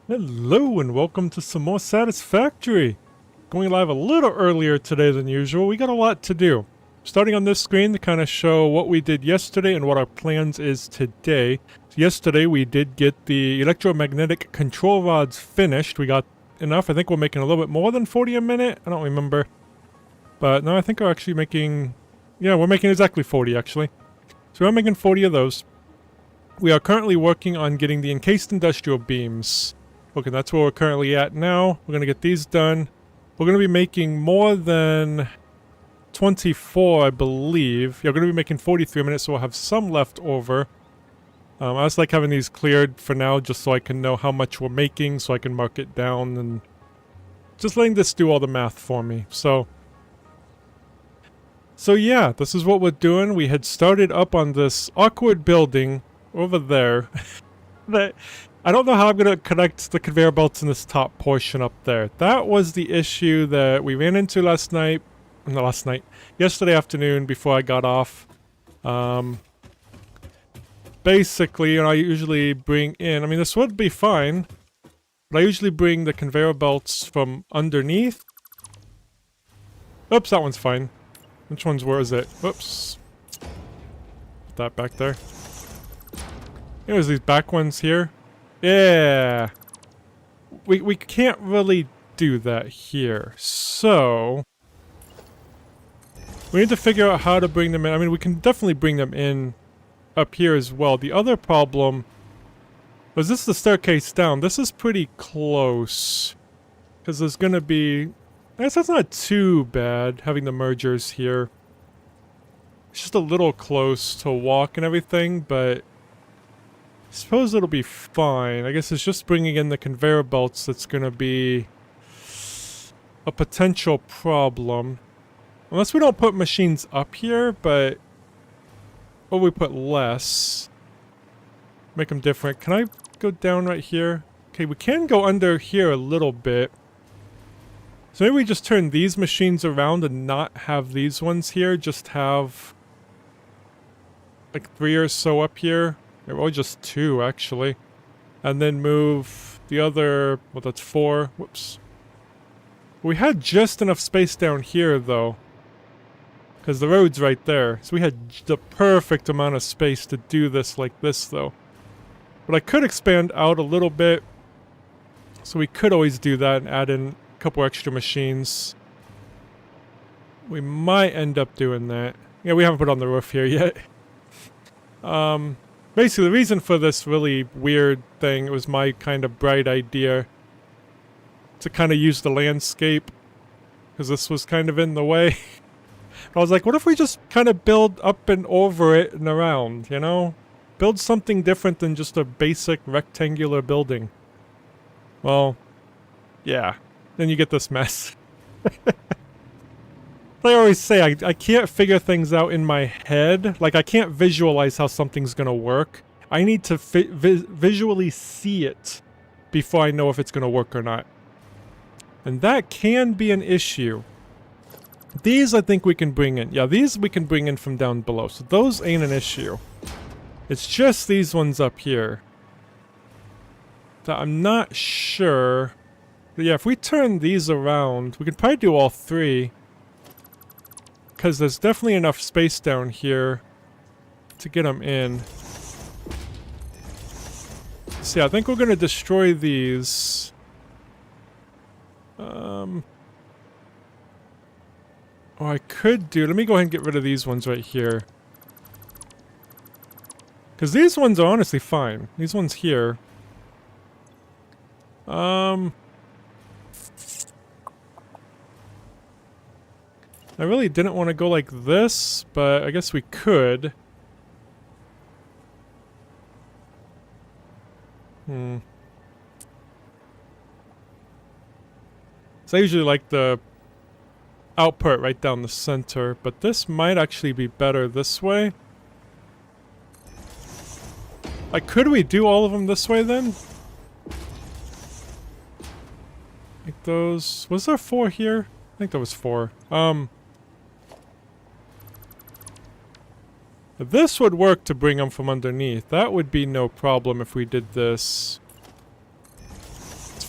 Hello and welcome to some more Satisfactory. Going live a little earlier today than usual. We got a lot to do. Starting on this screen to kind of show what we did yesterday and what our plans is today. So yesterday we did get the electromagnetic control rods finished. We got enough. I think we're making a little bit more than 40 a minute. I don't remember. But no, I think we're actually making... Yeah, we're making exactly 40 actually. So we're making 40 of those. We are currently working on getting the encased industrial beams. Okay, that's where we're currently at now. We're going to get these done. We're going to be making more than 24, I believe. Yeah, we're going to be making 43 minutes, so we'll have some left over. I just like having these cleared for now, just so I can know how much we're making, so I can mark it down, and just letting this do all the math for me. So yeah, this is what we're doing. We had started up on this awkward building over there. That I don't know how I'm going to connect the conveyor belts in this top portion up there. That was the issue that we ran into yesterday afternoon before I got off. Basically, I usually bring in, I mean, this would be fine, but I usually bring the conveyor belts from underneath. Oops, that one's fine. Which one's, where is it? Whoops. Put that back there. There's these back ones here. Yeah. We can't really do that here. So we need to figure out how to bring them in. I mean, we can definitely bring them in up here as well. The other problem was this is the staircase down. This is pretty close. Because there's going to be... I guess that's not too bad, having the mergers here. It's just a little close to walk and everything, but... I suppose it'll be fine. I guess it's just bringing in the conveyor belts that's going to be a potential problem. Unless we don't put machines up here, but... Or we put less. Make them different. Can I go down right here? Okay, we can go under here a little bit. So maybe we just turn these machines around and not have these ones here. Just have... like 3 or so up here. Or just 2, actually. And then move the other... well, that's 4. Whoops. We had just enough space down here, though. Because the road's right there. So we had the perfect amount of space to do this like this, though. But I could expand out a little bit. So we could always do that and add in a couple extra machines. We might end up doing that. Yeah, we haven't put on the roof here yet. Basically, the reason for this really weird thing, it was my kind of bright idea to kind of use the landscape, because this was kind of in the way. I was like, what if we just kind of build up and over it and around, you know? Build something different than just a basic rectangular building. Well, yeah. Then you get this mess. I always say, I can't figure things out in my head. Like, I can't visualize how something's gonna work. I need to visually see it before I know if it's gonna work or not. And that can be an issue. These I think we can bring in. Yeah, these we can bring in from down below. So those ain't an issue. It's just these ones up here that I'm not sure. But yeah, if we turn these around, we could probably do all 3. Because there's definitely enough space down here to get them in. So yeah, I think we're going to destroy these. Oh, I could do... Let me go ahead and get rid of these ones right here. Because these ones are honestly fine. These ones here. I really didn't want to go like this, but I guess we could. So I usually like the output right down the center, but this might actually be better this way. Like, could we do all of them this way then? Like those... Was there 4 here? I think there was 4. This would work to bring them from underneath. That would be no problem if we did this.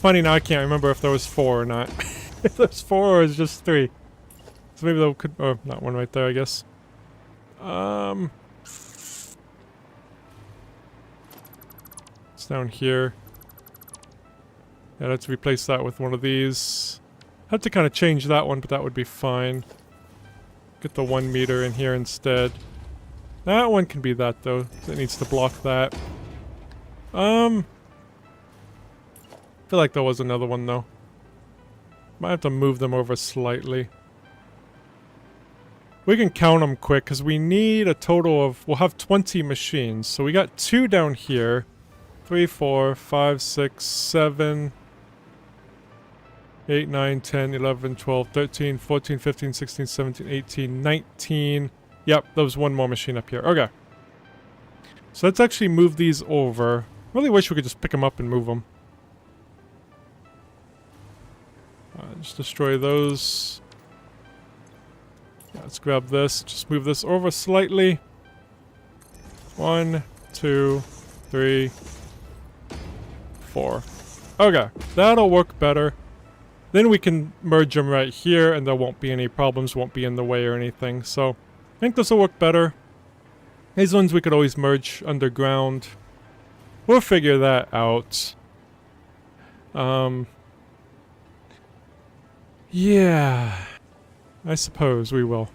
funny now, I can't remember if there was 4 or not. If there's 4 or it's just 3. So maybe there could... Oh, not one right there, I guess. It's down here. Yeah, let's replace that with one of these. Have to kind of change that one, but that would be fine. Get the 1 meter in here instead. That one can be that, though. It needs to block that. I feel like there was another one, though. Might have to move them over slightly. We can count them quick, because we need a total of... We'll have 20 machines. So we got 2 down here. 3, 4, 5, 6, 7... 8, 9, 10, 11, 12, 13, 14, 15, 16, 17, 18, 19... Yep, there was 1 more machine up here. Okay. So let's actually move these over. Really wish we could just pick them up and move them. Just destroy those. Yeah, let's grab this. Just move this over slightly. 1, 2, 3, 4. Okay, that'll work better. Then we can merge them right here and there won't be any problems, won't be in the way or anything. So, I think this will work better. These ones we could always merge underground. We'll figure that out. Yeah. I suppose we will.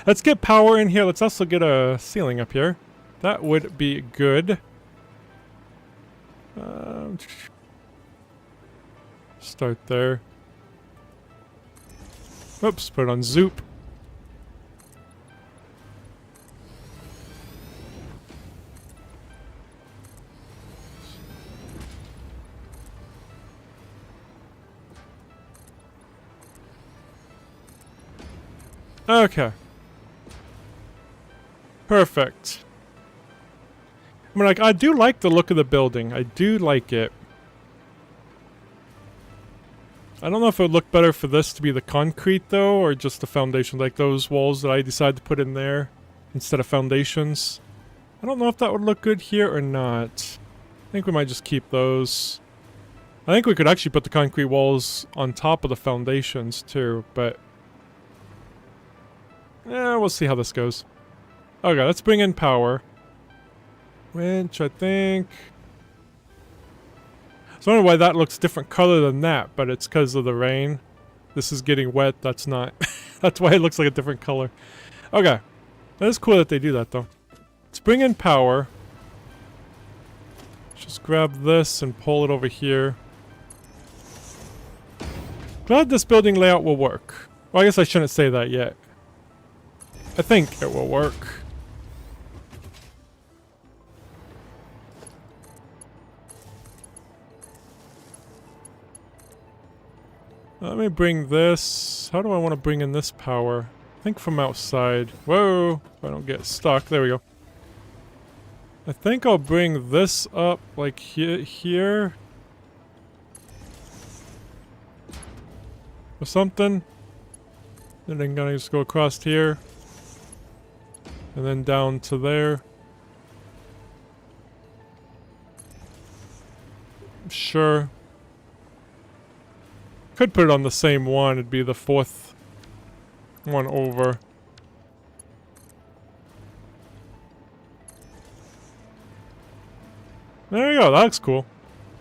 Let's get power in here. Let's also get a ceiling up here. That would be good. Start there. Oops, put it on Zoop. Okay. Perfect. I mean, like, I do like the look of the building. I do like it. I don't know if it would look better for this to be the concrete, though, or just the foundation, like those walls that I decided to put in there instead of foundations. I don't know if that would look good here or not. I think we might just keep those. I think we could actually put the concrete walls on top of the foundations, too, but... yeah, we'll see how this goes. Okay, let's bring in power. Which I think... I was wondering why that looks different color than that, but it's because of the rain. This is getting wet, that's not. That's why it looks like a different color. Okay. That is cool that they do that, though. Let's bring in power. Just grab this and pull it over here. Glad this building layout will work. Well, I guess I shouldn't say that yet. I think it will work. Let me bring this. How do I want to bring in this power? I think from outside. Whoa! If I don't get stuck. There we go. I think I'll bring this up like here. Or something. And then gonna just go across here. And then down to there. Sure. Could put it on the same one, it'd be the 4th one over. There you go, that looks cool.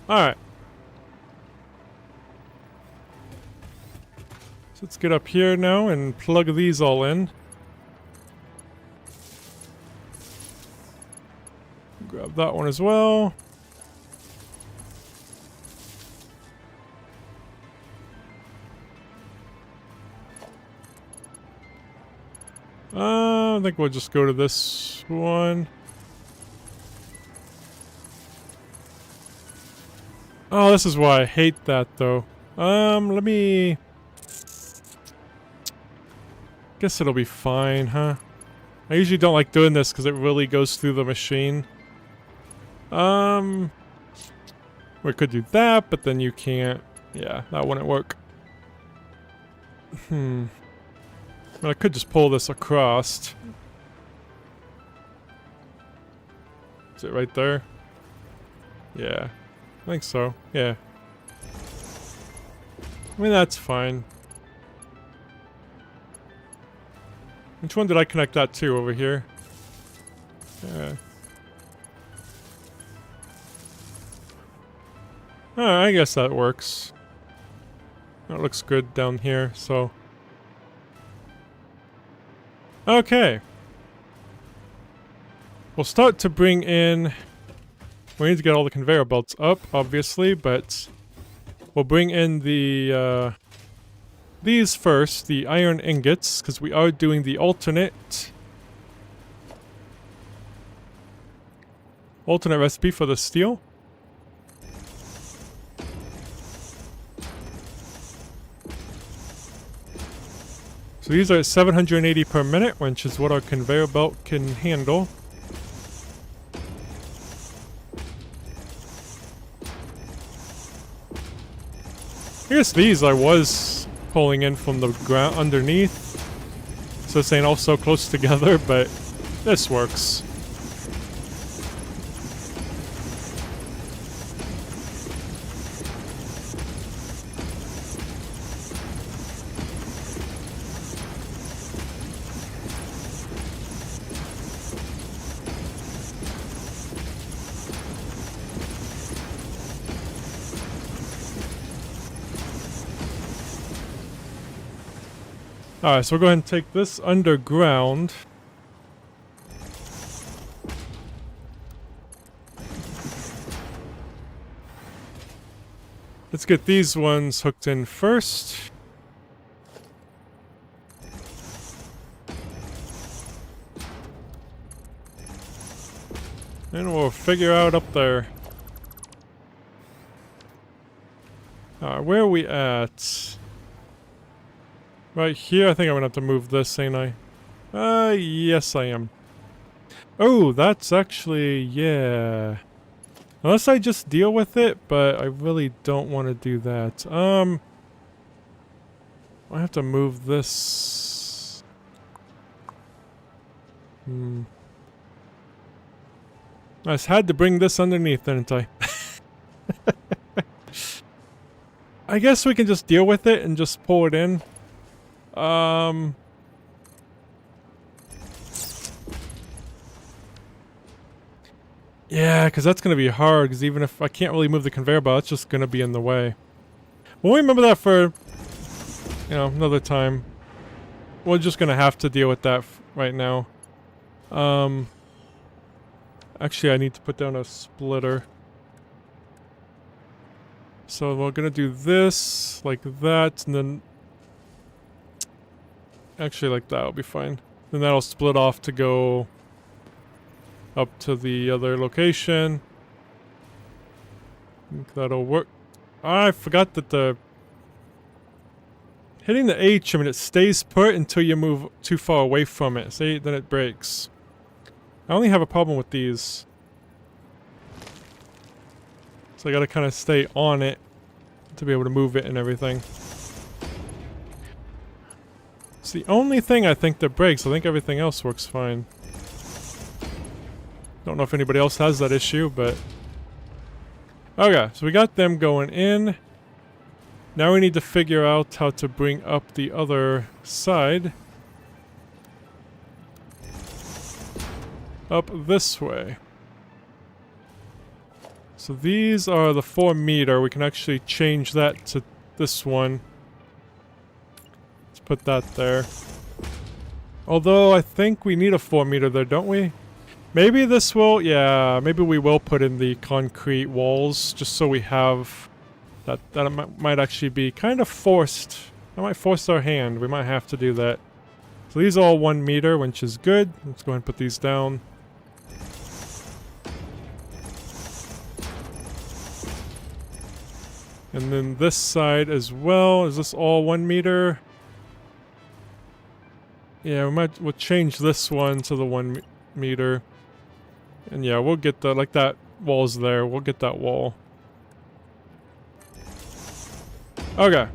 Alright. So let's get up here now and plug these all in. Grab that one as well. I think we'll just go to this one. Oh, this is why I hate that, though. Let me... guess it'll be fine, huh? I usually don't like doing this because it really goes through the machine. We could do that, but then you can't. Yeah, that wouldn't work. But I could just pull this across. Is it right there? Yeah. I think so. Yeah. I mean, that's fine. Which one did I connect that to over here? I guess that works. That looks good down here, so... Okay. We'll start to bring in... We need to get all the conveyor belts up, obviously, but... We'll bring in the, these first, the iron ingots, because we are doing the alternate recipe for the steel. So these are at 780 per minute, which is what our conveyor belt can handle. I guess these I was pulling in from the ground underneath, so this ain't all so close together, but this works. Alright, so we'll go ahead and take this underground. Let's get these ones hooked in first. And we'll figure out up there. Alright, where are we at? Right here, I think I'm gonna have to move this, ain't I? Yes I am. Oh, that's actually, yeah. Unless I just deal with it, but I really don't want to do that. I have to move this. I just had to bring this underneath, didn't I? I guess we can just deal with it and just pull it in. Yeah, because that's going to be hard, because even if I can't really move the conveyor belt, it's just going to be in the way. We'll remember that for, you know, another time. We're just going to have to deal with that right now. Actually, I need to put down a splitter. So we're going to do this, like that, and then... Actually, like that will be fine. Then that'll split off to go up to the other location. I think that'll work. I forgot that the... Hitting the H, I mean, it stays put until you move too far away from it. See, then it breaks. I only have a problem with these. So I gotta kind of stay on it to be able to move it and everything. It's the only thing I think that breaks. I think everything else works fine. Don't know if anybody else has that issue, but... Okay, so we got them going in. Now we need to figure out how to bring up the other side. Up this way. So these are the 4 meter. We can actually change that to this one. Put that there. Although I think we need a 4 meter there, don't we? Maybe this will, yeah, maybe we will put in the concrete walls just so we have that. That might actually be kind of forced. That might force our hand. We might have to do that. So these are all 1 meter, which is good. Let's go ahead and put these down. And then this side as well. Is this all 1 meter? Yeah, we'll change this one to the 1 meter. And yeah, we'll get the, like that wall's there. We'll get that wall. Okay.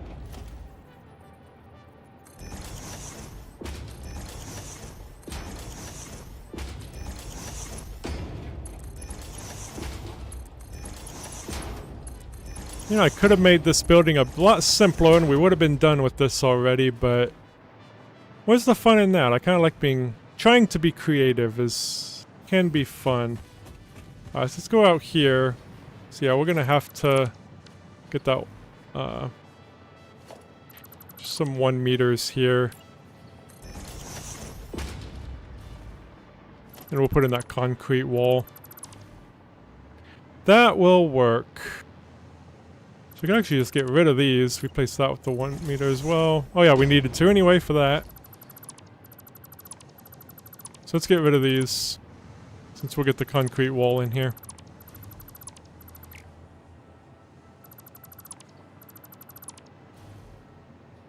You know, I could have made this building a lot simpler and we would have been done with this already, but where's the fun in that? I kind of like trying to be creative can be fun. Alright, so let's go out here. So yeah, we're gonna have to get that, just some 1 meters here. And we'll put in that concrete wall. That will work. So we can actually just get rid of these. Replace that with the 1 meter as well. Oh yeah, we needed to anyway for that. So let's get rid of these. Since we'll get the concrete wall in here.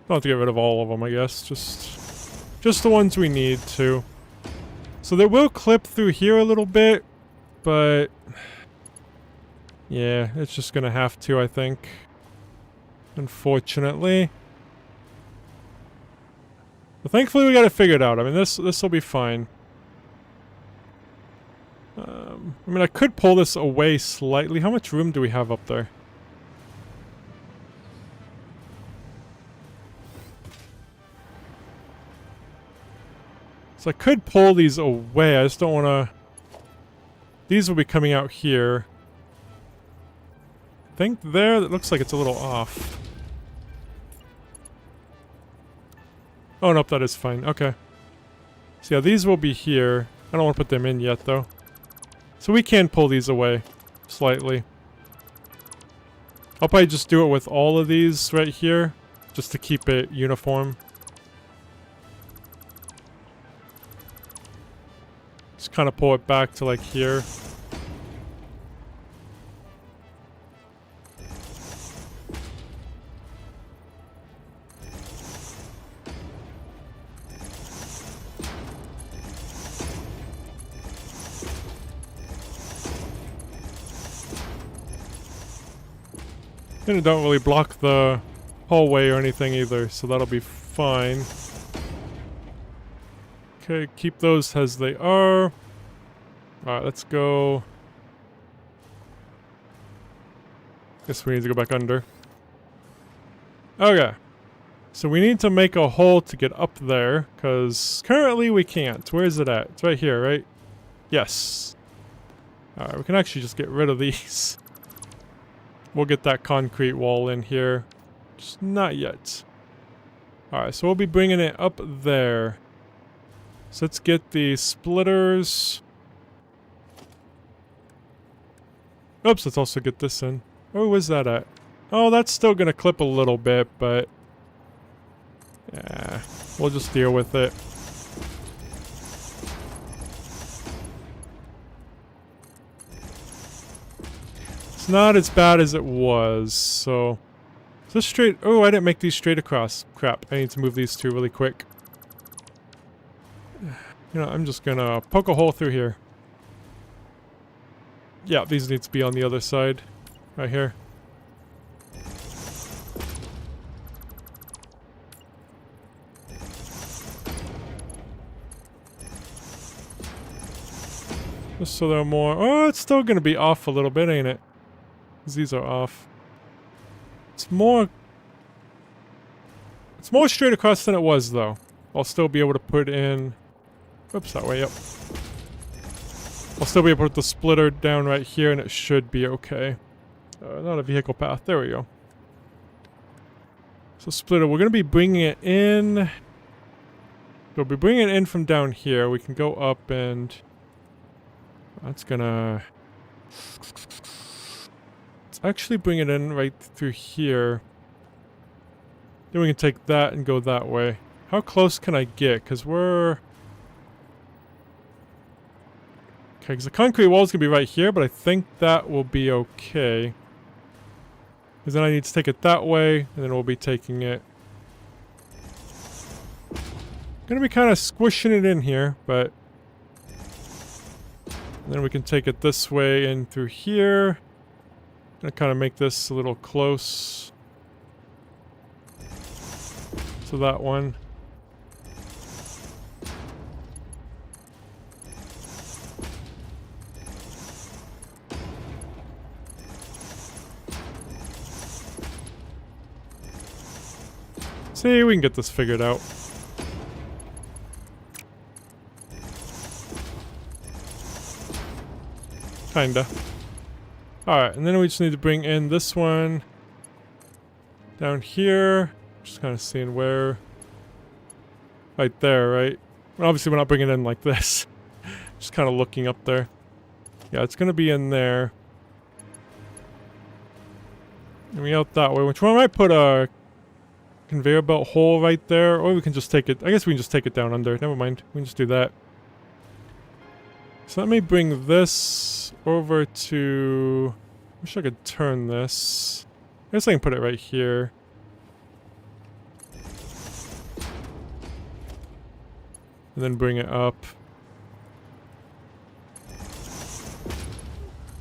Don't have to get rid of all of them, I guess. Just the ones we need to. So they will clip through here a little bit, but yeah, it's just gonna have to, I think. Unfortunately. But thankfully we got it figured out. I mean, this will be fine. I mean, I could pull this away slightly. How much room do we have up there? So I could pull these away. I just don't want to... These will be coming out here. I think there, that looks like it's a little off. Oh, nope, that is fine. Okay. So yeah, these will be here. I don't want to put them in yet, though. So we can pull these away slightly. I'll probably just do it with all of these right here, just to keep it uniform. Just kind of pull it back to like here. And it don't really block the hallway or anything either, so that'll be fine. Okay, keep those as they are. Alright, let's go. Guess we need to go back under. Okay. So we need to make a hole to get up there, because currently we can't. Where is it at? It's right here, right? Yes. Alright, we can actually just get rid of these. We'll get that concrete wall in here. Just not yet. Alright, so we'll be bringing it up there. So let's get the splitters. Oops, let's also get this in. Where was that at? Oh, that's still gonna clip a little bit, but... yeah, we'll just deal with it. It's not as bad as it was, so... Is this straight? Oh, I didn't make these straight across. Crap, I need to move these two really quick. You know, I'm just gonna poke a hole through here. Yeah, these need to be on the other side. Right here. Just so they're more... oh, it's still gonna be off a little bit, ain't it? These are off. It's more straight across than it was, though. I'll still be able to put in... oops, that way, yep. I'll still be able to put the splitter down right here, and it should be okay. Not a vehicle path. There we go. So splitter, we're going to be bringing it in... we'll be bringing it in from down here. We can go up and... that's gonna... let's actually bring it in right through here. Then we can take that and go that way. How close can I get? Because we're... okay, because the concrete wall is going to be right here, but I think that will be okay. Because then I need to take it that way, and then we'll be taking it... gonna be kind of squishing it in here, but... and then we can take it this way and through here. Gonna kind of make this a little close to that one. See, we can get this figured out. Kinda. Alright, and then we just need to bring in this one down here. Just kind of seeing where. Right there, right? Well, obviously we're not bringing it in like this. Just kind of looking up there. Yeah, it's gonna be in there. And we out that way, which one might put a conveyor belt hole right there, or we can just take it. I guess we can just take it down under. Never mind. We can just do that. So let me bring this over to. I wish I could turn this. I guess I can put it right here. And then bring it up.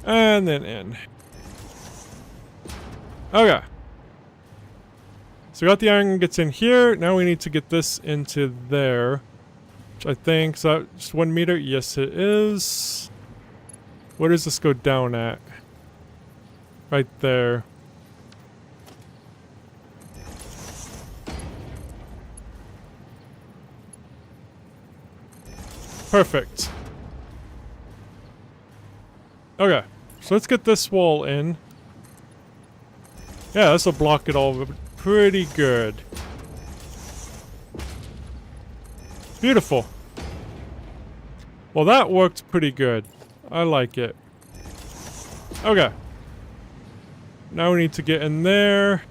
And then in. Okay. So we got the iron ingots in here. Now we need to get this into there. Which I think, is that just 1 meter? Yes, it is. Where does this go down at? Right there. Perfect. Okay. So let's get this wall in. Yeah, this will block it all pretty good. Beautiful. Well, that worked pretty good. I like it. Okay. Now we need to get in there.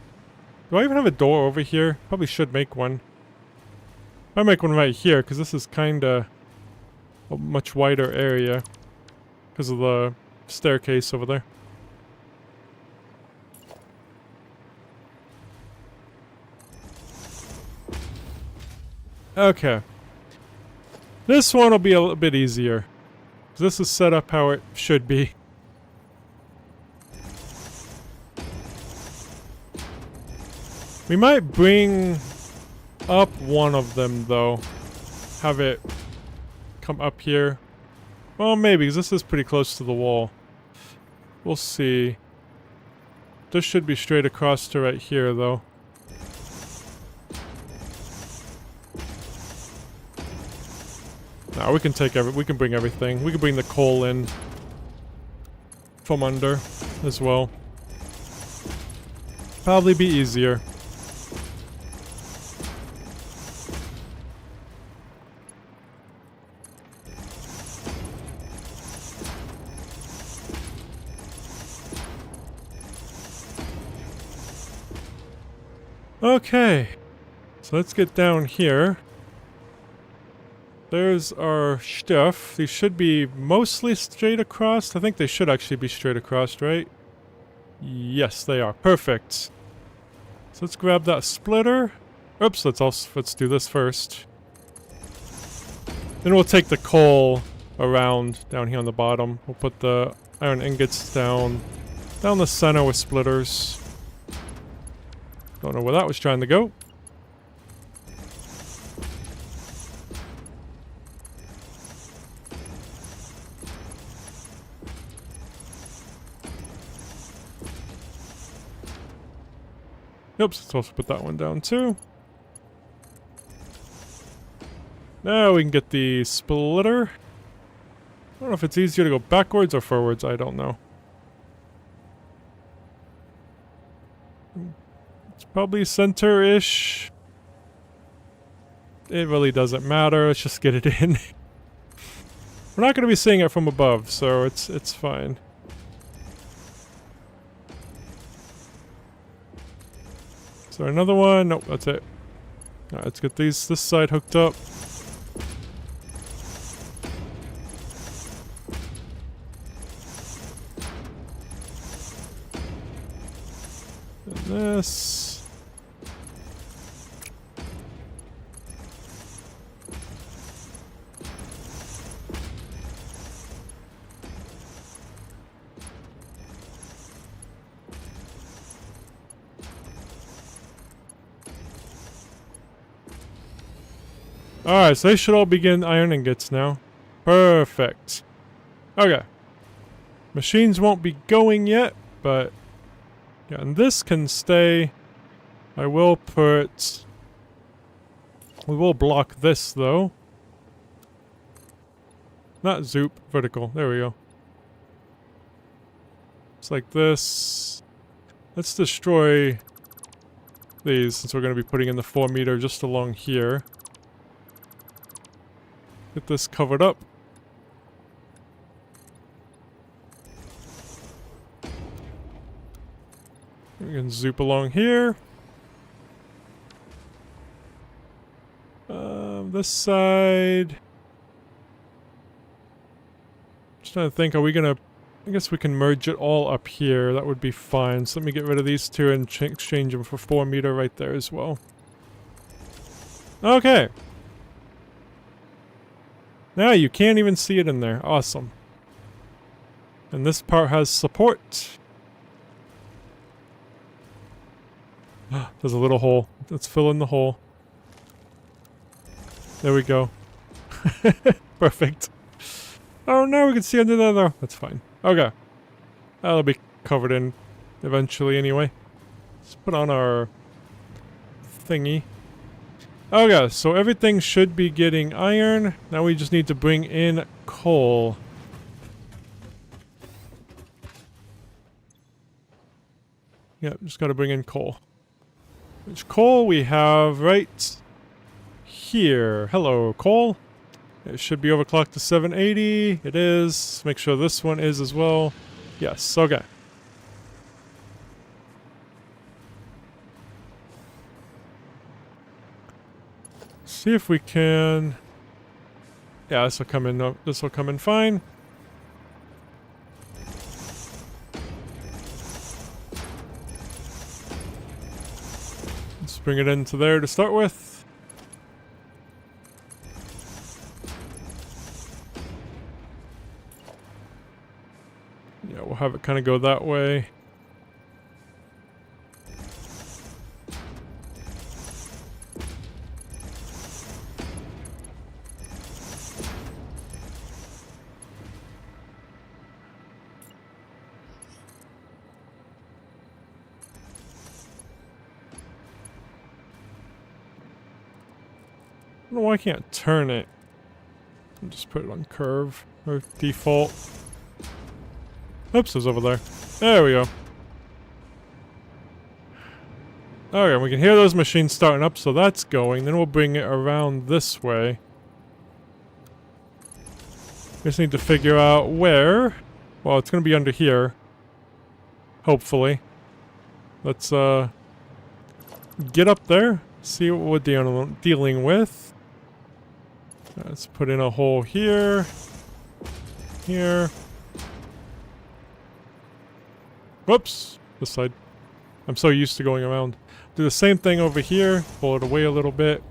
Do I even have a door over here? Probably should make one. I make one right here, because this is kinda a much wider area. Because of the staircase over there. Okay. This one will be a little bit easier. This is set up how it should be. We might bring up one of them, though. Have it come up here. Well, maybe, because this is pretty close to the wall. We'll see. This should be straight across to right here, though. No, we can take we can bring everything. We can bring the coal in from under as well. Probably be easier. Okay, so let's get down here. There's our stuff. These should be mostly straight across. I think they should actually be straight across, right? Yes, they are. Perfect. So let's grab that splitter. Oops, let's do this first. Then we'll take the coal around down here on the bottom. We'll put the iron ingots down the center with splitters. Don't know where that was trying to go. Oops, let's also put that one down too. Now we can get the splitter. I don't know if it's easier to go backwards or forwards, I don't know. It's probably center-ish. It really doesn't matter, let's just get it in. We're not going to be seeing it from above, so it's fine. Is there another one? Nope, that's it. Alright, let's get this side hooked up. And this. Alright, so they should all begin iron ingots now. Perfect. Okay. Machines won't be going yet, but... yeah, and this can stay. I will put We will block this, though. Not zoop, vertical. There we go. It's like this. Let's destroy these, since we're going to be putting in the 4 meter just along here. Get this covered up. We can zoop along here. This side. Just trying to think, are we gonna... I guess we can merge it all up here. That would be fine. So let me get rid of these two and exchange them for 4 meter right there as well. Okay. Now you can't even see it in there. Awesome. And this part has support. There's a little hole. Let's fill in the hole. There we go. Perfect. Oh no, we can see under there though. That's fine. Okay. That'll be covered in eventually anyway. Let's put on our thingy. Okay, so everything should be getting iron. Now we just need to bring in coal. Yep, just gotta bring in coal. Which coal we have right here. Hello, coal. It should be overclocked to 780. It is. Make sure this one is as well. Yes, okay. See if we can... Yeah, this will come in. No, this will come in fine. Let's bring it into there to start with. Yeah, we'll have it kind of go that way. I don't know why I can't turn it. I'll just put it on curve or default. Oops, it was over there. There we go. Okay, we can hear those machines starting up, so that's going. Then we'll bring it around this way. Just need to figure out where. Well, it's gonna be under here. Hopefully. Let's, get up there. See what we're dealing with. Let's put in a hole here. Here. Whoops! This side. I'm so used to going around. Do the same thing over here. Pull it away a little bit.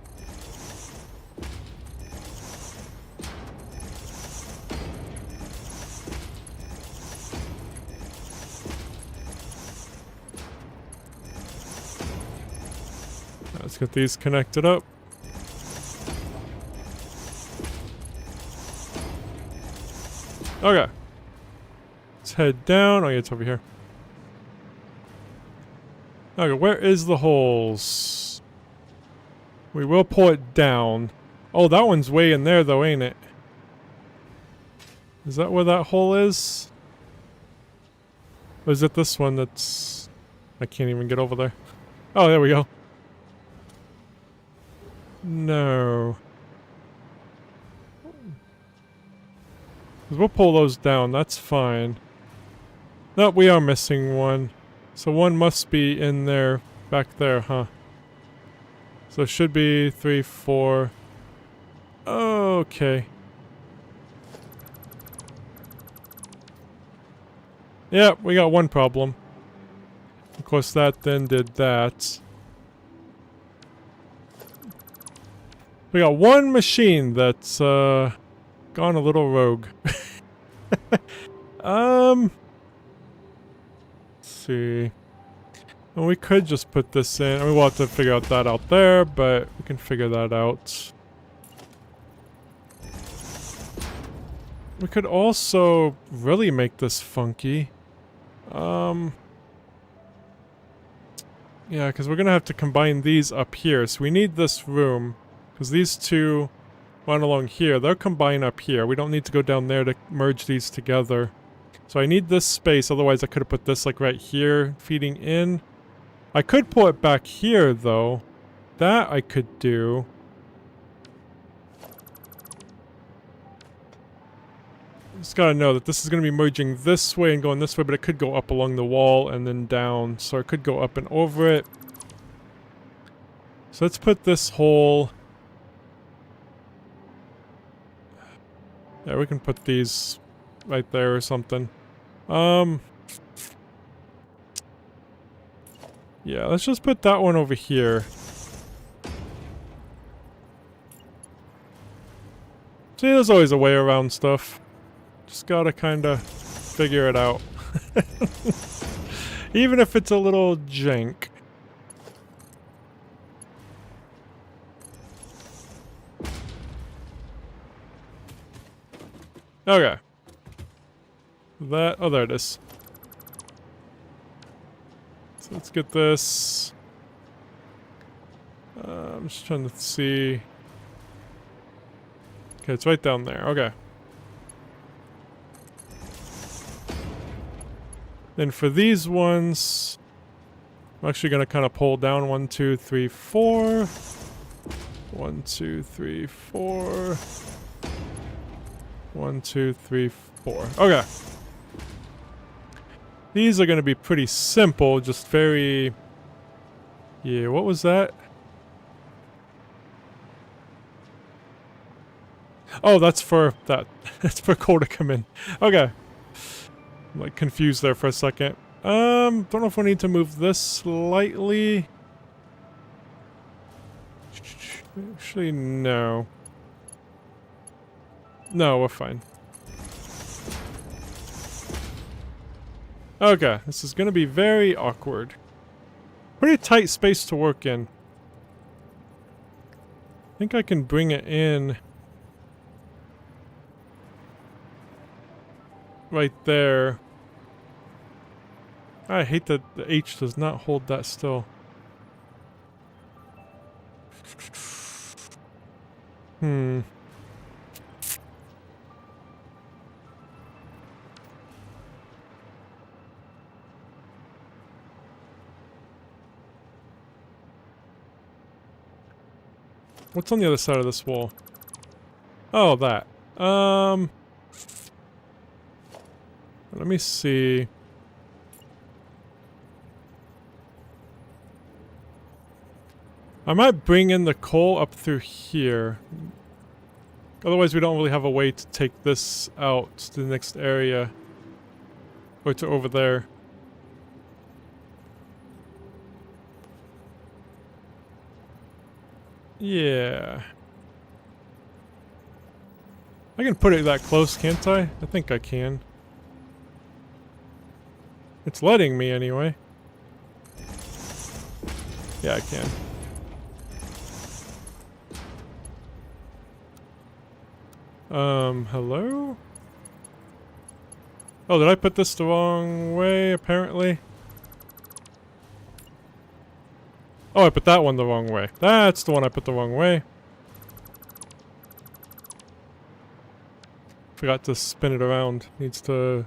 Let's get these connected up. Okay. Let's head down. Oh yeah, it's over here. Okay, where is the holes? We will pull it down. Oh, that one's way in there though, ain't it? Is that where that hole is? Or is it this one that's... I can't even get over there. Oh, there we go. No. We'll pull those down, that's fine. Nope, we are missing one. So one must be in there, back there, huh? So it should be 3, 4. Okay. Yeah, we got one problem. Of course that then did that. We got one machine that's gone a little rogue. Let's see. And we could just put this in. I mean, we'll have to figure out that out there, but we can figure that out. We could also really make this funky. Yeah, because we're gonna have to combine these up here. So we need this room. Because these two run along here. They'll combine up here. We don't need to go down there to merge these together. So I need this space, otherwise I could have put this like right here, feeding in. I could pull it back here though. That I could do. Just gotta know that this is gonna be merging this way and going this way, but it could go up along the wall and then down. So it could go up and over it. So let's put this hole. Yeah, we can put these right there or something. Yeah, let's just put that one over here. See, there's always a way around stuff. Just gotta kinda figure it out. Even if it's a little jank. Okay. That, oh, there it is. So let's get this. I'm just trying to see. Okay, it's right down there. Okay. Then for these ones, I'm actually going to kind of pull down 1, 2, 3, 4. 1, 2, 3, 4. 1, 2, 3, 4. Okay. These are going to be pretty simple, just very... Yeah, what was that? Oh, that's for that. That's for coal to come in. Okay. I'm like confused there for a second. Don't know if we need to move this slightly. Actually, no. No, we're fine. Okay, this is gonna be very awkward. Pretty tight space to work in. I think I can bring it in right there. I hate that the H does not hold that still. What's on the other side of this wall? Oh, that. Let me see. I might bring in the coal up through here. Otherwise, we don't really have a way to take this out to the next area. Or to over there. Yeah. I can put it that close, can't I? I think I can. It's letting me anyway. Yeah, I can. Hello? Oh, did I put this the wrong way, apparently? Oh, I put that one the wrong way. That's the one I put the wrong way. Forgot to spin it around. Needs to...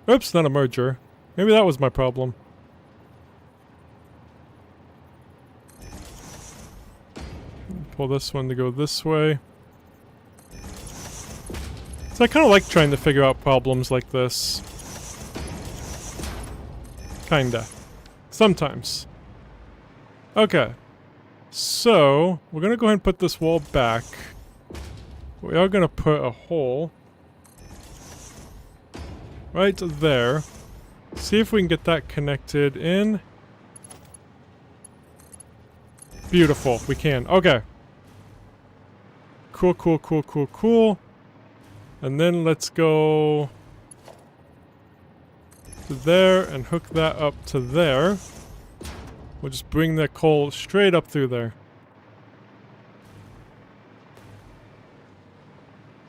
oops, not a merger. Maybe that was my problem. Pull this one to go this way. So I kind of like trying to figure out problems like this. Kinda. Sometimes. Okay. So, we're gonna go ahead and put this wall back. We are gonna put a hole right there. See if we can get that connected in. Beautiful. We can. Okay. Cool, cool, cool, cool, cool. And then let's go to there and hook that up to there. We'll just bring the coal straight up through there.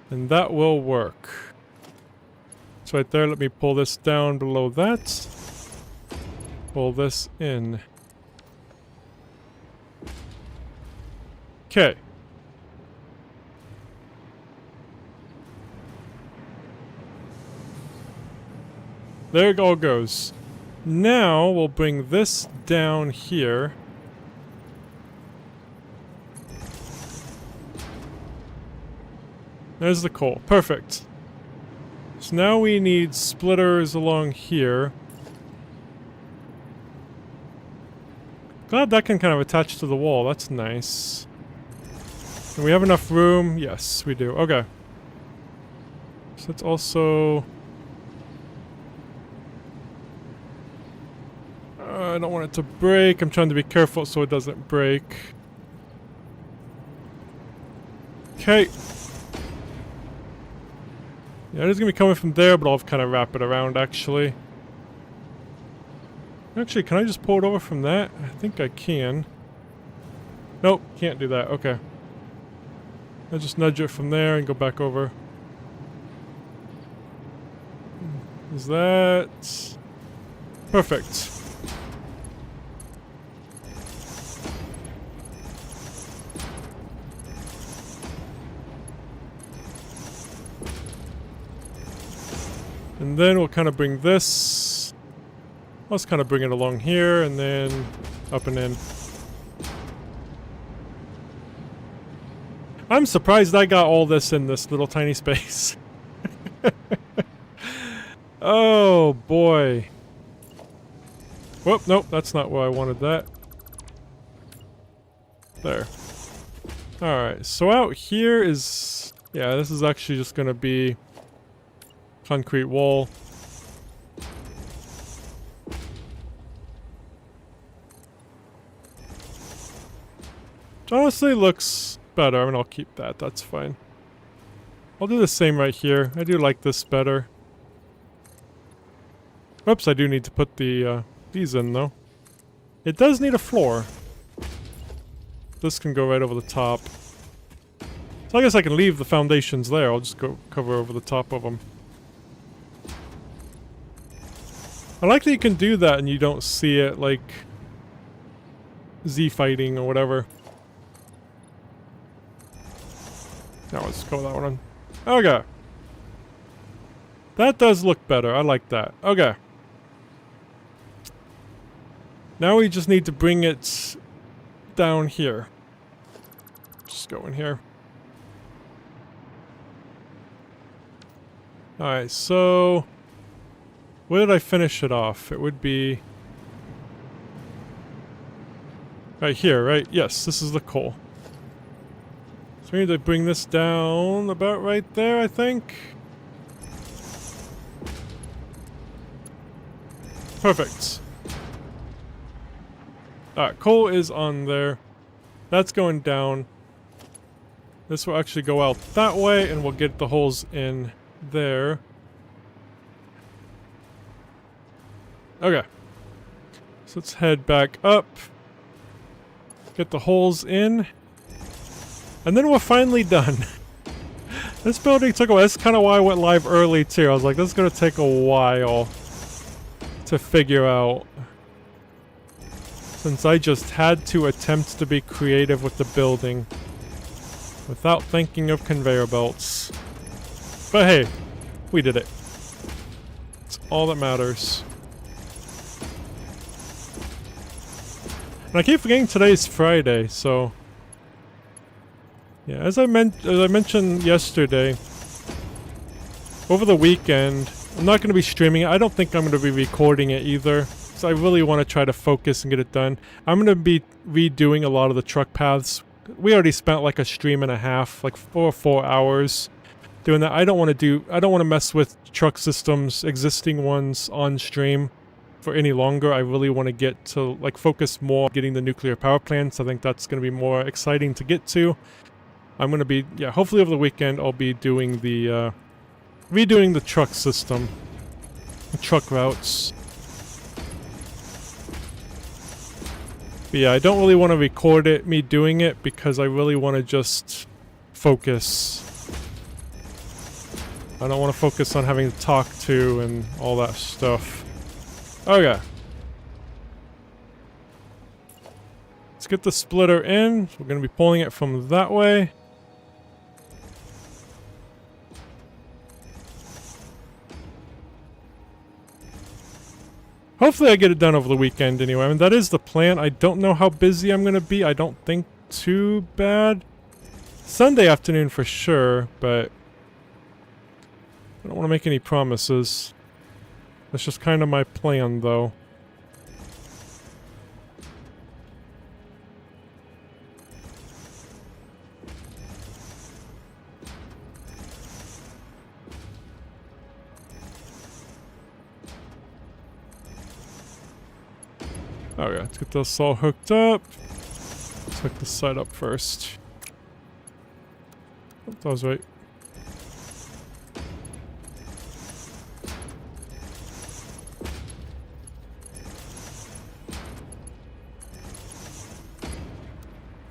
And that will work. So right there, let me pull this down below that. Pull this in. Okay. There it all goes. Now we'll bring this down here. There's the coal. Perfect. So now we need splitters along here. Glad that can kind of attach to the wall. That's nice. And we have enough room? Yes, we do. Okay. So let's also... I don't want it to break. I'm trying to be careful so it doesn't break. Okay. Yeah, it is going to be coming from there, but I'll kind of wrap it around, actually. Actually, can I just pull it over from that? I think I can. Nope, can't do that. Okay. I'll just nudge it from there and go back over. Is that... perfect. And then we'll kind of bring this... let's kind of bring it along here, and then up and in. I'm surprised I got all this in this little tiny space. Oh, boy. Whoop, nope, that's not where I wanted that. There. Alright, so out here is... yeah, this is actually just gonna be... concrete wall. Which honestly looks better. I mean, I'll keep that. That's fine. I'll do the same right here. I do like this better. Oops, I do need to put the these in though. It does need a floor. This can go right over the top. So I guess I can leave the foundations there. I'll just go cover over the top of them. I like that you can do that and you don't see it like Z fighting or whatever. Now let's cover that one on. Okay. That does look better. I like that. Okay. Now we just need to bring it down here. Just go in here. Alright, so... where did I finish it off? It would be... right here, right? Yes, this is the coal. So we need to bring this down about right there, I think. Perfect. Alright, coal is on there. That's going down. This will actually go out that way, and we'll get the holes in there. Okay. So let's head back up. Get the holes in. And then we're finally done. This building took a while. That's kind of why I went live early too. I was like, this is going to take a while to figure out. Since I just had to attempt to be creative with the building without thinking of conveyor belts. But hey, we did it. It's all that matters. And I keep forgetting today's Friday, so... yeah, as I mentioned yesterday, over the weekend, I'm not going to be streaming it. I don't think I'm going to be recording it either. So I really want to try to focus and get it done. I'm going to be redoing a lot of the truck paths. We already spent like a stream and a half, like 4 hours doing that. I don't want to mess with truck systems, existing ones on stream for any longer. I really want to get to like focus more on getting the nuclear power plants. I think that's going to be more exciting to get to. I'm going to be, yeah, hopefully over the weekend I'll be doing the, redoing the truck system. The truck routes. But yeah, I don't really want to record it, me doing it, because I really want to just focus. I don't want to focus on having to talk to and all that stuff. Okay. Let's get the splitter in. We're going to be pulling it from that way. Hopefully I get it done over the weekend anyway. I mean, that is the plan. I don't know how busy I'm going to be. I don't think too bad. Sunday afternoon for sure, but I don't want to make any promises. That's just kind of my plan, though. Oh yeah, let's get this all hooked up. Let's hook this side up first. Oh, that was right.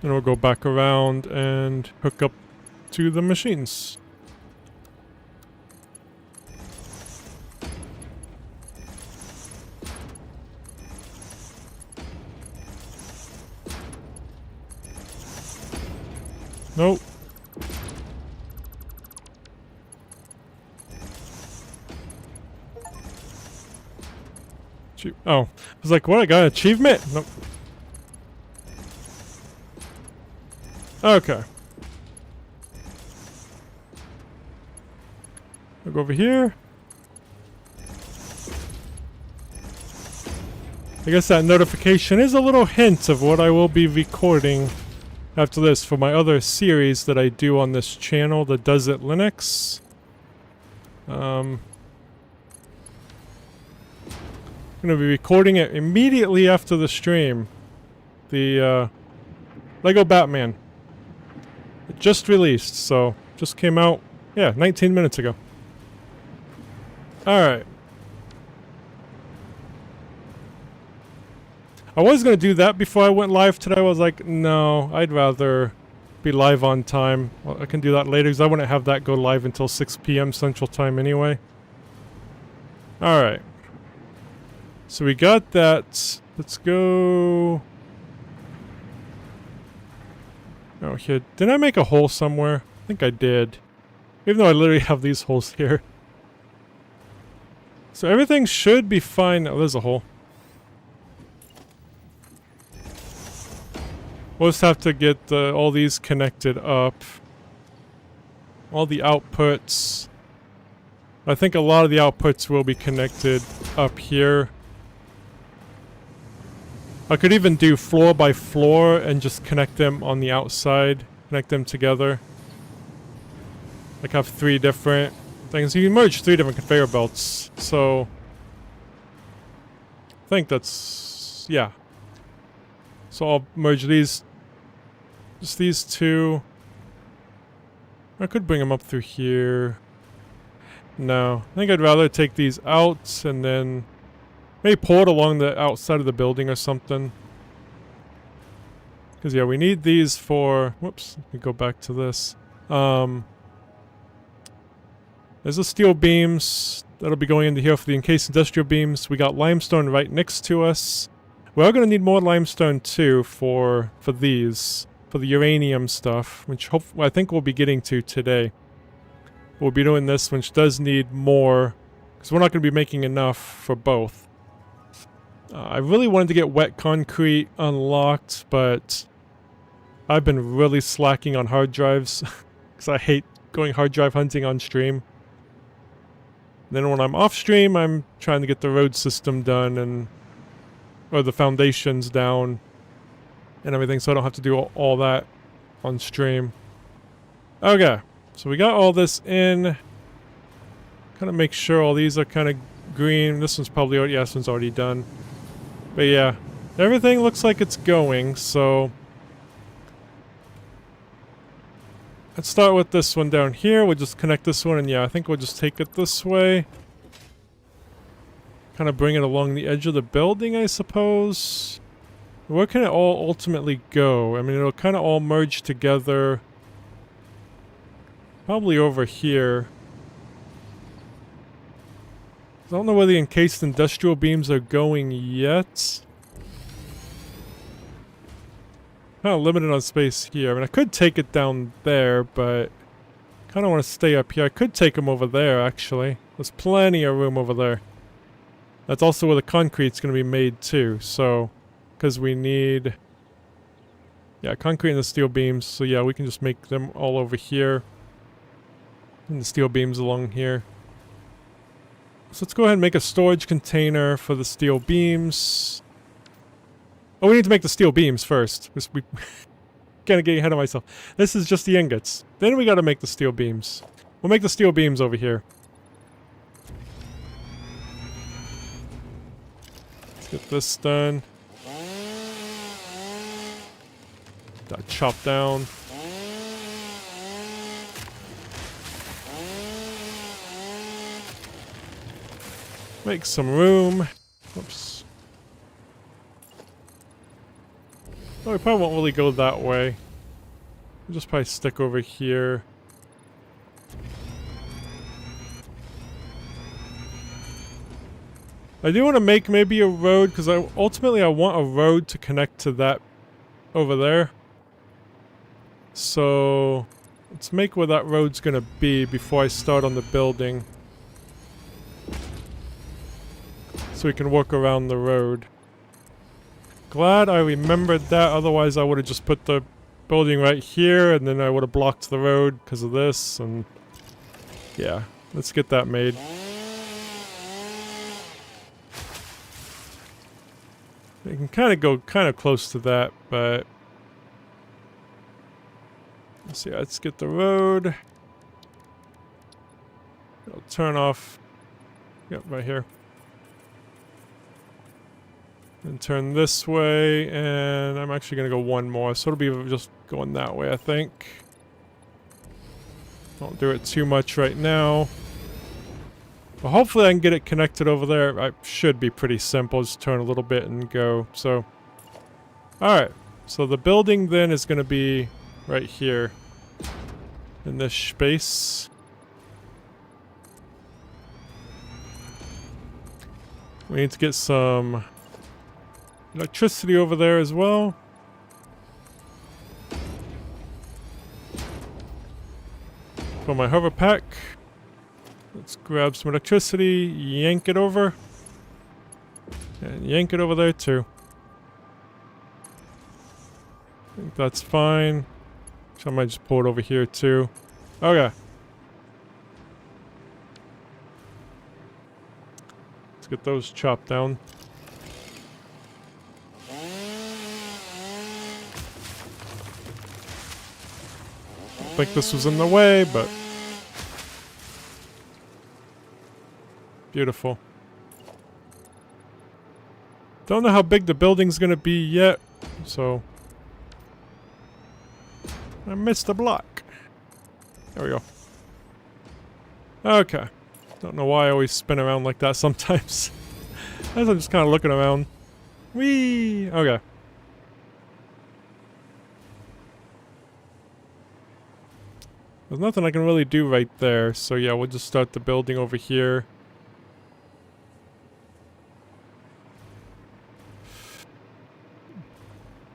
Then we'll go back around and hook up to the machines. Nope. Oh, I was like, what? I got an achievement? Nope. Okay. I'll go over here. I guess that notification is a little hint of what I will be recording after this for my other series that I do on this channel, the Does It Linux. I'm going to be recording it immediately after the stream. The Lego Batman. It just released, so just came out, yeah, 19 minutes ago. Alright. I was going to do that before I went live today. I was like, no, I'd rather be live on time. Well, I can do that later because I wouldn't have that go live until 6 p.m. Central Time anyway. Alright. So we got that. Let's go... Oh, here. Did I make a hole somewhere? I think I did. Even though I literally have these holes here. So everything should be fine. Oh, there's a hole. We'll just have to get all these connected up. All the outputs. I think a lot of the outputs will be connected up here. I could even do floor by floor and just connect them on the outside. Connect them together. Like have 3 different things. You can merge 3 different conveyor belts. So I think that's... yeah. So I'll merge these. Just these 2. I could bring them up through here. No. I think I'd rather take these out and then maybe pull it along the outside of the building or something. Because, yeah, we need these for... whoops. Let me go back to this. There's the steel beams that'll be going into here for the encased industrial beams. We got limestone right next to us. We are going to need more limestone, too, for these. For the uranium stuff, which I think we'll be getting to today. We'll be doing this, which does need more, because we're not going to be making enough for both. I really wanted to get wet concrete unlocked, but I've been really slacking on hard drives, because I hate going hard drive hunting on stream. Then when I'm off stream, I'm trying to get the road system done, or the foundations down, and everything, so I don't have to do all that on stream. Okay, so we got all this in. Kind of make sure all these are kind of green. This one's probably already, yeah, this one's already done. But yeah, everything looks like it's going, so let's start with this one down here. We'll just connect this one, and yeah, I think we'll just take it this way. Kind of bring it along the edge of the building, I suppose. Where can it all ultimately go? I mean, it'll kind of all merge together. Probably over here. I don't know where the encased industrial beams are going yet. Kind of limited on space here. I mean, I could take it down there, but kind of want to stay up here. I could take them over there, actually. There's plenty of room over there. That's also where the concrete's going to be made, too. So, because we need... yeah, concrete and the steel beams. So, yeah, we can just make them all over here. And the steel beams along here. So let's go ahead and make a storage container for the steel beams. Oh, we need to make the steel beams first. We kind of getting ahead of myself. This is just the ingots. Then we got to make the steel beams. We'll make the steel beams over here. Let's get this done. That chopped down. Make some room. Oops. Oh, we probably won't really go that way. We'll just probably stick over here. I do want to make maybe a road, because ultimately I want a road to connect to that over there. So let's make where that road's going to be before I start on the building. So we can walk around the road. Glad I remembered that, otherwise I would have just put the building right here and then I would have blocked the road because of this, and yeah, let's get that made. We can kind of go kind of close to that, but let's see, let's get the road. I'll turn off, yep, right here. And turn this way, and I'm actually going to go one more, so it'll be just going that way, I think. Don't do it too much right now. But hopefully I can get it connected over there. It should be pretty simple, just turn a little bit and go, so. Alright, so the building then is going to be right here. In this space. We need to get some electricity over there as well. For my hover pack. Let's grab some electricity, yank it over. And yank it over there too. I think that's fine. So I might just pull it over here too. Okay. Let's get those chopped down. I think this was in the way, but beautiful. Don't know how big the building's gonna be yet, so I missed a block. There we go. Okay. Don't know why I always spin around like that sometimes. As I'm just kind of looking around. Whee! Okay. There's nothing I can really do right there, so yeah, we'll just start the building over here.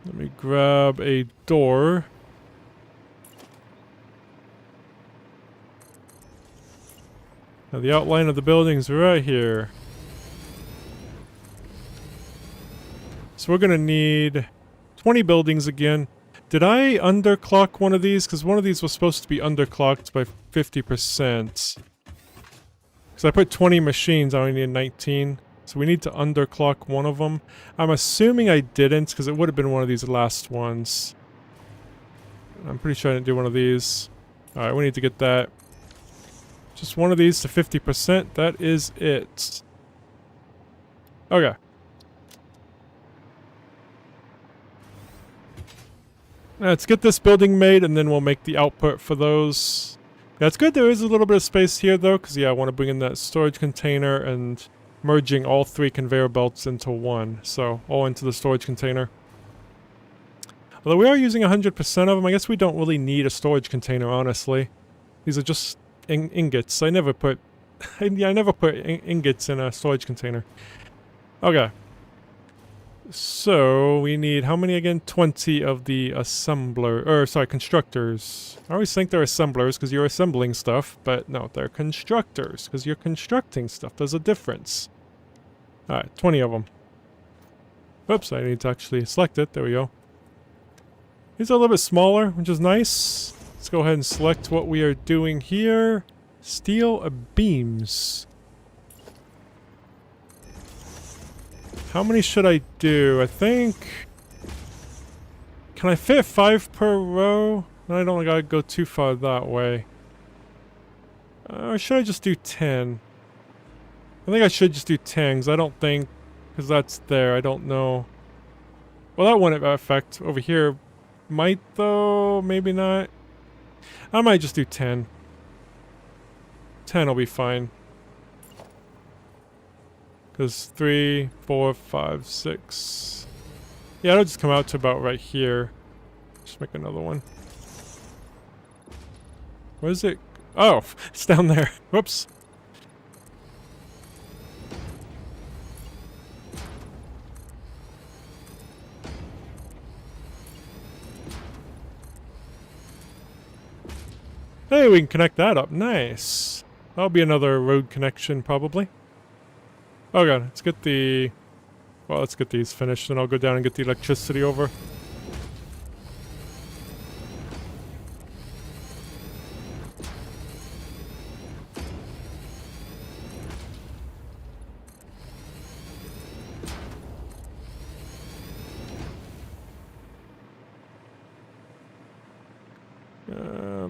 Let me grab a door. Now the outline of the building's right here. So we're gonna need 20 buildings again. Did I underclock one of these? Because one of these was supposed to be underclocked by 50%. Because I put 20 machines, I only need 19. So we need to underclock one of them. I'm assuming I didn't, because it would have been one of these last ones. I'm pretty sure I didn't do one of these. Alright, we need to get that. Just one of these to 50%. That is it. Okay. Let's get this building made, and then we'll make the output for those. Yeah, it's good there is a little bit of space here, though, because, yeah, I want to bring in that storage container and merging all 3 conveyor belts into one. So, all into the storage container. Although we are using 100% of them, I guess we don't really need a storage container, honestly. These are just ingots. I never put... I never put ingots in a storage container. Okay. So we need how many again? 20 of the assembler, or sorry, constructors. I always think they're assemblers because you're assembling stuff, but no, they're constructors because you're constructing stuff. There's a difference. Alright, 20 of them. Oops, I need to actually select it. There we go. These are a little bit smaller, which is nice. Let's go ahead and select what we are doing here. Steel beams. How many should I do? I think... Can I fit 5 per row? No, I don't gotta go too far that way. Or should I just do 10? I think I should just do 10, because I don't think... Because that's there, I don't know. Well, that wouldn't affect over here. Might though, maybe not. I might just do 10. 10 will be fine. Because 3, 4, 5, 6. Yeah, it'll just come out to about right here. Just make another one. Where is it? Oh, it's down there. Whoops. Hey, we can connect that up. Nice. That'll be another road connection, probably. Oh god, let's get the... Well, let's get these finished, and I'll go down and get the electricity over.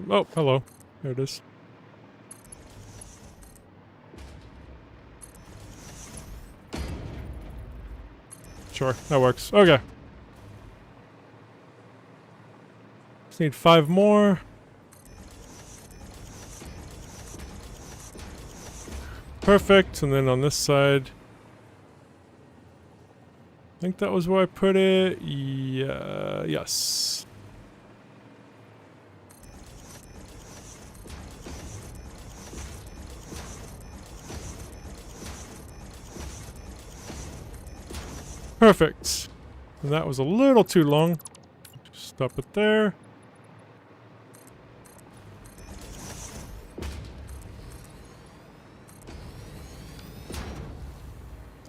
Oh, hello. There it is. Sure, that works. Okay. Just need 5 more. Perfect, and then on this side... I think that was where I put it. Yeah, yes. Perfect. And that was a little too long. Just stop it there.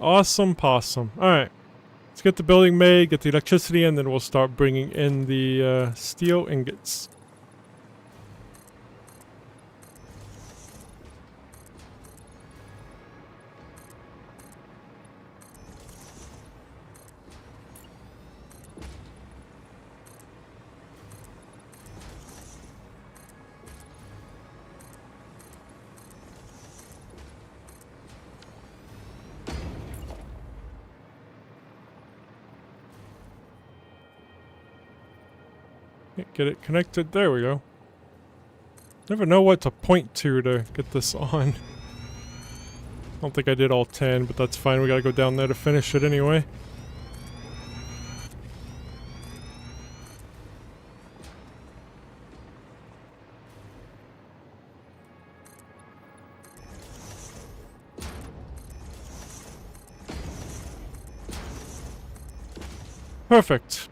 Awesome possum. Alright. Let's get the building made, get the electricity, and then we'll start bringing in the steel ingots. Get it connected. There we go. Never know what to point to get this on. I don't think I did all 10, but that's fine. We gotta go down there to finish it anyway. Perfect.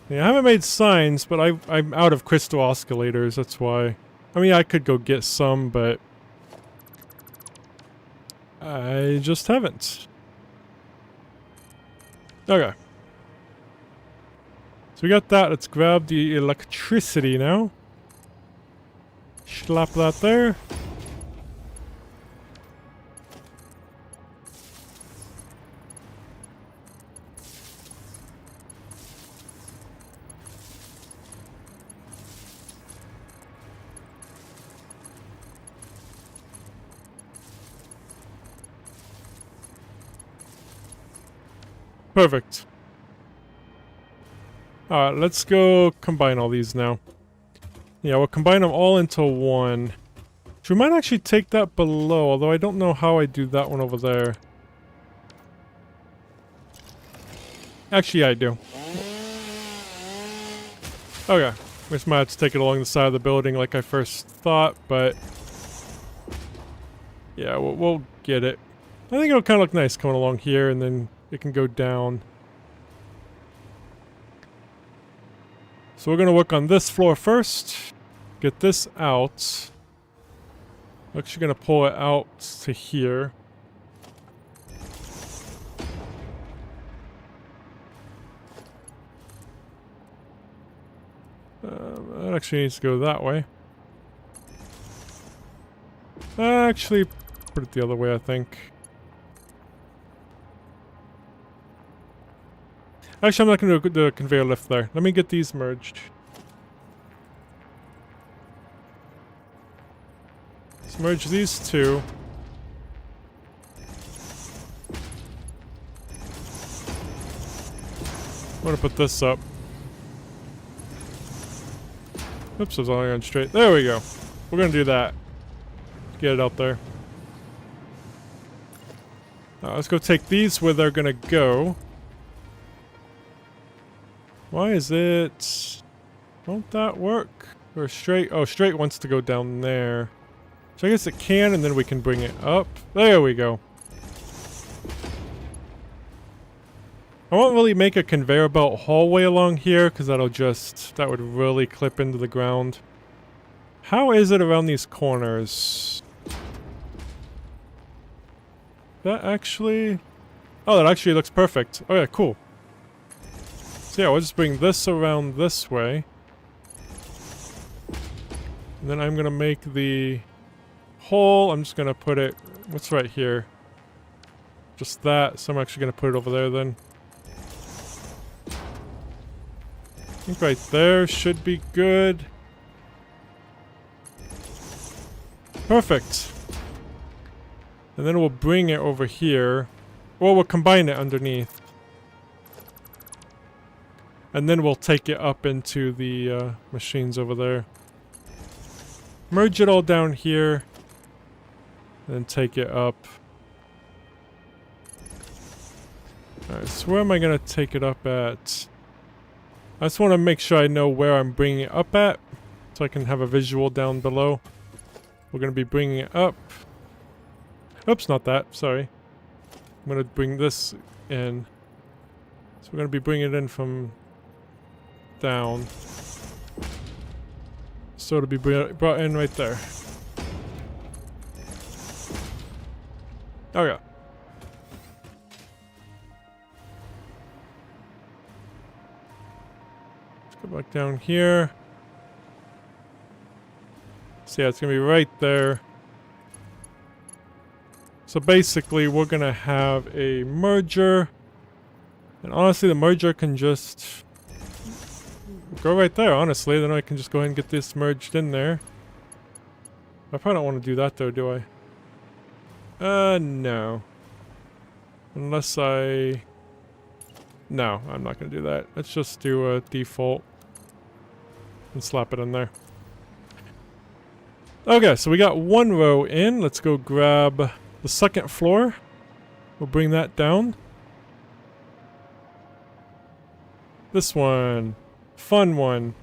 Yeah, I haven't made signs, but I'm out of crystal oscillators, that's why. I mean, I could go get some, but... I just haven't. Okay. So we got that, let's grab the electricity now. Slap that there. Perfect. Alright, let's go combine all these now. Yeah, we'll combine them all into one. So we might actually take that below, although I don't know how I do that one over there. Actually, I do. Okay. We just might have to take it along the side of the building like I first thought, but... Yeah, we'll get it. I think it'll kind of look nice coming along here, and then it can go down. So we're gonna work on this floor first. Get this out. We're actually gonna pull it out to here. That actually needs to go that way. Actually, put it the other way, I think. Actually, I'm not going to do the conveyor lift there. Let me get these merged. Let's merge these two. I'm going to put this up. Oops, I was only going straight. There we go. We're going to do that. Get it out there. Let's go take these where they're going to go. Why is it... Won't that work? Or straight... Oh, straight wants to go down there. So I guess it can, and then we can bring it up. There we go. I won't really make a conveyor belt hallway along here, because that'll just... That would really clip into the ground. How is it around these corners? That actually... Oh, that actually looks perfect. Oh yeah, cool. So yeah, we'll just bring this around this way. And then I'm gonna make the hole. I'm just gonna put it... What's right here? Just that. So I'm actually gonna put it over there then. I think right there should be good. Perfect. And then we'll bring it over here. Well, we'll combine it underneath. And then we'll take it up into the machines over there. Merge it all down here. And then take it up. Alright, so where am I going to take it up at? I just want to make sure I know where I'm bringing it up at. So I can have a visual down below. We're going to be bringing it up. Oops, not that. Sorry. I'm going to bring this in. So we're going to be bringing it in from down. So it'll be brought in right there. Okay. Let's go back down here. So yeah, it's going to be right there. So basically, we're going to have a merger. And honestly, the merger can just go right there, honestly. Then I can just go ahead and get this merged in there. I probably don't want to do that, though, do I? No. Unless I... No, I'm not going to do that. Let's just do a default. And slap it in there. Okay, so we got one row in. Let's go grab the second floor. We'll bring that down. This one. Fun one.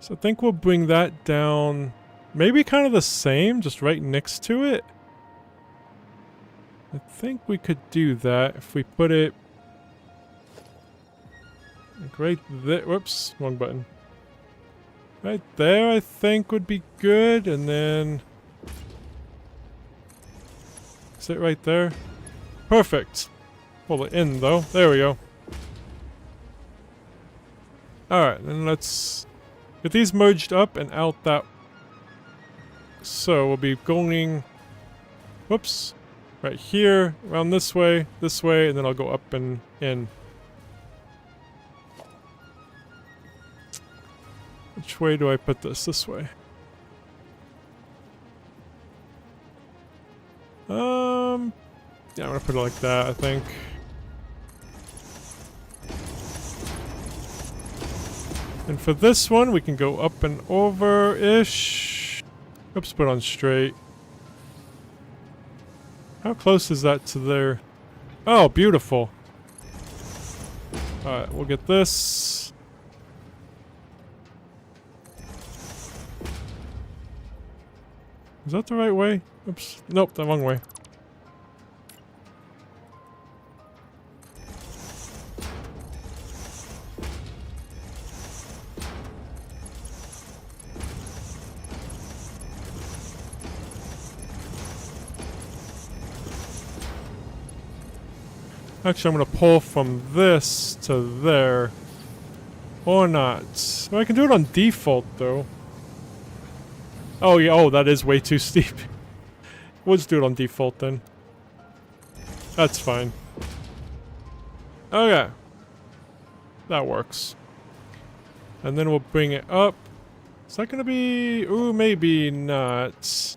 So I think we'll bring that down. Maybe kind of the same, just right next to it. I think we could do that if we put it like right there. Whoops, wrong button. Right there, I think would be good, and then sit right there. Perfect. Pull it in though. There we go. Alright, then let's get these merged up and out that. So we'll be going, whoops, right here, around this way, and then I'll go up and in. Which way do I put this? This way. Yeah, I'm gonna put it like that, I think. And for this one, we can go up and over-ish. Oops, put on straight. How close is that to there? Oh, beautiful. Alright, we'll get this. Is that the right way? Oops. Nope, the wrong way. Actually, I'm gonna pull from this to there. Or not. Well, I can do it on default, though. Oh, yeah. Oh, that is way too steep. We'll just do it on default, then. That's fine. Okay. That works. And then we'll bring it up. Is that gonna be... Ooh, maybe not.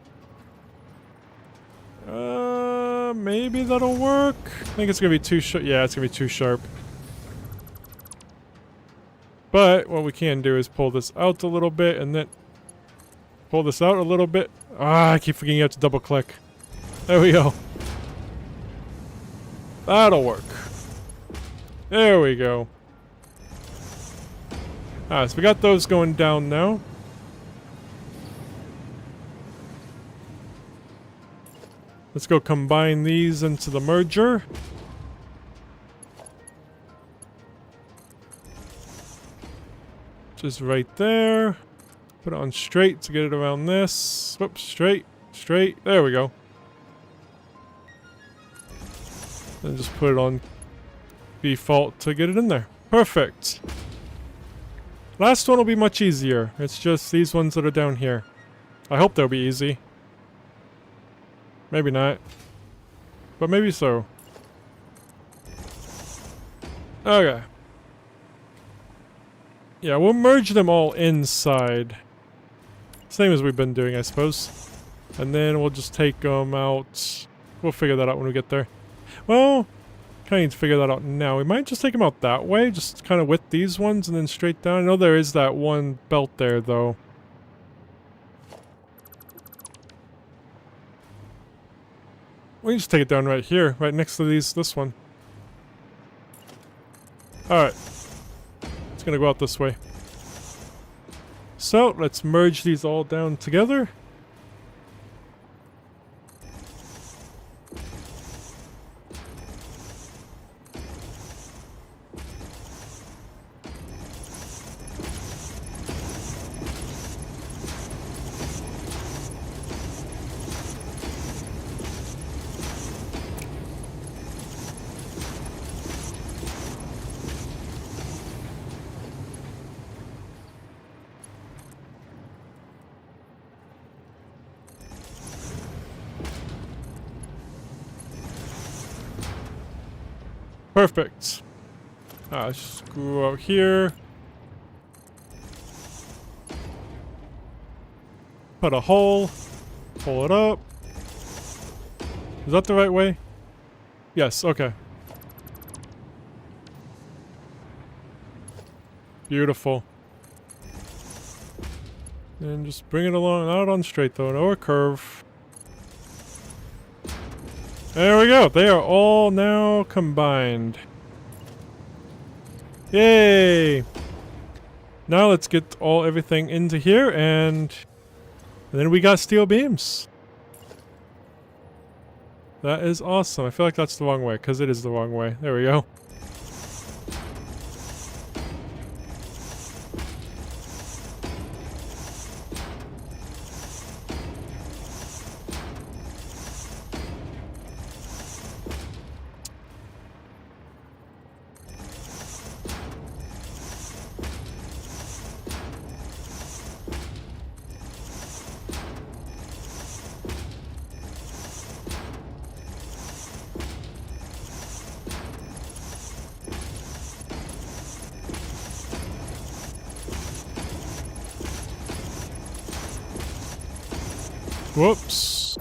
Maybe that'll work? I think it's gonna be too sharp. Yeah, it's gonna be too sharp. But what we can do is pull this out a little bit and then pull this out a little bit. Ah, I keep forgetting you have to double click. There we go. That'll work. There we go. Alright, so we got those going down now. Let's go combine these into the merger. Just right there. Put it on straight to get it around this. Whoops, straight, straight. There we go. And just put it on default to get it in there. Perfect. Last one will be much easier. It's just these ones that are down here. I hope they'll be easy. Maybe not. But maybe so. Okay. Yeah, we'll merge them all inside. Same as we've been doing, I suppose. And then we'll just take them out. We'll figure that out when we get there. Well, kind of need to figure that out now. We might just take them out that way, just kind of with these ones and then straight down. I know there is that one belt there, though. We can just take it down right here, right next to this one. Alright. It's gonna go out this way. So, let's merge these all down together. Perfect. Screw out here. Put a hole. Pull it up. Is that the right way? Yes, okay. Beautiful. And just bring it along, not on straight though, no a curve. There we go. They are all now combined. Yay! Now let's get everything into here and then we got steel beams. That is awesome. I feel like that's the wrong way because it is the wrong way. There we go. Whoops.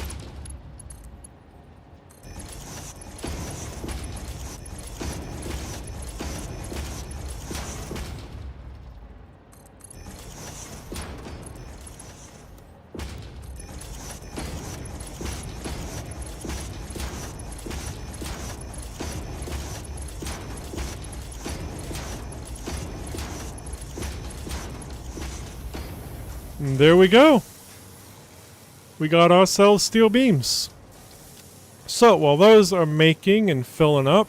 And there we go. We got ourselves steel beams. So while those are making and filling up,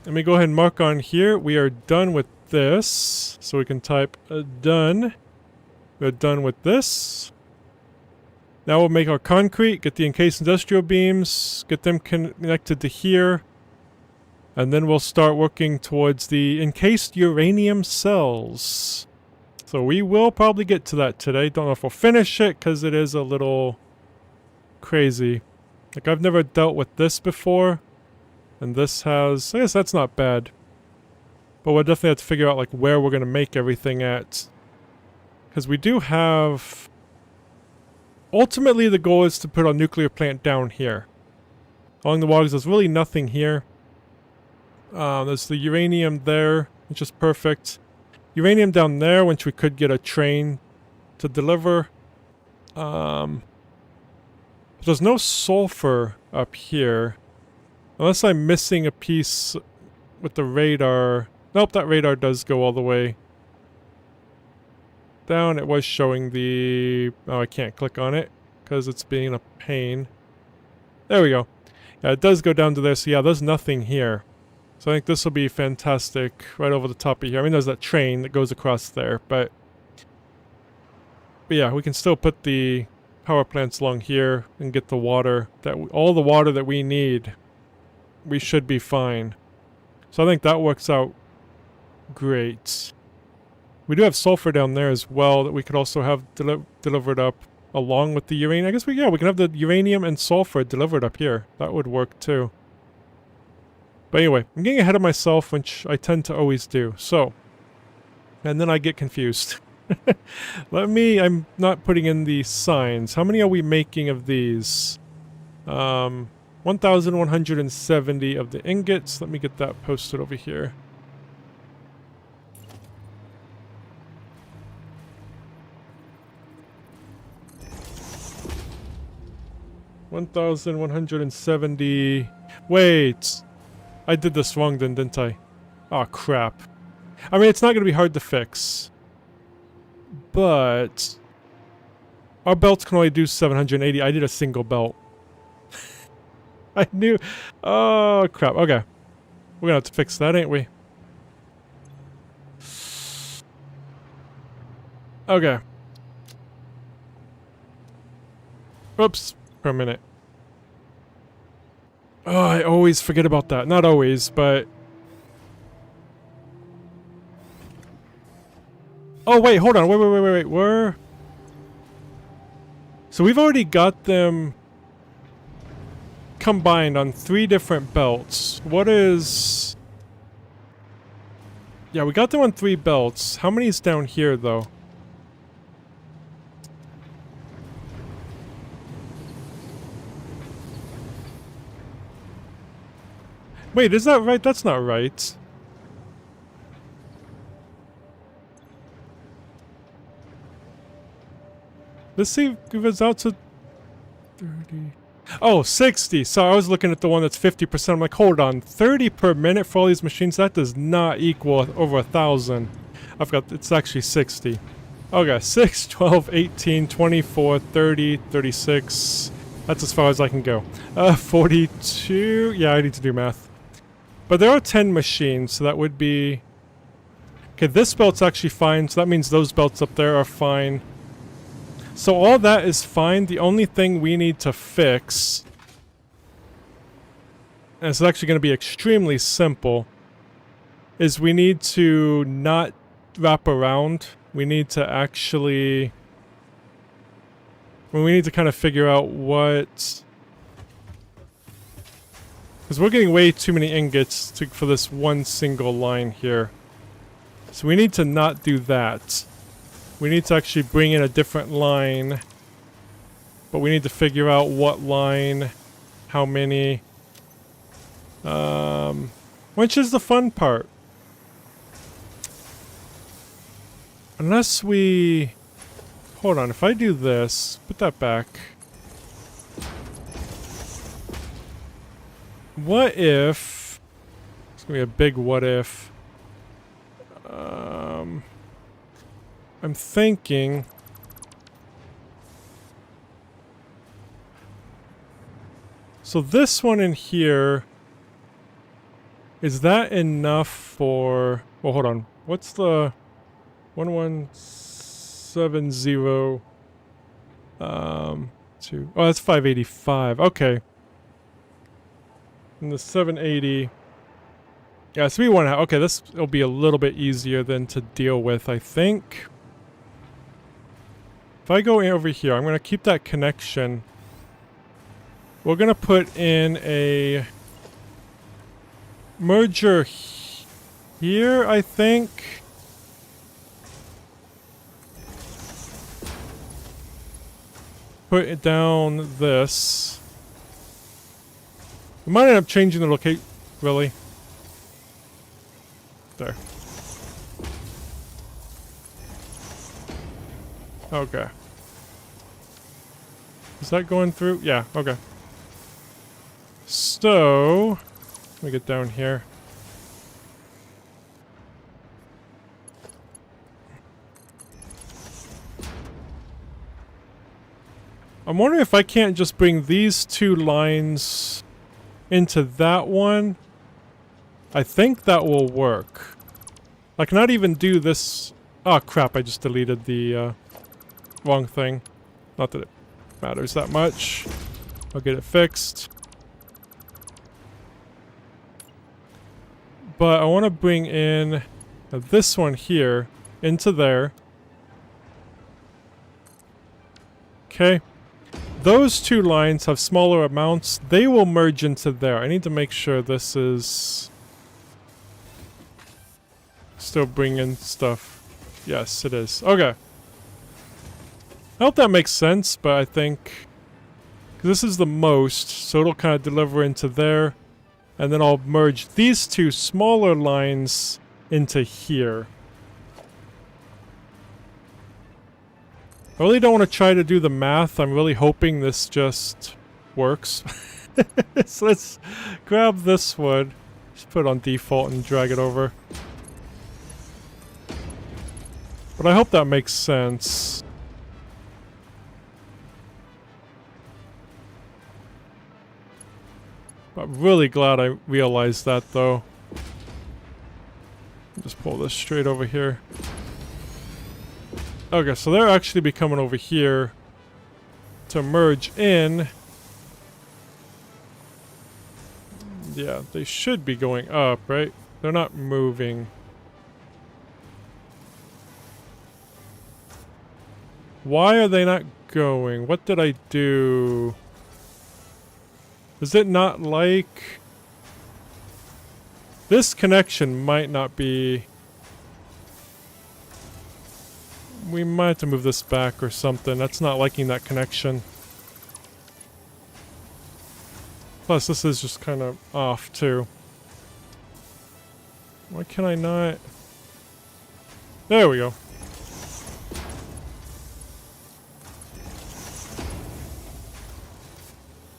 let me go ahead and mark on here. We are done with this. So we can type done. We're done with this. Now we'll make our concrete, get the encased industrial beams, get them connected to here. And then we'll start working towards the encased uranium cells. So we will probably get to that today. Don't know if we'll finish it because it is a little crazy. Like, I've never dealt with this before. And this has... I guess that's not bad. But we'll definitely have to figure out, like, where we're going to make everything at. Because we do have... Ultimately, the goal is to put a nuclear plant down here. Along the waters, there's really nothing here. There's the uranium there, which is perfect. Uranium down there, which we could get a train to deliver. There's no sulfur up here. Unless I'm missing a piece with the radar. Nope, that radar does go all the way down. It was showing the... Oh, I can't click on it because it's being a pain. There we go. Yeah, it does go down to there. So yeah, there's nothing here. So I think this will be fantastic right over the top of here. I mean, there's that train that goes across there, but yeah, we can still put the power plants along here and get the water all the water that we need. We should be fine. So I think that works out great. We do have sulfur down there as well that we could also have delivered up along with the uranium. I guess we can have the uranium and sulfur delivered up here. That would work too. But anyway, I'm getting ahead of myself, which I tend to always do. So, and then I get confused. I'm not putting in the signs. How many are we making of these? 1,170 of the ingots. Let me get that posted over here. $1,170. Wait. I did this wrong then, didn't I? Oh, crap. I mean, it's not going to be hard to fix. But... our belts can only do 780. I did a single belt. I knew... Oh, crap. Okay. We're going to have to fix that, ain't we? Okay. Oops. For a minute. Oh, I always forget about that. Not always, but... Oh, wait, hold on. Wait. We're... So we've already got them combined on 3 different belts. What is... Yeah, we got them on 3 belts. How many is down here, though? Wait, is that right? That's not right. Let's see if it's out to 30. Oh, 60. So I was looking at the one that's 50%. I'm like, hold on. 30 per minute for all these machines? That does not equal over 1,000. I've got, it's actually 60. Okay, 6, 12, 18, 24, 30, 36. That's as far as I can go. 42. Yeah, I need to do math. But there are 10 machines, so that would be... Okay, this belt's actually fine, so that means those belts up there are fine. So all that is fine. The only thing we need to fix... and it's actually going to be extremely simple... is we need to not wrap around. We need to actually... we need to kind of figure out what... because we're getting way too many ingots for this one single line here. So we need to not do that. We need to actually bring in a different line. But we need to figure out what line, how many. Which is the fun part. Unless we... hold on, if I do this, put that back. What if... it's gonna be a big what if. I'm thinking... so this one in here... is that enough for... well, hold on. What's the... 1170... 2... oh, that's 585. Okay. And the 780... Yeah, so we want to... Okay, this will be a little bit easier then to deal with, I think. If I go over here, I'm going to keep that connection. We're going to put in a merger here, I think. Put it down this. We might end up changing the location, really. There. Okay. Is that going through? Yeah, okay. So, let me get down here. I'm wondering if I can't just bring these two lines into that one. I think that will work. I cannot even do this. Oh crap, I just deleted the wrong thing. Not that it matters that much. I'll get it fixed. But I want to bring in this one here into there. Okay. Those two lines have smaller amounts. They will merge into there. I need to make sure this is still bringing stuff. Yes, it is. Okay. I hope that makes sense, but I think... this is the most, so it'll kind of deliver into there. And then I'll merge these two smaller lines into here. I really don't want to try to do the math. I'm really hoping this just works. So let's grab this one. Just put it on default and drag it over. But I hope that makes sense. I'm really glad I realized that, though. Just pull this straight over here. Okay, so they're actually be coming over here to merge in. Yeah, they should be going up, right? They're not moving. Why are they not going? What did I do? Is it not like... this connection might not be... we might have to move this back or something. That's not liking that connection. Plus, this is just kind of off, too. Why can I not... there we go.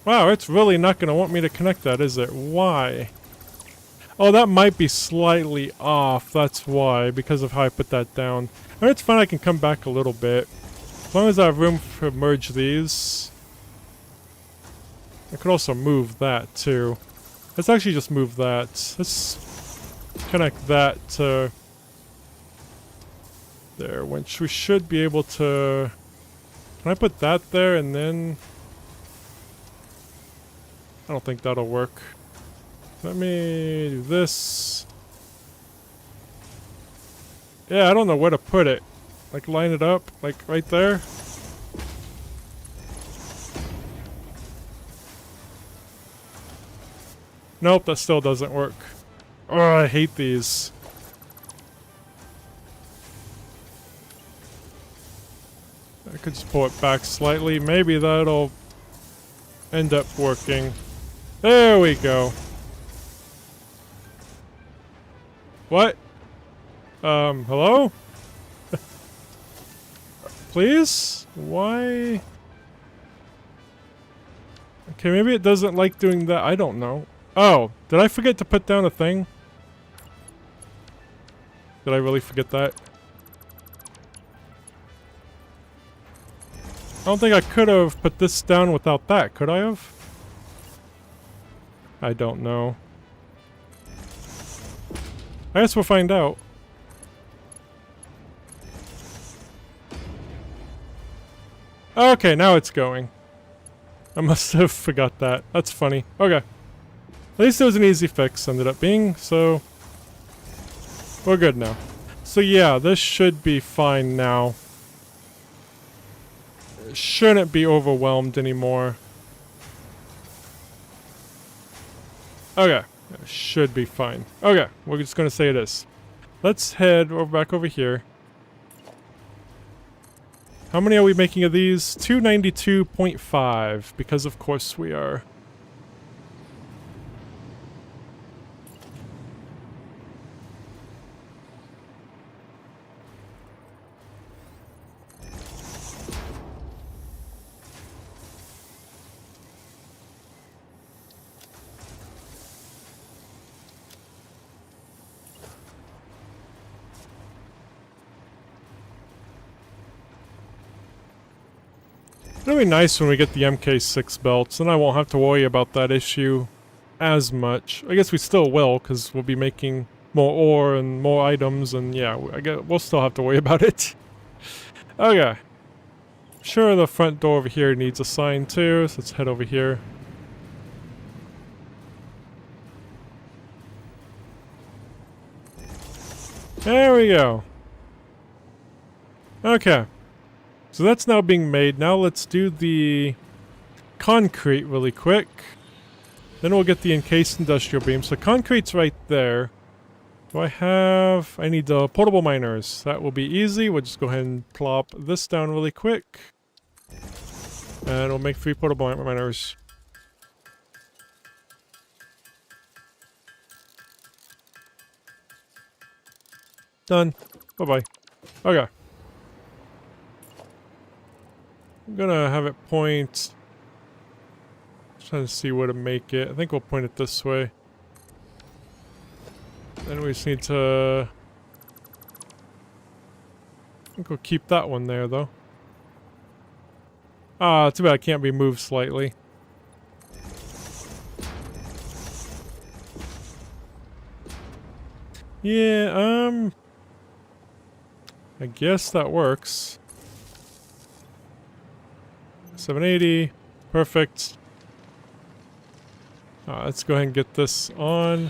Wow, it's really not going to want me to connect that, is it? Why? Oh, that might be slightly off. That's why, because of how I put that down. I mean, it's fine, I can come back a little bit. As long as I have room to merge these. I could also move that, too. Let's actually just move that. Let's connect that to... there, which we should be able to... can I put that there and then... I don't think that'll work. Let me do this. Yeah, I don't know where to put it. Like, line it up, like, right there. Nope, that still doesn't work. Oh, I hate these. I could just pull it back slightly. Maybe that'll end up working. There we go. What? Hello? Please? Why? Okay, maybe it doesn't like doing that. I don't know. Oh, did I forget to put down a thing? Did I really forget that? I don't think I could have put this down without that, could I have? I don't know. I guess we'll find out. Okay, now it's going. I must have forgot that. That's funny. Okay. At least it was an easy fix, ended up being, so... We're good now. So yeah, this should be fine now. It shouldn't be overwhelmed anymore. Okay, it should be fine. Okay, we're just gonna say this. Let's head back over here. How many are we making of these? 292.5, because of course we are. It'll be nice when we get the MK6 belts, then I won't have to worry about that issue as much. I guess we still will, because we'll be making more ore and more items, and yeah, we'll still have to worry about it. Okay. Sure, the front door over here needs a sign too, so let's head over here. There we go. Okay. So that's now being made. Now let's do the concrete really quick. Then we'll get the encased industrial beam. So concrete's right there. Do I have... I need the portable miners. That will be easy. We'll just go ahead and plop this down really quick. And we'll make 3 portable miners. Done. Bye-bye. Okay. I'm gonna have it point... Trying to see where to make it. I think we'll point it this way. Then we just need to... I think we'll keep that one there, though. Ah, too bad it can't be moved slightly. Yeah, I guess that works. 780. Perfect. Let's go ahead and get this on.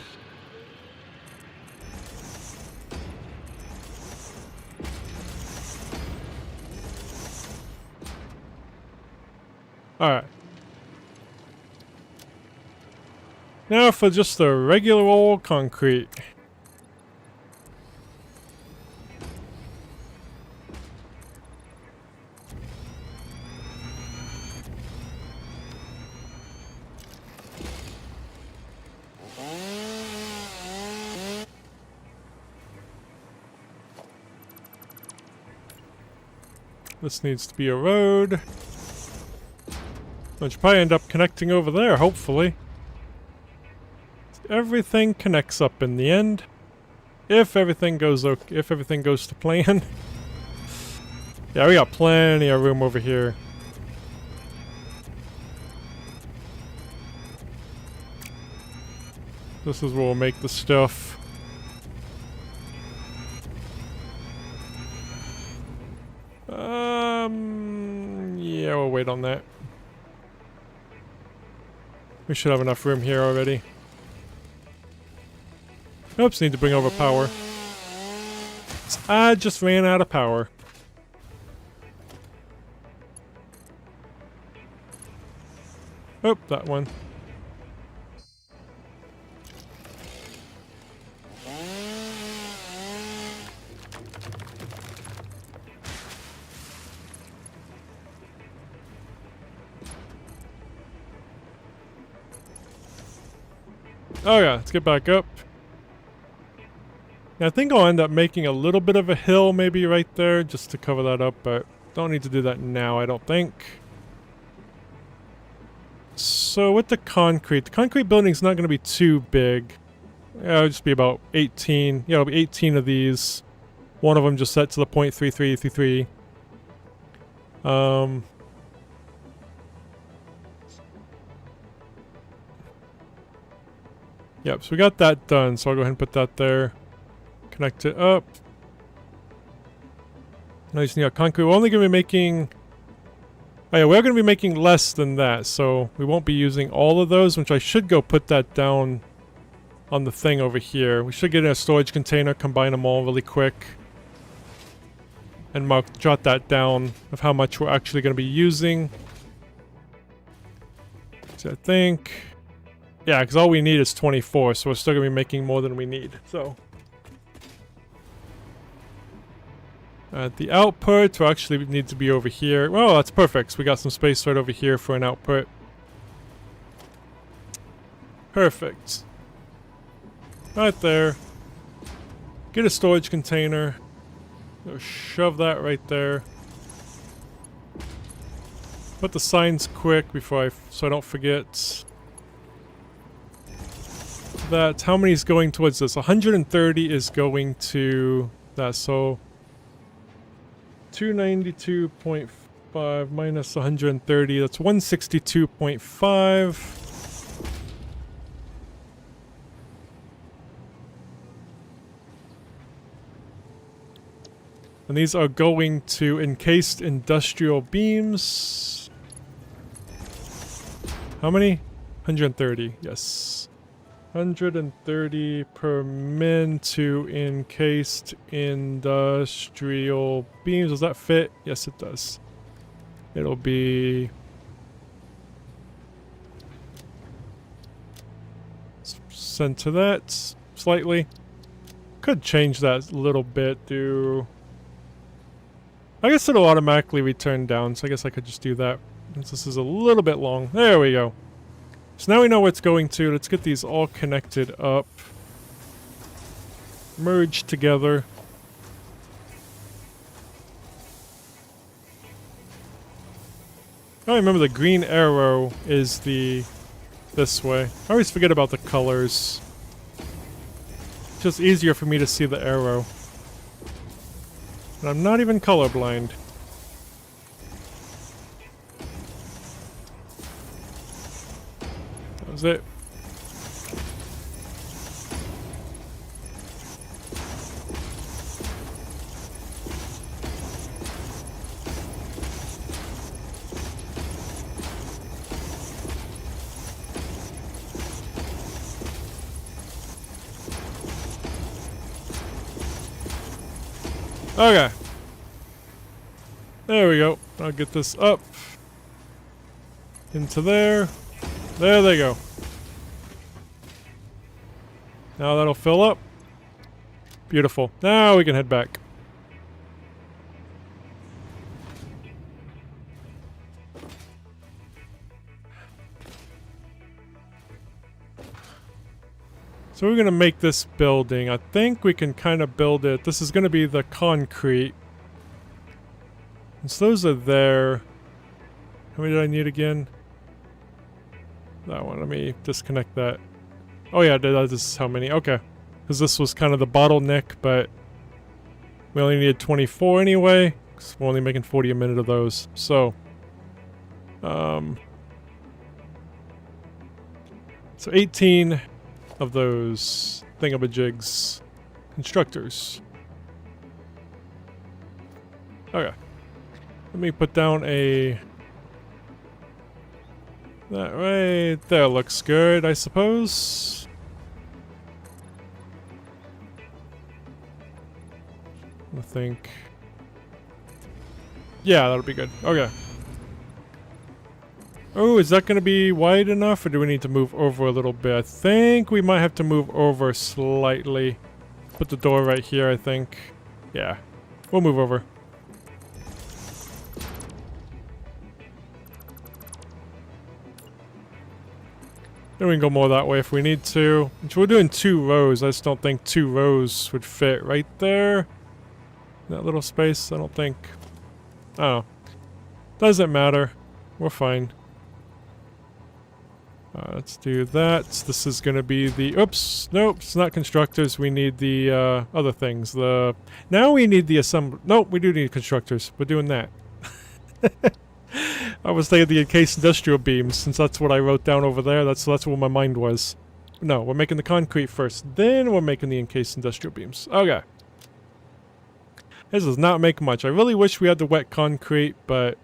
Alright. Now for just the regular old concrete. This needs to be a road. Which will probably end up connecting over there, hopefully. Everything connects up in the end. If everything goes okay, if everything goes to plan. Yeah, we got plenty of room over here. This is where we'll make the stuff. Yeah, we'll wait on that. We should have enough room here already. Oops, need to bring over power. I just ran out of power. Oh, that one. Oh yeah, let's get back up. Now, I think I'll end up making a little bit of a hill maybe right there just to cover that up, but don't need to do that now, I don't think. So with the concrete building's not going to be too big. Yeah, it'll just be about 18. Yeah, it'll be 18 of these. One of them just set to the 0.3333. Yep, so we got that done, so I'll go ahead and put that there. Connect it up. Now you just need a concrete. We're only going to be making... Oh yeah, we're going to be making less than that, so we won't be using all of those, which I should go put that down on the thing over here. We should get in a storage container, combine them all really quick. And jot that down of how much we're actually going to be using. So I think... Yeah, because all we need is 24, so we're still going to be making more than we need. So... the output will actually need to be over here. Well, that's perfect. So we got some space right over here for an output. Perfect. Right there. Get a storage container. Shove that right there. Put the signs quick before so I don't forget. That how many is going towards this? 130 is going to that, so 292.5 minus 130, that's 162.5. And these are going to encased industrial beams. How many? 130, yes. 130 per min to encased industrial beams. Does that fit? Yes, it does. It'll be... send to that slightly. Could change that a little bit to... I guess it'll automatically return down, so I guess I could just do that. Since this is a little bit long. There we go. So now we know where it's going to. Let's get these all connected up. Merge together. I remember the green arrow is this way. I always forget about the colors. It's just easier for me to see the arrow. And I'm not even colorblind. That was it. Okay. There we go. I'll get this up. Into there. There they go. Now that'll fill up. Beautiful. Now we can head back. So we're going to make this building. I think we can kind of build it. This is going to be the concrete. And so those are there. How many did I need again? That one. Let me disconnect that. Oh yeah, that is how many. Okay. Because this was kind of the bottleneck, but we only needed 24 anyway. Because we're only making 40 a minute of those. So, so 18 of those thingamajigs. Constructors. Okay. Let me put down a... That right there looks good, I suppose. I think... Yeah, that'll be good. Okay. Oh, is that going to be wide enough, or do we need to move over a little bit? I think we might have to move over slightly. Put the door right here, I think. Yeah. We'll move over. Then we can go more that way if we need to. We're doing 2 rows. I just don't think 2 rows would fit right there. That little space, I don't think. Oh. Doesn't matter. We're fine. Let's do that. This is going to be the... Oops. Nope. It's not constructors. We need the other things. Now we need the assembly... Nope. We do need constructors. We're doing that. I was thinking the encased industrial beams, since that's what I wrote down over there. That's where my mind was. No, we're making the concrete first. Then we're making the encased industrial beams. Okay. This does not make much. I really wish we had the wet concrete, but...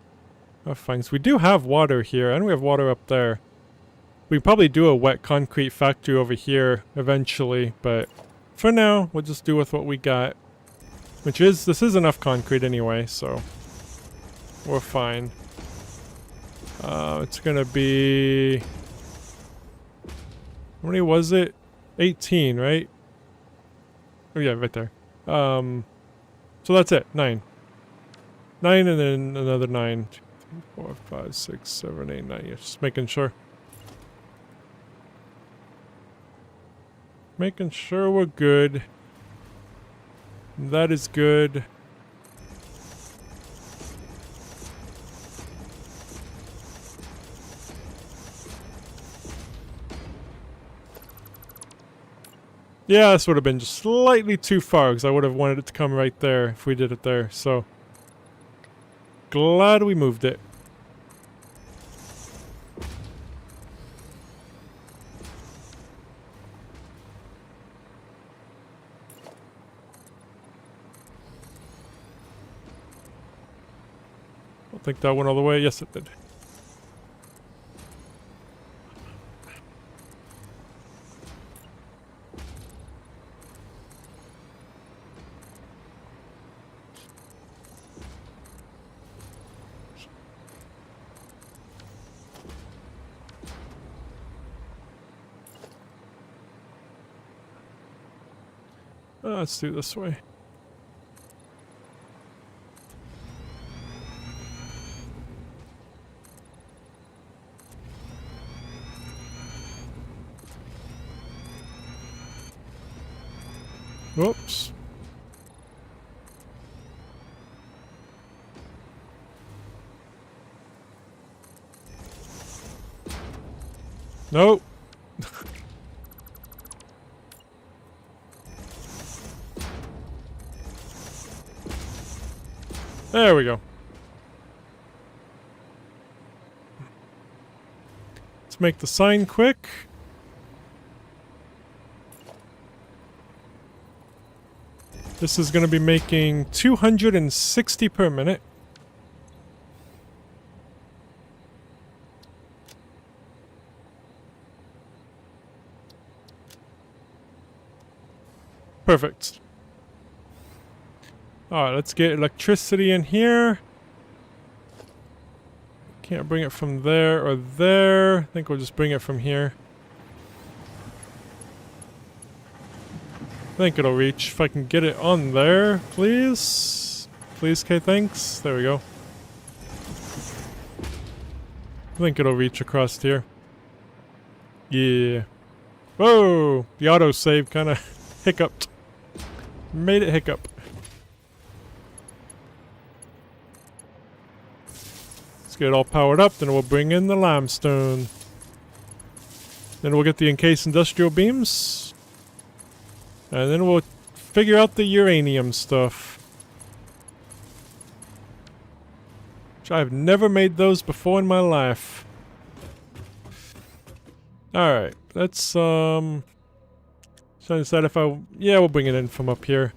Oh, fine. So we do have water here, and we have water up there. We can probably do a wet concrete factory over here eventually, but for now, we'll just do with what we got. Which is, this is enough concrete anyway, so we're fine. It's gonna be... How many was it? 18, right? Oh yeah, right there. So that's it, 9. 9 and then another 9. 2, 3, 4, 5, 6, 7, 8, 9. Yeah, just making sure. Making sure we're good. That is good. Yeah, this would have been just slightly too far because I would have wanted it to come right there if we did it there. So, glad we moved it. I think that went all the way. Yes, it did. Let's do it this way. Whoops. Nope. There we go. Let's make the sign quick. This is going to be making 260 per minute. Perfect. Alright, let's get electricity in here. Can't bring it from there or there. I think we'll just bring it from here. I think it'll reach. If I can get it on there, please. Please, okay, thanks. There we go. I think it'll reach across here. Yeah. Whoa! The autosave kind of hiccuped. Made it hiccup. Let's get it all powered up, then we'll bring in the limestone. Then we'll get the encased industrial beams. And then we'll figure out the uranium stuff. Which I've never made those before in my life. Alright, let's trying to decide if yeah, we'll bring it in from up here.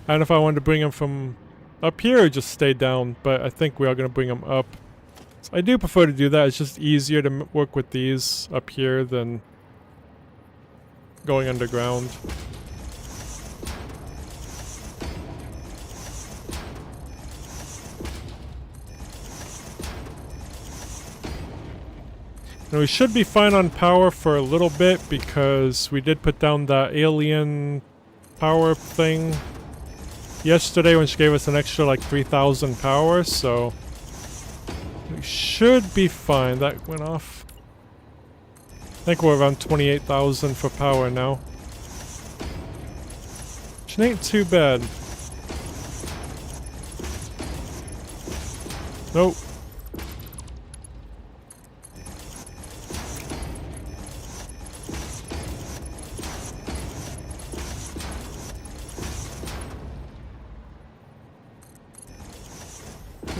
I don't know if I wanted to bring them from up here or just stay down, but I think we are going to bring them up. So I do prefer to do that. It's just easier to work with these up here than going underground. And we should be fine on power for a little bit because we did put down that alien power thing yesterday when she gave us an extra like 3,000 power, so we should be fine. That went off. I think we're around 28,000 for power now. Which ain't too bad. Nope.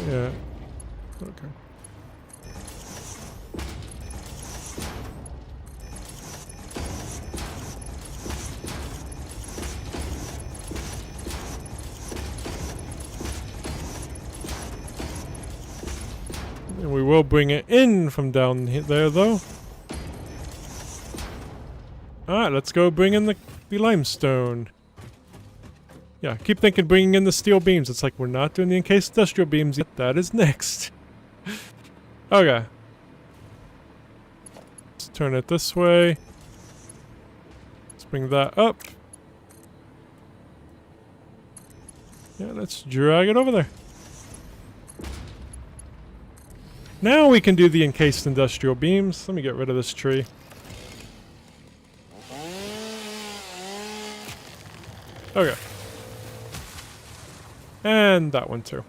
Yeah. Okay. And we will bring it in from down there, though. Alright, let's go bring in the limestone. Yeah, keep thinking bringing in the steel beams. It's like we're not doing the encased industrial beams yet. That is next. Okay. Let's turn it this way. Let's bring that up. Yeah, let's drag it over there. Now we can do the encased industrial beams. Let me get rid of this tree. Okay. And that one too.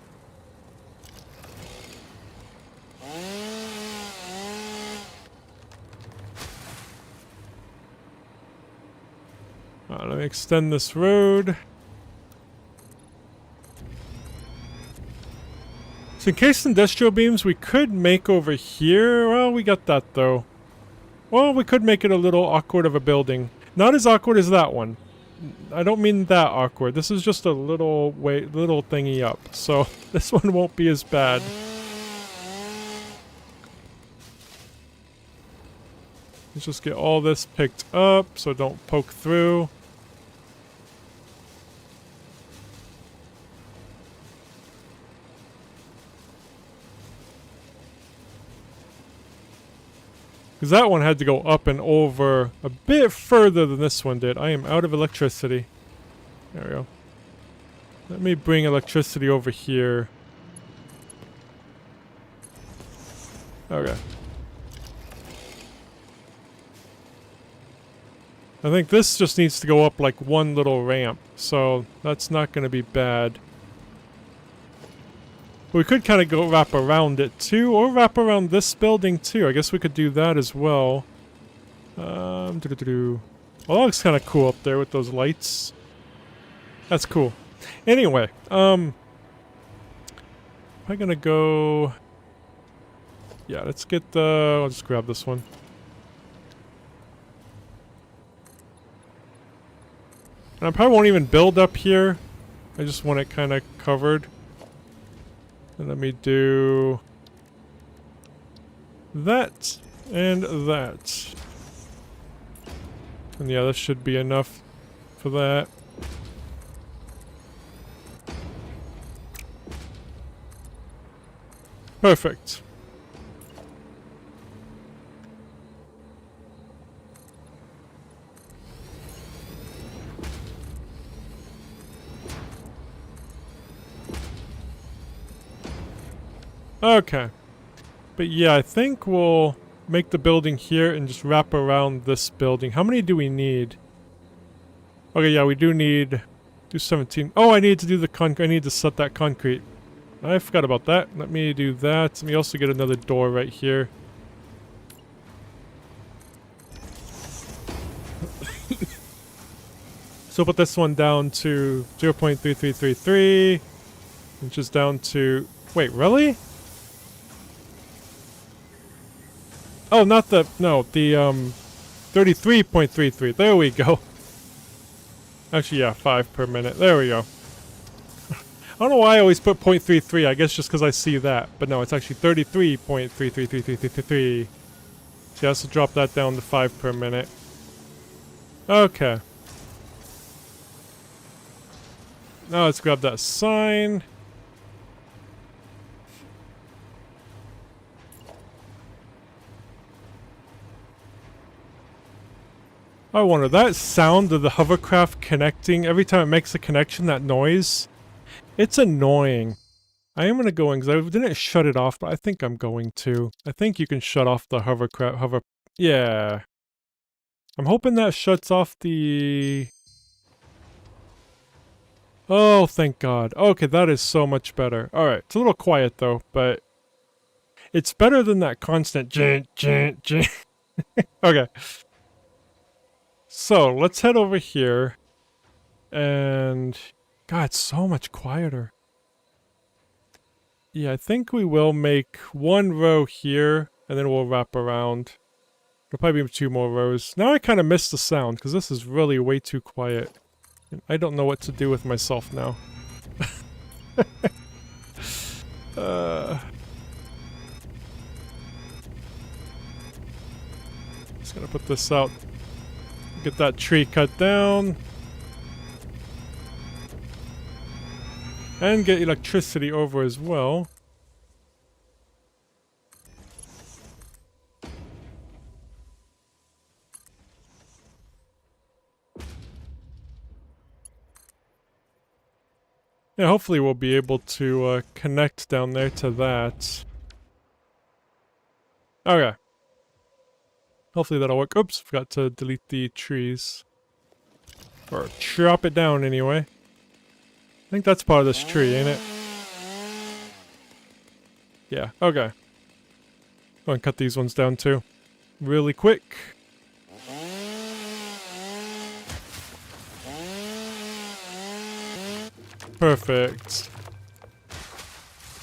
Let me extend this road. So encased industrial beams we could make over here. Well, we got that though. Well, we could make it a little awkward of a building. Not as awkward as that one. I don't mean that awkward. This is just a little thingy up. So this one won't be as bad. Let's just get all this picked up so don't poke through. Because that one had to go up and over a bit further than this one did. I am out of electricity. There we go. Let me bring electricity over here. Okay. I think this just needs to go up like one little ramp. So that's not going to be bad. We could kind of go wrap around it too, or wrap around this building too. I guess we could do that as well. Well, that looks kind of cool up there with those lights. That's cool. Anyway, I'm gonna go... Yeah, let's get the... I'll just grab this one. And I probably won't even build up here. I just want it kind of covered. And let me do that and that. And yeah, this should be enough for that. Perfect. Okay. But yeah, I think we'll make the building here and just wrap around this building. How many do we need? Okay, yeah, we do need... Do 17. Oh, I need to do the concrete. I need to set that concrete. I forgot about that. Let me do that. Let me also get another door right here. So put this one down to 0.3333, which is down to... Wait, really? Oh, not the... No, the, 33.33. There we go. Actually, yeah, 5 per minute. There we go. I don't know why I always put 0.33. I guess just because I see that. But no, it's actually 33.333333. So I have to drop that down to 5 per minute. Okay. Now let's grab that sign. I wonder, that sound of the hovercraft connecting, every time it makes a connection, that noise, it's annoying. I am going to go in, because I didn't shut it off, but I think I'm going to. I think you can shut off the hovercraft, yeah. I'm hoping that shuts off the... Oh, thank God. Okay, that is so much better. Alright, it's a little quiet though, but... It's better than that constant jant. Okay. So, let's head over here. And... God, it's so much quieter. Yeah, I think we will make one row here, and then we'll wrap around. There'll probably be 2 more rows. Now I kind of miss the sound, because this is really way too quiet. And I don't know what to do with myself now. Just gonna put this out Get that tree cut down. And get electricity over as well. Yeah, hopefully we'll be able to connect down there to that. Okay. Hopefully that'll work. Oops, forgot to delete the trees. Or chop it down anyway. I think that's part of this tree, ain't it? Yeah, okay. Go and cut these ones down too. Really quick. Perfect.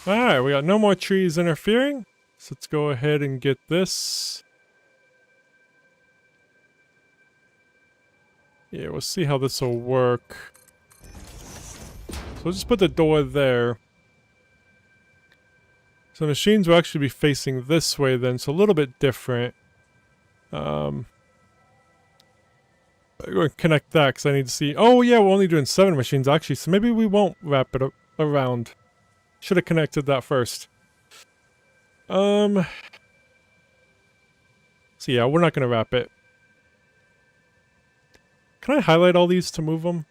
Alright, we got no more trees interfering. So let's go ahead and get this. Yeah, we'll see how this will work. So we'll just put the door there. So the machines will actually be facing this way then, so a little bit different. I'm going to connect that because I need to see... Oh yeah, we're only doing 7 machines actually, so maybe we won't wrap it around. Should have connected that first. So yeah, we're not going to wrap it. Can I highlight all these to move them?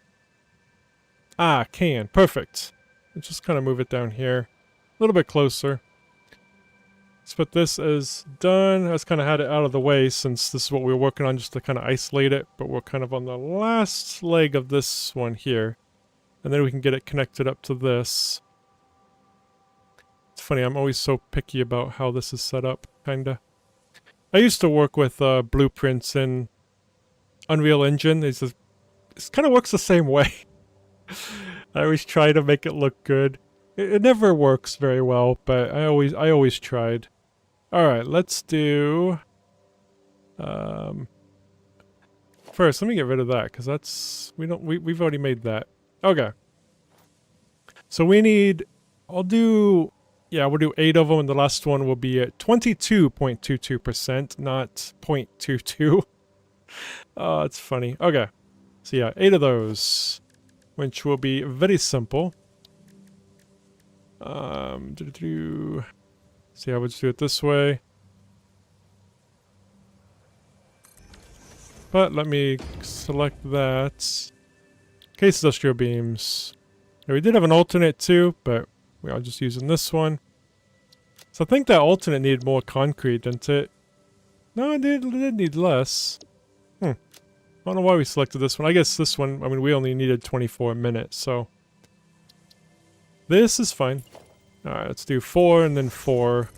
Ah, can. Perfect. Let's just kind of move it down here. A little bit closer. Let's put this as done. I just kind of had it out of the way since this is what we were working on just to kind of isolate it. But we're kind of on the last leg of this one here. And then we can get it connected up to this. It's funny, I'm always so picky about how this is set up, kinda. I used to work with blueprints in Unreal Engine. It kind of works the same way. I always try to make it look good. It never works very well, but I always tried. All right, let's do. First, let me get rid of that because that's we've already made that. Okay. So we need. We'll do 8 of them, and the last one will be at 22.22%, not 0.22. Oh, it's funny. Okay. So yeah, 8 of those, which will be very simple. See, I would just do it this way. But let me select that. Case industrial beams. Yeah, we did have an alternate too, but we are just using this one. So I think that alternate needed more concrete, didn't it? No, it did need less. I don't know why we selected this one. I guess this one, I mean, we only needed 24 minutes, so... This is fine. Alright, let's do 4 and then 4.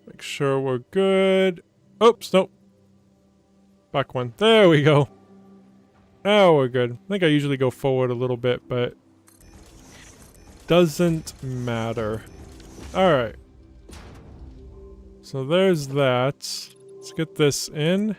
Make sure we're good. Oops, nope. Back one. There we go. Now we're good. I think I usually go forward a little bit, but... doesn't matter. Alright. So there's that. Let's get this in.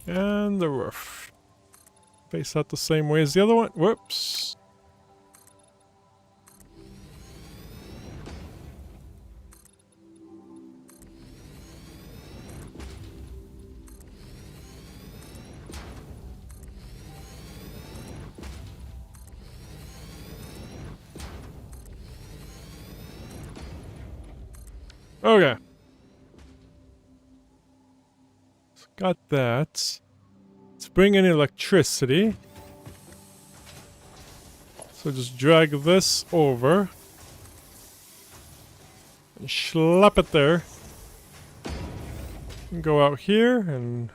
And the roof. Face that the same way as the other one. Whoops. Okay. Got that. Let's bring in electricity. So just drag this over. And slap it there. And go out here and...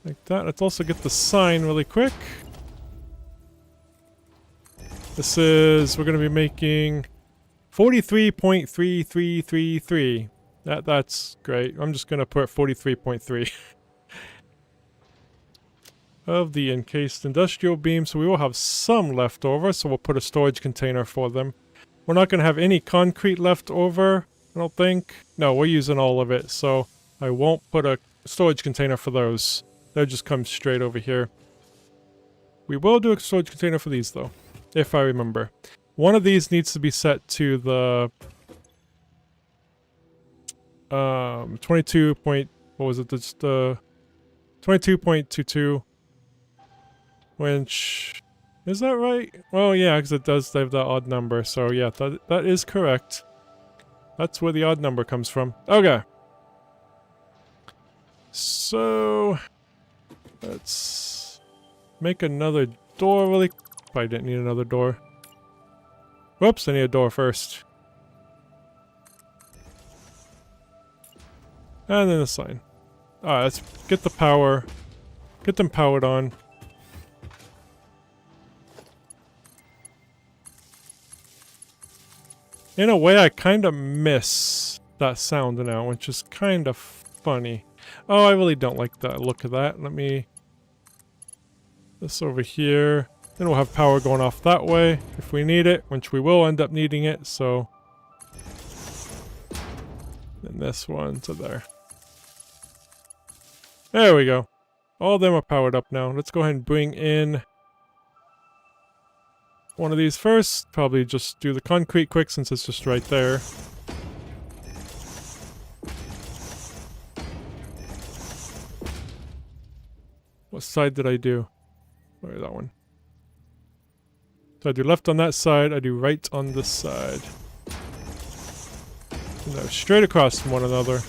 like that. Let's also get the sign really quick. This is... we're going to be making... 43.3333. That's great. I'm just going to put 43.3. of the encased industrial beam, so we will have some left over, so we'll put a storage container for them. We're not going to have any concrete left over, I don't think. No, we're using all of it, so I won't put a storage container for those. They'll just come straight over here. We will do a storage container for these, though, if I remember. One of these needs to be set to the 22 point, what was it, just 22.22, which, is that right? Well, yeah, because it does have that odd number, so yeah, that is correct. That's where the odd number comes from. Okay. So, let's make another door really. Probably didn't need another door. Whoops, I need a door first. And then a sign. Alright, let's get the power. Get them powered on. In a way, I kind of miss that sound now, which is kind of funny. Oh, I really don't like the look of that. Let me... this over here. Then we'll have power going off that way if we need it, which we will end up needing it, so... then this one to there. There we go. All of them are powered up now. Let's go ahead and bring in one of these first. Probably just do the concrete quick since it's just right there. What side did I do? Where is that one? So I do left on that side, I do right on this side. And they're straight across from one another.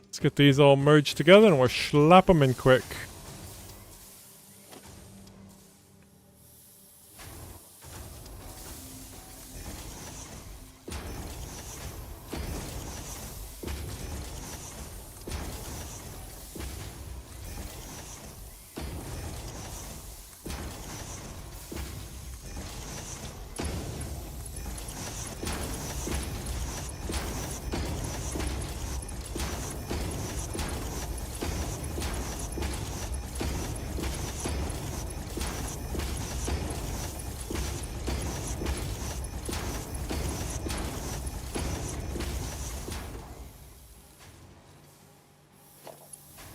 Let's get these all merged together and we'll slap them in quick.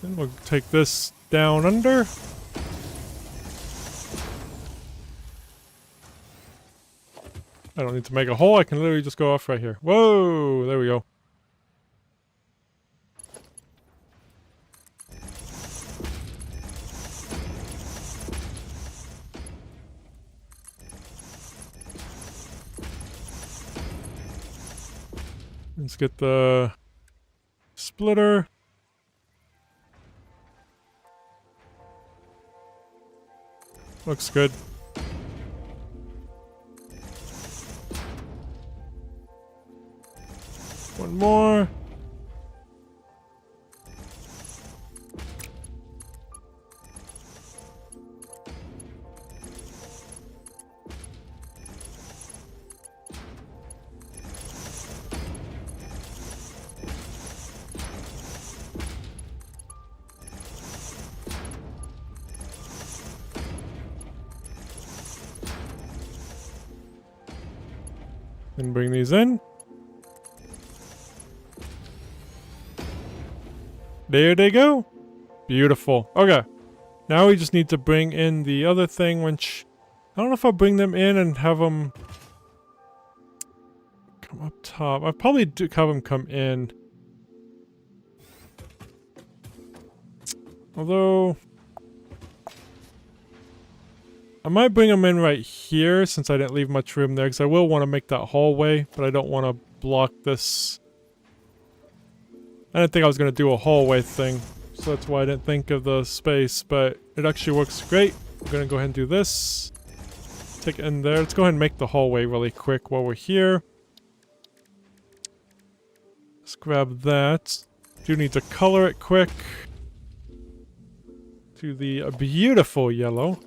Then we'll take this down under. I don't need to make a hole, I can literally just go off right here. Whoa! There we go. Let's get the splitter. Looks good. One more. And bring these in. There they go. Beautiful. Okay. Now we just need to bring in the other thing, which... I don't know if I'll bring them in and have them... come up top. I'll probably have them come in. Although... I might bring them in right here since I didn't leave much room there, because I will want to make that hallway, but I don't want to block this. I didn't think I was going to do a hallway thing, so that's why I didn't think of the space, but it actually works great. I'm going to go ahead and do this. Take it in there. Let's go ahead and make the hallway really quick while we're here. Let's grab that. Do need to color it quick. To the beautiful yellow.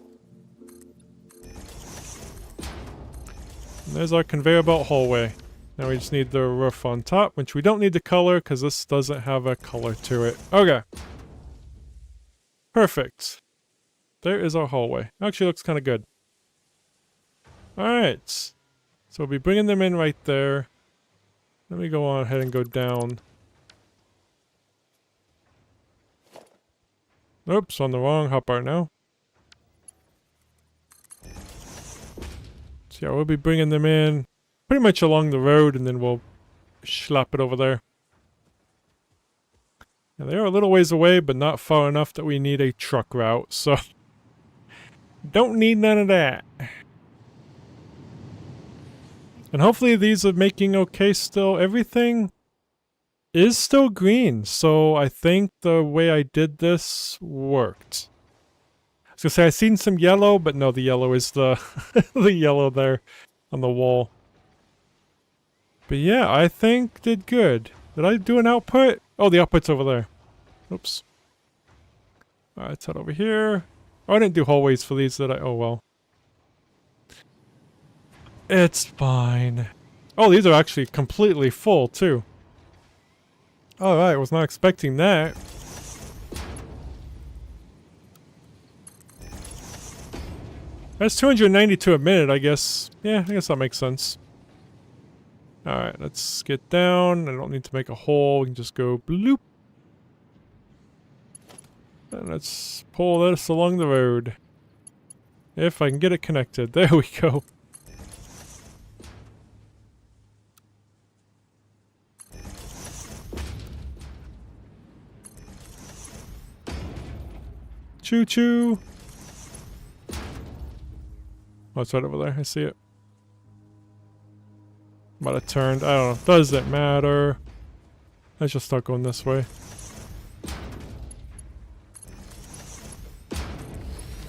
And there's our conveyor belt hallway. Now we just need the roof on top, which we don't need the color because this doesn't have a color to it. Okay. Perfect. There is our hallway. Actually looks kind of good. Alright. So we'll be bringing them in right there. Let me go on ahead and go down. Oops, on the wrong hotbar now. So yeah, we'll be bringing them in pretty much along the road and then we'll slap it over there. Now they are a little ways away, but not far enough that we need a truck route, so don't need none of that. And hopefully these are making okay still. Everything is still green, so I think the way I did this worked. I was gonna say I've seen some yellow, but no, the yellow is the the yellow there on the wall. But yeah, I think did good. Did I do an output? Oh, the output's over there. Oops. Alright, let's head over here. Oh, I didn't do hallways for these, did I? Oh well. It's fine. Oh, these are actually completely full, too. Alright, was not expecting that. That's 292 a minute, I guess. Yeah, I guess that makes sense. Alright, let's get down. I don't need to make a hole. We can just go bloop. And let's pull this along the road. If I can get it connected. There we go. Choo choo. Oh, it's right over there. I see it. Might have turned. I don't know. Doesn't matter. Let's just start going this way.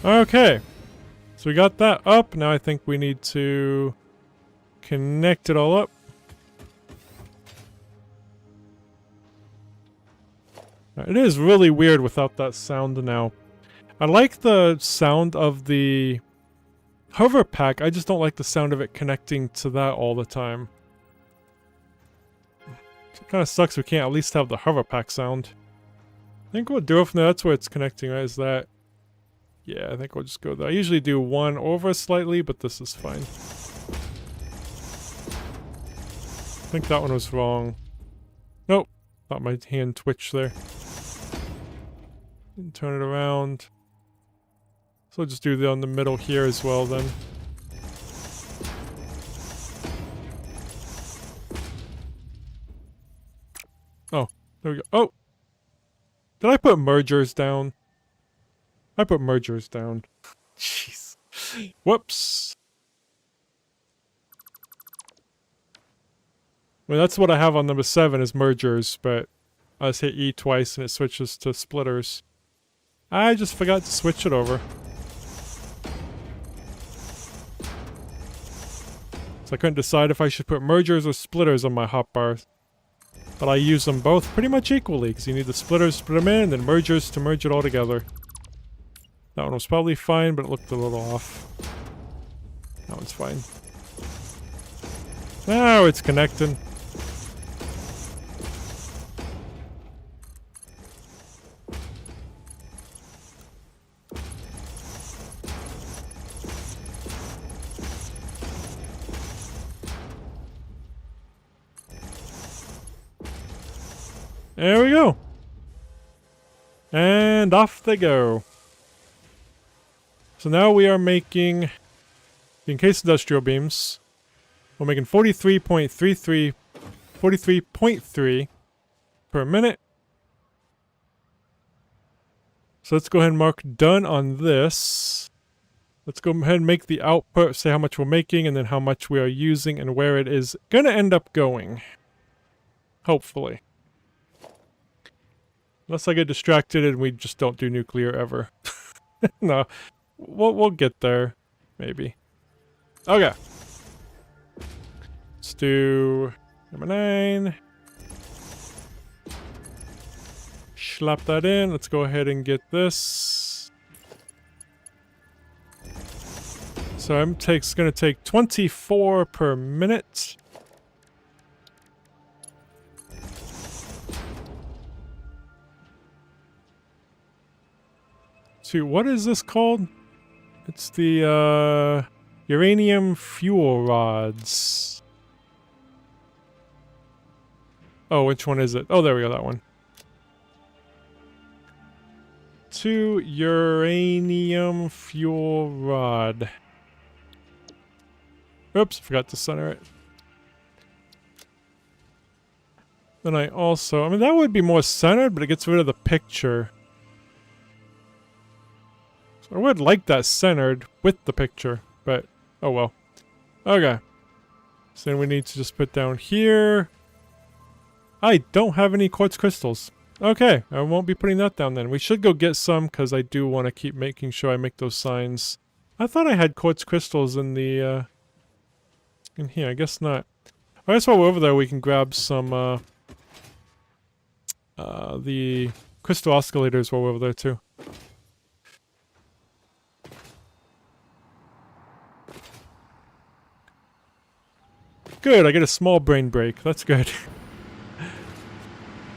Okay. So we got that up. Now I think we need to connect it all up. It is really weird without that sound now. I like the sound of the hover pack, I just don't like the sound of it connecting to that all the time. It kind of sucks we can't at least have the hover pack sound. I think we'll do it from there. That's where it's connecting, right? Is that... Yeah, I think we'll just go there. I usually do one over slightly, but this is fine. I think that one was wrong. Nope. Thought my hand twitched there. And turn it around. So we'll just do the on the middle here as well then. Oh, there we go. Oh! Did I put mergers down? I put mergers down. Jeez. Whoops. Well, that's what I have on number 7 is mergers, but I just hit E twice and it switches to splitters. I just forgot to switch it over. So I couldn't decide if I should put mergers or splitters on my hotbars. But I use them both pretty much equally, because you need the splitters to put them in, and then mergers to merge it all together. That one was probably fine, but it looked a little off. That one's fine. Now it's connecting. There we go. And off they go. So now we are making the encased industrial beams. We're making 43.3 per minute. So let's go ahead and mark done on this. Let's go ahead and make the output, say how much we're making and then how much we are using and where it is gonna end up going. Hopefully. Unless I get distracted and we just don't do nuclear ever. No. We'll get there. Maybe. Okay. Let's do number 9. Slap that in. Let's go ahead and get this So it's gonna take 24 per minute. What is this called? It's the uranium fuel rods. Oh, which one is it? Oh, there we go, that one. 2 uranium fuel rod. Oops, forgot to center it. Then I mean, that would be more centered, but it gets rid of the picture. I would like that centered with the picture, but oh well. Okay. So then we need to just put down here. I don't have any quartz crystals. Okay, I won't be putting that down then. We should go get some because I do want to keep making sure I make those signs. I thought I had quartz crystals in the in here. I guess not. I guess while we're over there we can grab some the crystal oscillators while we're over there too. Good, I get a small brain break. That's good.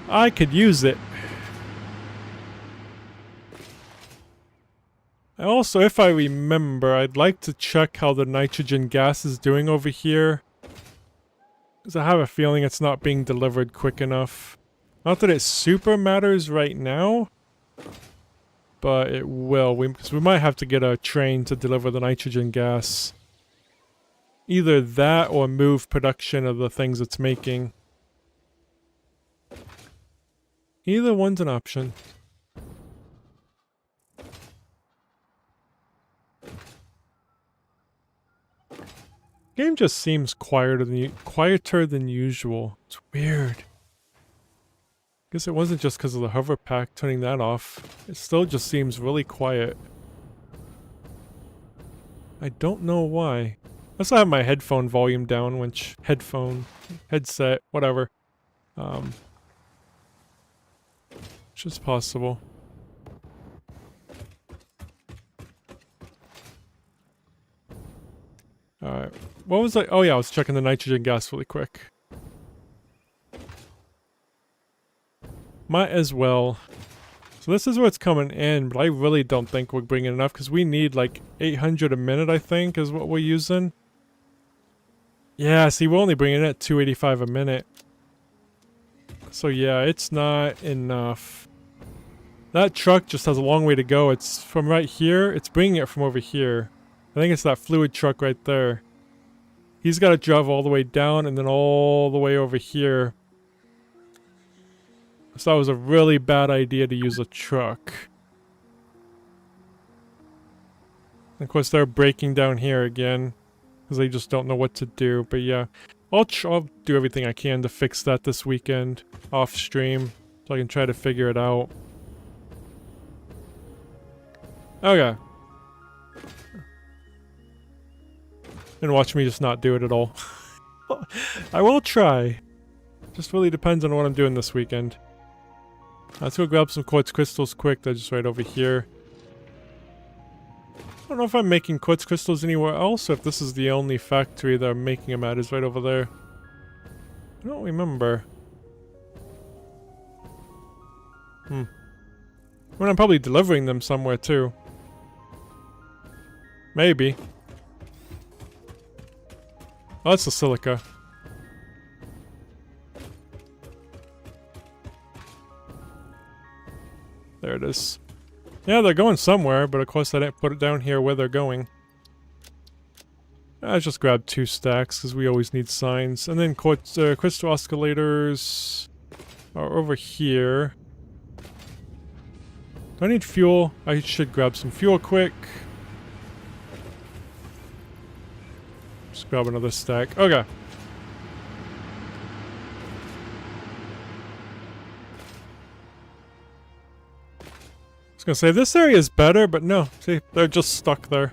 I could use it. Also, if I remember, I'd like to check how the nitrogen gas is doing over here. Because I have a feeling it's not being delivered quick enough. Not that it super matters right now. But it will, because we might have to get a train to deliver the nitrogen gas. Either that or move production of the things it's making. Either one's an option. Game just seems quieter than usual. It's weird. Guess it wasn't just because of the hover pack turning that off. It still just seems really quiet. I don't know why. I also have my headphone volume down, which headset, whatever. Which is possible. Alright. What was I? Oh yeah, I was checking the nitrogen gas really quick. Might as well. So this is where it's coming in, but I really don't think we're bringing enough because we need like 800 a minute, I think, is what we're using. Yeah, see, we're only bringing it at 285 a minute. So yeah, it's not enough. That truck just has a long way to go. It's from right here. It's bringing it from over here. I think it's that fluid truck right there. He's got to drive all the way down and then all the way over here. So that was a really bad idea to use a truck. And of course, they're breaking down here again. Because they just don't know what to do. But yeah, I'll do everything I can to fix that this weekend. Off stream. So I can try to figure it out. Okay. And watch me just not do it at all. I will try. Just really depends on what I'm doing this weekend. Let's go grab some quartz crystals quick. They're just right over here. I don't know if I'm making quartz crystals anywhere else, or if this is the only factory that I'm making them at is right over there. I don't remember. I mean, I'm probably delivering them somewhere too. Maybe. Oh, that's the silica. There it is. Yeah, they're going somewhere, but of course I didn't put it down here where they're going. I just grabbed 2 stacks, because we always need signs. And then crystal oscillators are over here. Do I need fuel? I should grab some fuel quick. Just grab another stack. Okay. I was gonna say, this area is better, but no. See, they're just stuck there.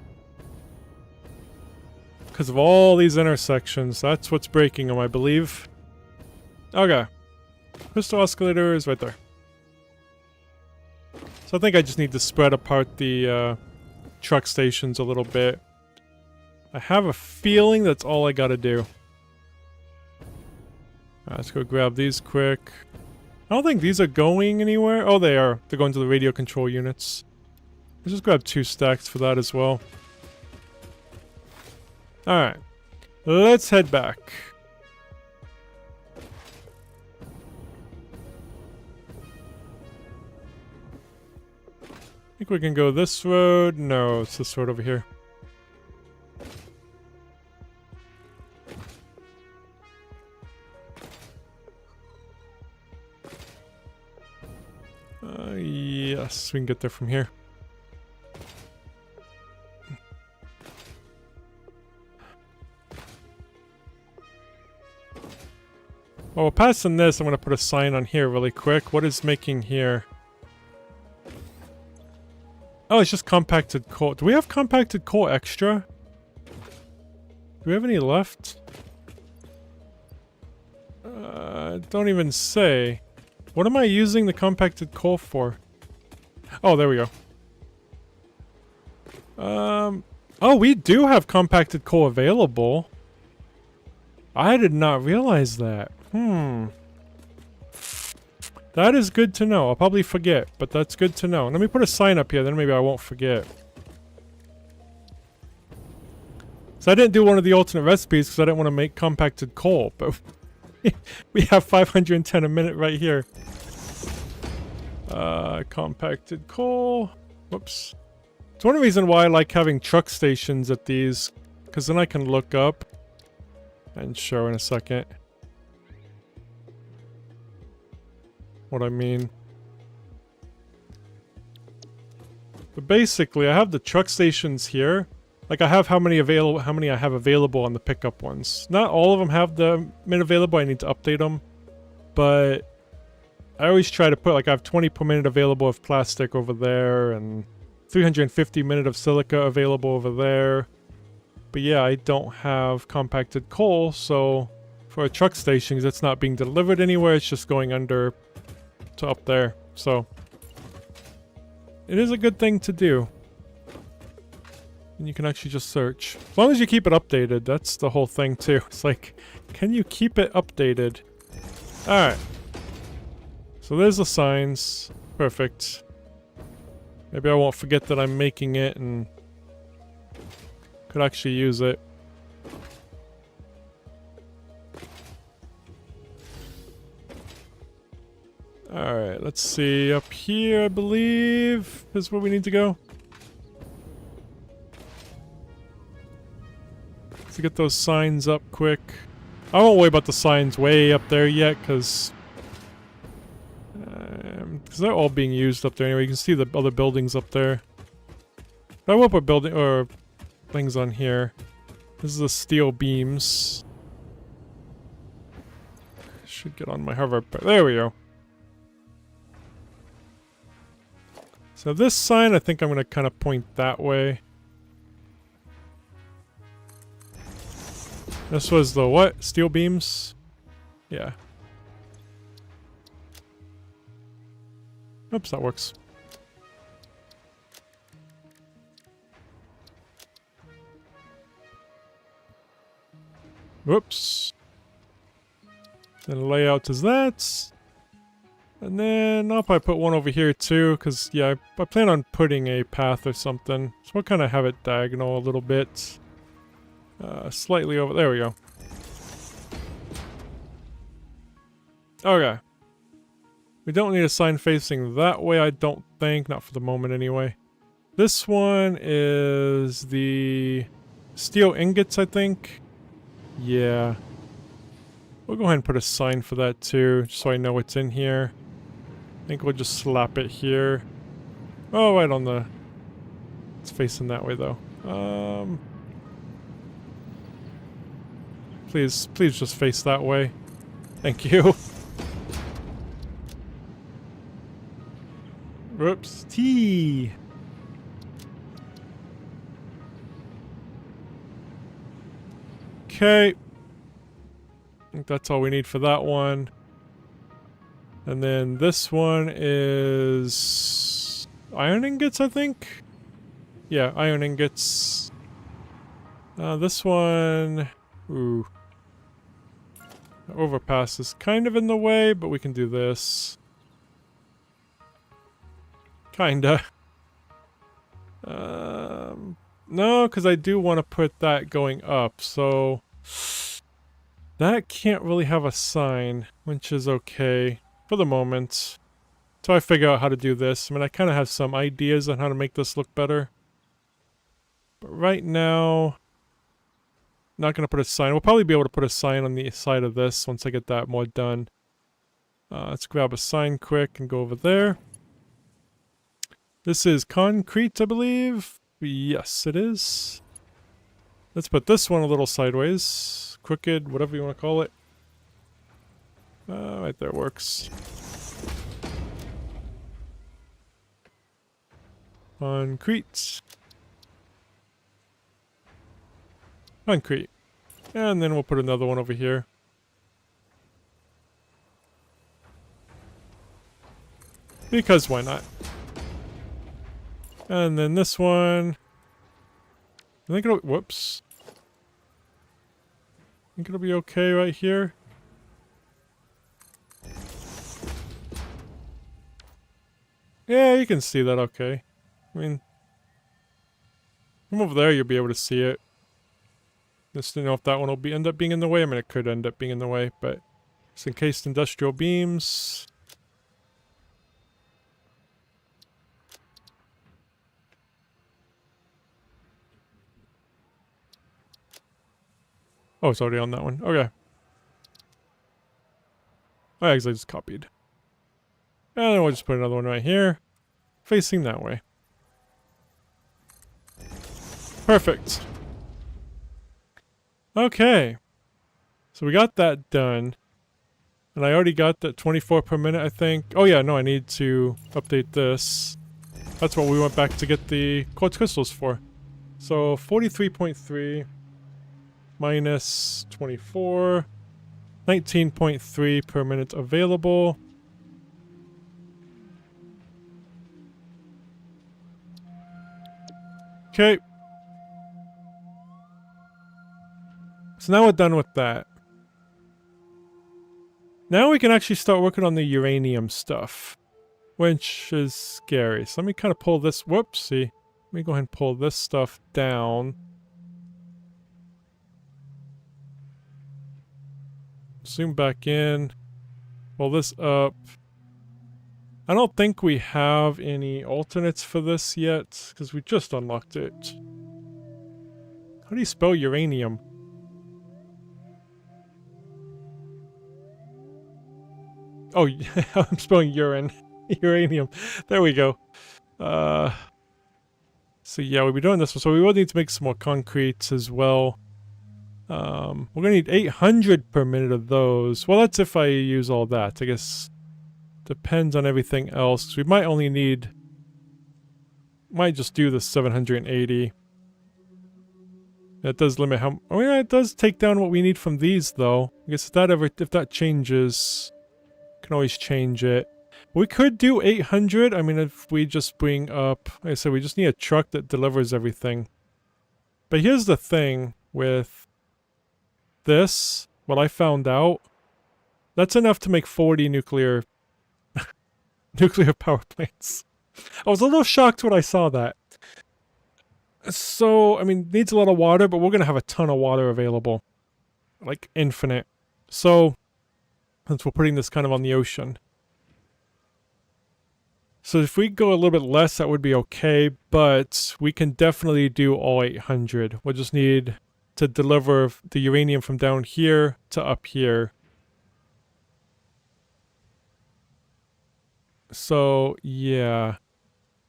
Because of all these intersections. That's what's breaking them, I believe. Okay. Crystal oscillator is right there. So I think I just need to spread apart the truck stations a little bit. I have a feeling that's all I gotta do. Let's go grab these quick. I don't think these are going anywhere. Oh, they are. They're going to the radio control units. Let's just grab 2 stacks for that as well. Alright. Let's head back. I think we can go this road. No, it's this road over here. Yes, we can get there from here. Well, passing this, I'm going to put a sign on here really quick. What is making here? Oh, it's just compacted coal. Do we have compacted coal extra? Do we have any left? Don't even say. What am I using the compacted coal for? Oh, there we go. Oh, we do have compacted coal available. I did not realize that. That is good to know. I'll probably forget, but that's good to know. Let me put a sign up here, then maybe I won't forget. So I didn't do one of the alternate recipes because I didn't want to make compacted coal, but we have 510 a minute right here. Compacted coal. Whoops. It's one reason why I like having truck stations at these, because then I can look up and show in a second what I mean. But basically, I have the truck stations here. Like I have how many I have available on the pickup ones. Not all of them have the minute available. I need to update them, but I always try to put, like, I have 20 per minute available of plastic over there, and 350 minute of silica available over there. But yeah, I don't have compacted coal, so for a truck station, because it's not being delivered anywhere, it's just going under to up there. So it is a good thing to do. And you can actually just search. As long as you keep it updated, that's the whole thing too. It's like, can you keep it updated? Alright. So there's the signs. Perfect. Maybe I won't forget that I'm making it and could actually use it. Alright, let's see. Up here, I believe, is where we need to go. Let's get those signs up quick. I won't worry about the signs way up there yet, because they're all being used up there anyway. You can see the other buildings up there. I will put building or things on here. This is the steel beams. Should get on my hover. There we go. So this sign, I think I'm going to kind of point that way. This was the what? Steel beams? Yeah. Oops, that works. Whoops. Then layout is that. And then I'll probably put one over here too, because yeah, I plan on putting a path or something. So we'll kind of have it diagonal a little bit. Slightly over. There we go. Okay. We don't need a sign facing that way, I don't think. Not for the moment, anyway. This one is the steel ingots, I think. Yeah. We'll go ahead and put a sign for that, too, just so I know what's in here. I think we'll just slap it here. Oh, right on the... It's facing that way, though. Please just face that way. Thank you. Whoops. T. Okay. I think that's all we need for that one. And then this one is iron ingots, I think. Yeah, iron ingots. This one... Ooh. The overpass is kind of in the way, but we can do this. Kinda. No, because I do want to put that going up, so... That can't really have a sign, which is okay for the moment. Until I figure out how to do this. I mean, I kind of have some ideas on how to make this look better. But right now... Not going to put a sign. We'll probably be able to put a sign on the side of this once I get that more done. Let's grab a sign quick and go over there. This is concrete, I believe. Yes, it is. Let's put this one a little sideways. Crooked, whatever you want to call it. Right there works. Concrete. Concrete. And then we'll put another one over here. Because why not? And then this one. I think it'll... Whoops. I think it'll be okay right here. Yeah, you can see that okay. I mean... From over there you'll be able to see it. Just to know if that one will end up being in the way. I mean, it could end up being in the way, but it's encased industrial beams. Oh, it's already on that one. Okay. I actually just copied. And then we'll just put another one right here, facing that way. Perfect. Okay. So we got that done. And I already got that 24 per minute, I think. Oh yeah, no, I need to update this. That's what we went back to get the quartz crystals for. So 43.3 minus 24. 19.3 per minute available. Okay. So now we're done with that. Now we can actually start working on the uranium stuff, which is scary. So let me kind of pull this, whoopsie. Let me go ahead and pull this stuff down. Zoom back in, pull this up. I don't think we have any alternates for this yet, because we just unlocked it. How do you spell uranium? Oh, I'm spelling urine. Uranium. There we go. So yeah, we'll be doing this one. So we will need to make some more concretes as well. We're gonna need 800 per minute of those. Well, that's if I use all that. I guess depends on everything else. We might only need... Might just do the 780. That does limit how... Oh yeah, it does take down what we need from these, though. I guess if that changes... Can always change it. We could do 800. I mean, if we just bring up... Like I said, we just need a truck that delivers everything. But here's the thing with this. What I found out. That's enough to make 40 nuclear... nuclear power plants. I was a little shocked when I saw that. So, I mean, needs a lot of water, but we're going to have a ton of water available. Like, infinite. So... Since we're putting this kind of on the ocean. So if we go a little bit less, that would be okay, but we can definitely do all 800. We'll just need to deliver the uranium from down here to up here. So, yeah.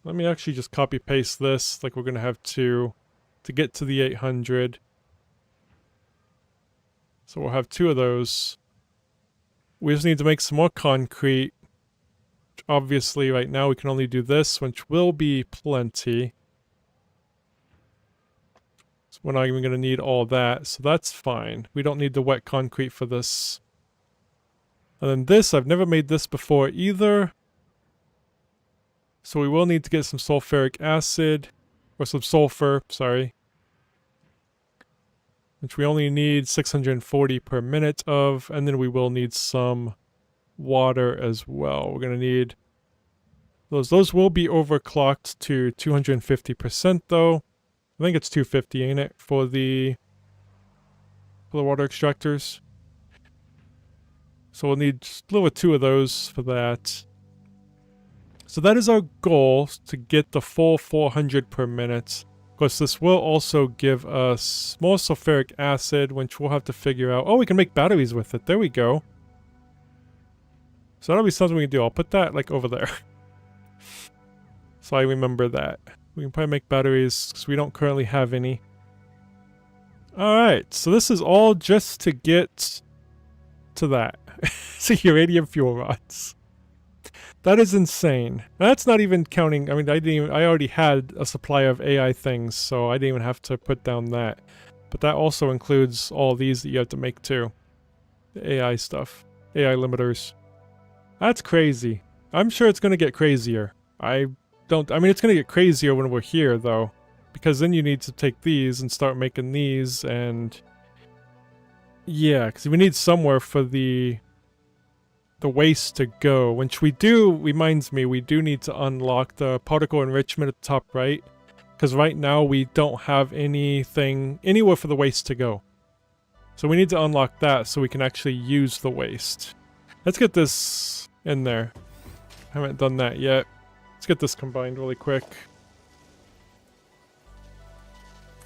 Let me actually just copy paste this, like we're going to have to get to the 800. So we'll have 2 of those. We just need to make some more concrete. Obviously, right now we can only do this, which will be plenty. So we're not even going to need all that, so that's fine. We don't need the wet concrete for this. And then this, I've never made this before either. So we will need to get some sulfuric acid, or some sulfur, sorry. which we only need 640 per minute of, and then we will need some water as well. We're going to need those. Those will be overclocked to 250% though. I think it's 250, ain't it, for the water extractors? So we'll need just a little two of those for that. So that is our goal, to get the full 400 per minute. Of course, this will also give us more sulfuric acid, which we'll have to figure out. Oh, we can make batteries with it. There we go. So that'll be something we can do. I'll put that, like, over there. So I remember that. We can probably make batteries, because we don't currently have any. Alright, so this is all just to get to that. So uranium fuel rods. That is insane. And that's not even counting, I mean, I already had a supply of AI things, so I didn't even have to put down that. But that also includes all these that you have to make too. The AI stuff. AI limiters. That's crazy. I'm sure it's gonna get crazier. I mean, it's gonna get crazier when we're here, though. Because then you need to take these and start making these, and... yeah, because we need somewhere for the waste to go, which we do, reminds me, we do need to unlock the particle enrichment at the top right, because right now we don't have anything, anywhere for the waste to go. So we need to unlock that so we can actually use the waste. Let's get this in there. Haven't done that yet. Let's get this combined really quick.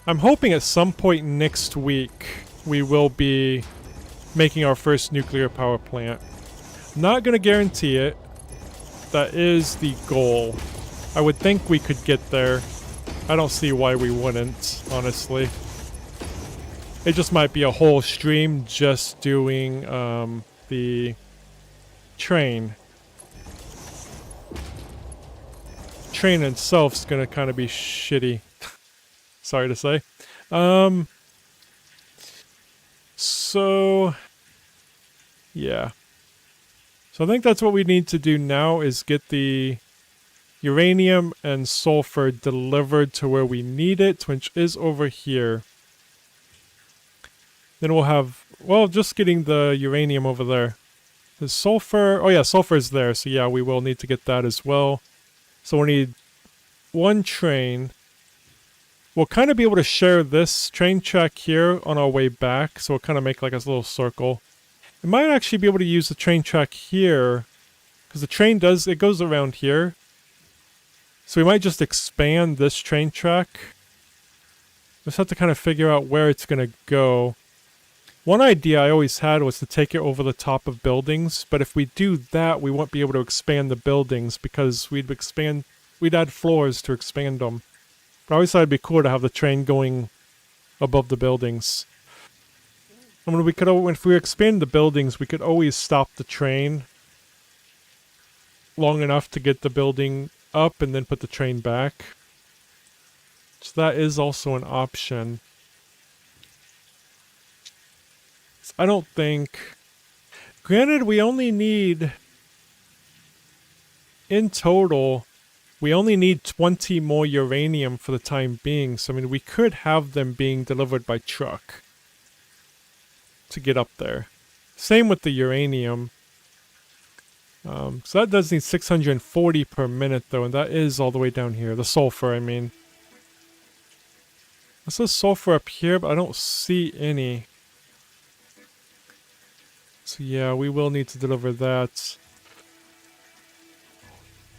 I'm hoping at some point next week we will be making our first nuclear power plant. Not gonna guarantee it. That is the goal. I would think we could get there. I don't see why we wouldn't, honestly. It just might be a whole stream just doing the train. Train itself's gonna kind of be shitty. Sorry to say. So yeah. So I think that's what we need to do now, is get the uranium and sulfur delivered to where we need it, which is over here. Then we'll have, well, just getting the uranium over there. The sulfur, oh yeah, sulfur is there, so yeah, we will need to get that as well. So we'll need one train. We'll kind of be able to share this train track here on our way back, so we'll kind of make like a little circle. We might actually be able to use the train track here, because the train it goes around here. So we might just expand this train track. Just have to kind of figure out where it's going to go. One idea I always had was to take it over the top of buildings, but if we do that, we won't be able to expand the buildings, because we'd add floors to expand them. But I always thought it'd be cool to have the train going above the buildings. I mean, if we expand the buildings, we could always stop the train long enough to get the building up and then put the train back. So that is also an option. I don't think... Granted, we only need... in total, we only need 20 more uranium for the time being. So, I mean, we could have them being delivered by truck to get up there. Same with the uranium. So that does need 640 per minute, though, and that is all the way down here. The sulfur, I mean. It says sulfur up here, but I don't see any. So yeah, we will need to deliver that.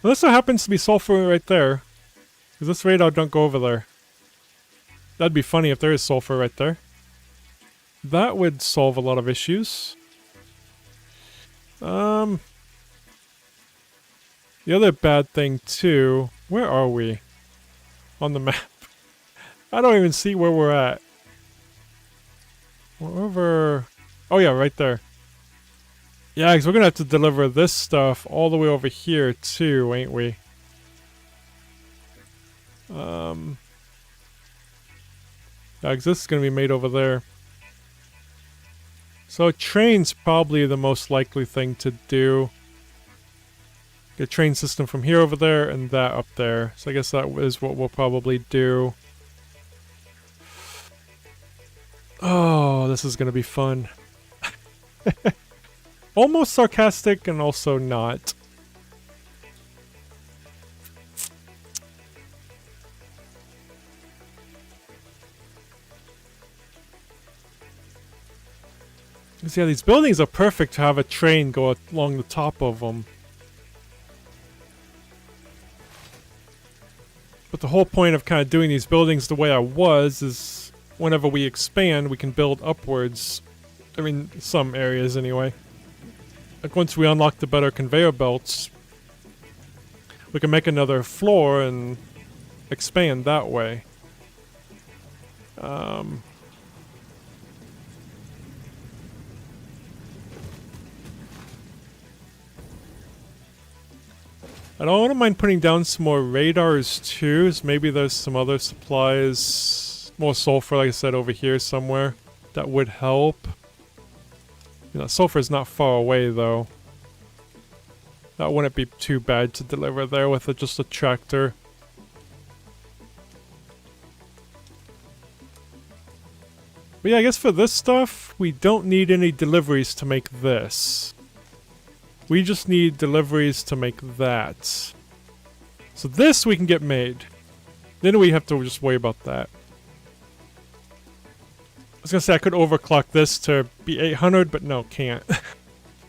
Unless there happens to be sulfur right there. Because this radar don't go over there. That'd be funny if there is sulfur right there. That would solve a lot of issues. The other bad thing too... Where are we? On the map. I don't even see where we're at. We're over... Oh yeah, right there. Yeah, because we're gonna have to deliver this stuff all the way over here too, ain't we? Yeah, because this is gonna be made over there. So a train's probably the most likely thing to do. Get a train system from here over there and that up there. So I guess that is what we'll probably do. Oh, this is gonna be fun. Almost sarcastic and also not. Yeah, these buildings are perfect to have a train go along the top of them. But the whole point of kind of doing these buildings the way I was is whenever we expand, we can build upwards. I mean, some areas anyway. Like once we unlock the better conveyor belts, we can make another floor and expand that way. I don't mind putting down some more radars too, so maybe there's some other supplies, more sulfur like I said over here somewhere, that would help. You know, sulfur is not far away though. That wouldn't be too bad to deliver there with just a tractor. But yeah, I guess for this stuff, we don't need any deliveries to make this. We just need deliveries to make that. So this we can get made. Then we have to just worry about that. I was gonna say I could overclock this to be 800, but no, can't.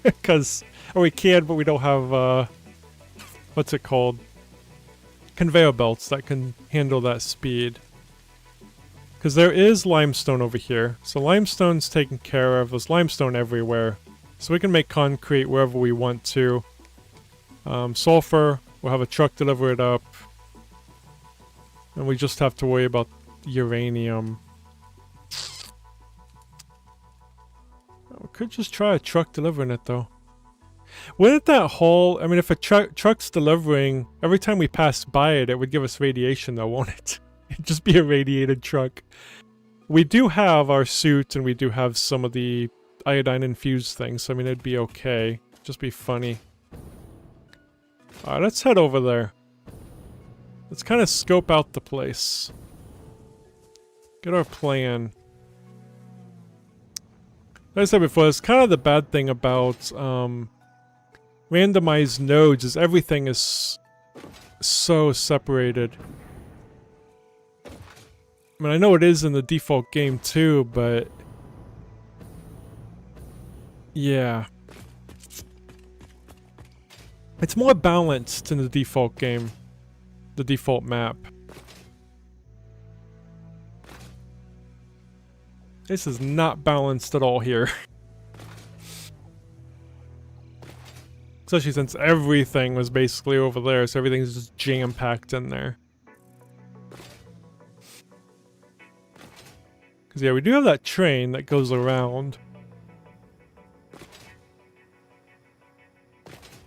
Because, or we can, but we don't have, what's it called? Conveyor belts that can handle that speed. Because there is limestone over here. So limestone's taken care of. There's limestone everywhere. So we can make concrete wherever we want to. Sulfur, we'll have a truck deliver it up. And we just have to worry about uranium. We could just try a truck delivering it though. Wouldn't that haul, I mean if a truck's delivering, every time we pass by it, it would give us radiation though, won't it? It'd just be a radiated truck. We do have our suit and we do have some of the iodine infused things, so I mean it'd be okay. Just be funny. Alright, let's head over there. Let's kind of scope out the place. Get our plan. Like I said before, it's kind of the bad thing about randomized nodes is everything is so separated. I mean, I know it is in the default game too, but yeah. It's more balanced in the default game. The default map. This is not balanced at all here. Especially since everything was basically over there, so everything's just jam-packed in there. Because yeah, we do have that train that goes around.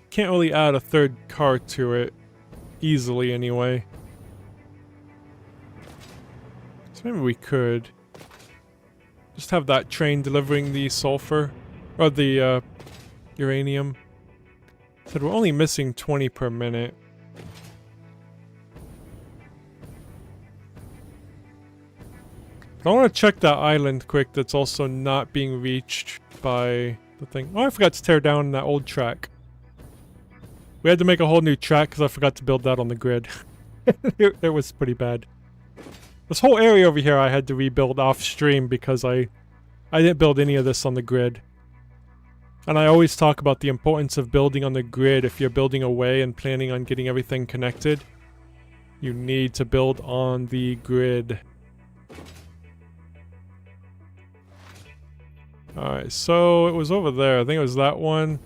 Can't really add a third car to it. Easily, anyway. So maybe we could. Just have that train delivering the sulfur. Or the, uranium. Said we're only missing 20 per minute. I want to check that island quick that's also not being reached by the thing. Oh, I forgot to tear down that old track. We had to make a whole new track because I forgot to build that on the grid. It was pretty bad. This whole area over here I had to rebuild off stream because I didn't build any of this on the grid. And I always talk about the importance of building on the grid if you're building away and planning on getting everything connected. You need to build on the grid. Alright, so it was over there. I think it was that one.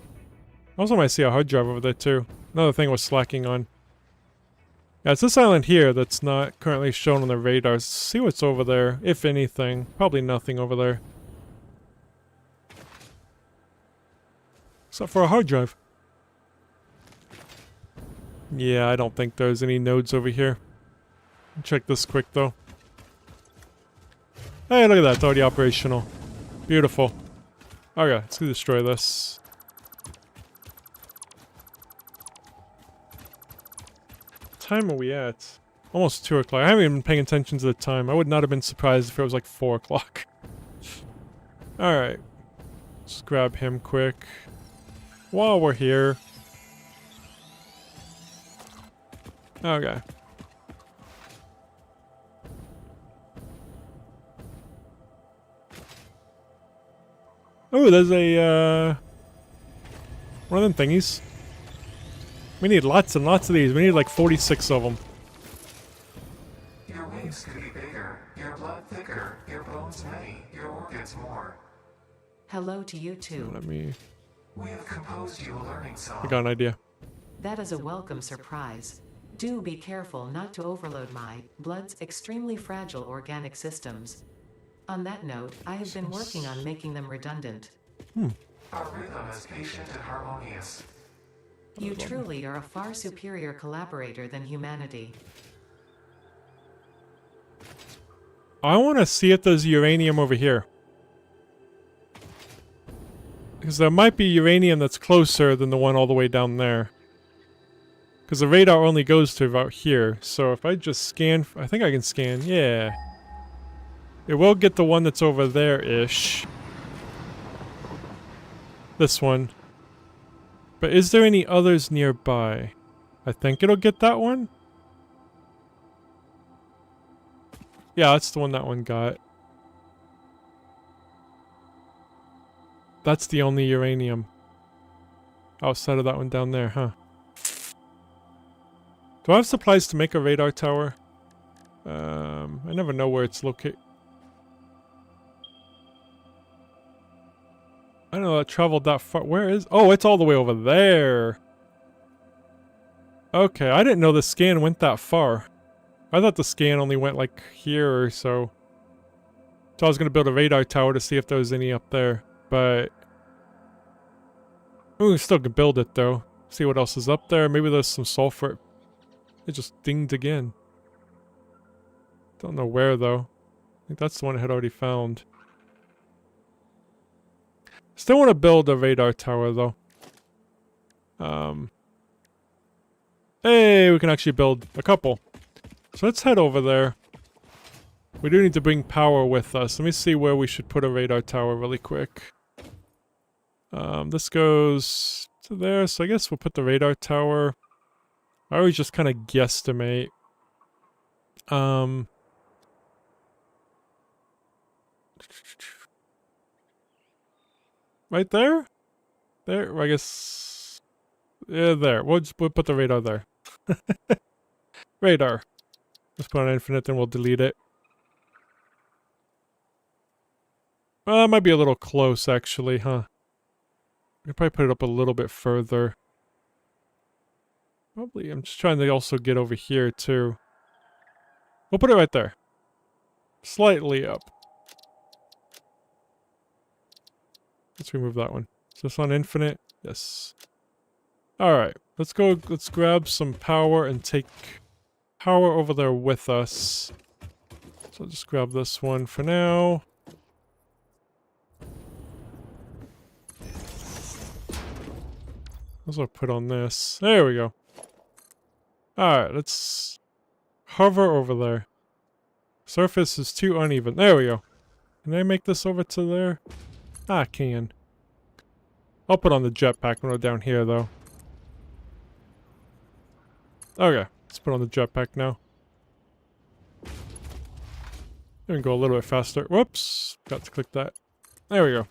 Also might see a hard drive over there too. Another thing was slacking on. Yeah, it's this island here that's not currently shown on the radar. Let's see what's over there, if anything. Probably nothing over there. Except for a hard drive. Yeah, I don't think there's any nodes over here. Check this quick though. Hey, look at that, it's already operational. Beautiful. Okay, let's destroy this. What time are we at? Almost 2 o'clock. I haven't even been paying attention to the time. I would not have been surprised if it was like 4 o'clock. Alright. Let's grab him quick. While we're here. Okay. Oh, there's a, one of them thingies. We need lots and lots of these. We need like 46 of them. Your waves could be bigger, your blood thicker, your bones many, your organs more. Hello to you too. Let me... We have composed you a learning song. I got an idea. That is a welcome surprise. Do be careful not to overload my blood's extremely fragile organic systems. On that note, I have been working on making them redundant. Our rhythm is patient and harmonious. You truly are a far superior collaborator than humanity. I want to see if there's uranium over here. Because there might be uranium that's closer than the one all the way down there. Because the radar only goes to about here. So if I just scan... I think I can scan. Yeah. It will get the one that's over there-ish. This one. But is there any others nearby? I think it'll get that one. Yeah, that's the one that one got. That's the only uranium. Outside of that one down there, huh? Do I have supplies to make a radar tower? I never know where it's located. I don't know, it traveled that far. Where is... Oh, it's all the way over there. Okay, I didn't know the scan went that far. I thought the scan only went like here or so. So I was going to build a radar tower to see if there was any up there. But... Ooh, we still could build it though. See what else is up there. Maybe there's some sulfur. It just dinged again. Don't know where though. I think that's the one I had already found. Still want to build a radar tower though. Hey, we can actually build a couple. So let's head over there. We do need to bring power with us. Let me see where we should put a radar tower really quick. This goes to there, so I guess we'll put the radar tower. I always just kind of guesstimate. Right there? There? I guess... Yeah, there. We'll put the radar there. Radar. Let's put on infinite, then we'll delete it. Well, that might be a little close, actually, huh? I could probably put it up a little bit further. Probably, I'm just trying to also get over here, too. We'll put it right there. Slightly up. Let's remove that one. Is this on infinite? Yes. Alright, let's go, let's grab some power and take power over there with us. So I'll just grab this one for now. Also put on this. There we go. Alright, let's hover over there. Surface is too uneven. There we go. Can I make this over to there? Ah, I can. I'll put on the jetpack when we're down here, though. Okay, let's put on the jetpack now. We can go a little bit faster. Whoops! Got to click that. There we go.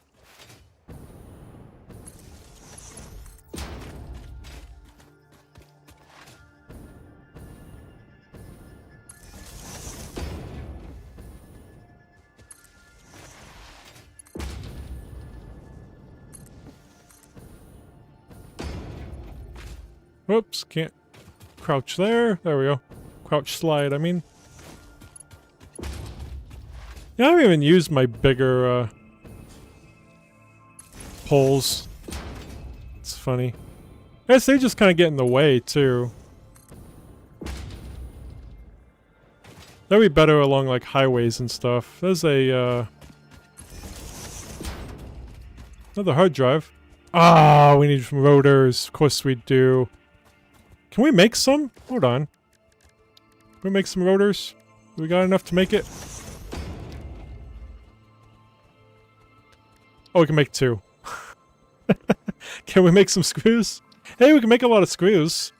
Whoops, can't crouch there. There we go. Crouch slide, I mean. Yeah, I haven't even used my bigger, poles. It's funny. I guess they just kind of get in the way, too. That'd be better along, like, highways and stuff. There's a, another hard drive. Ah, we need rotors. Of course we do. Can we make some? Hold on. Can we make some rotors? We got enough to make it? Oh, we can make 2. Can we make some screws? Hey, we can make a lot of screws.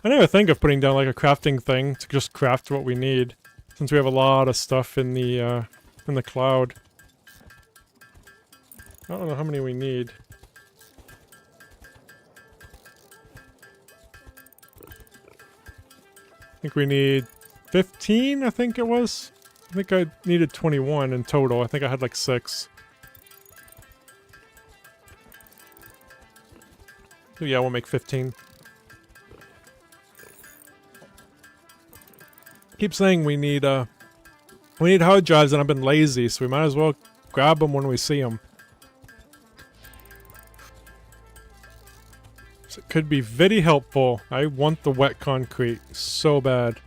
I never think of putting down like a crafting thing to just craft what we need, since we have a lot of stuff in the cloud. I don't know how many we need. I think we need 15, I think it was. I think I needed 21 in total. I think I had like 6. So yeah, we'll make 15. Keep saying we need hard drives, and I've been lazy, so we might as well grab them when we see them. So it could be very helpful. I want the wet concrete so bad.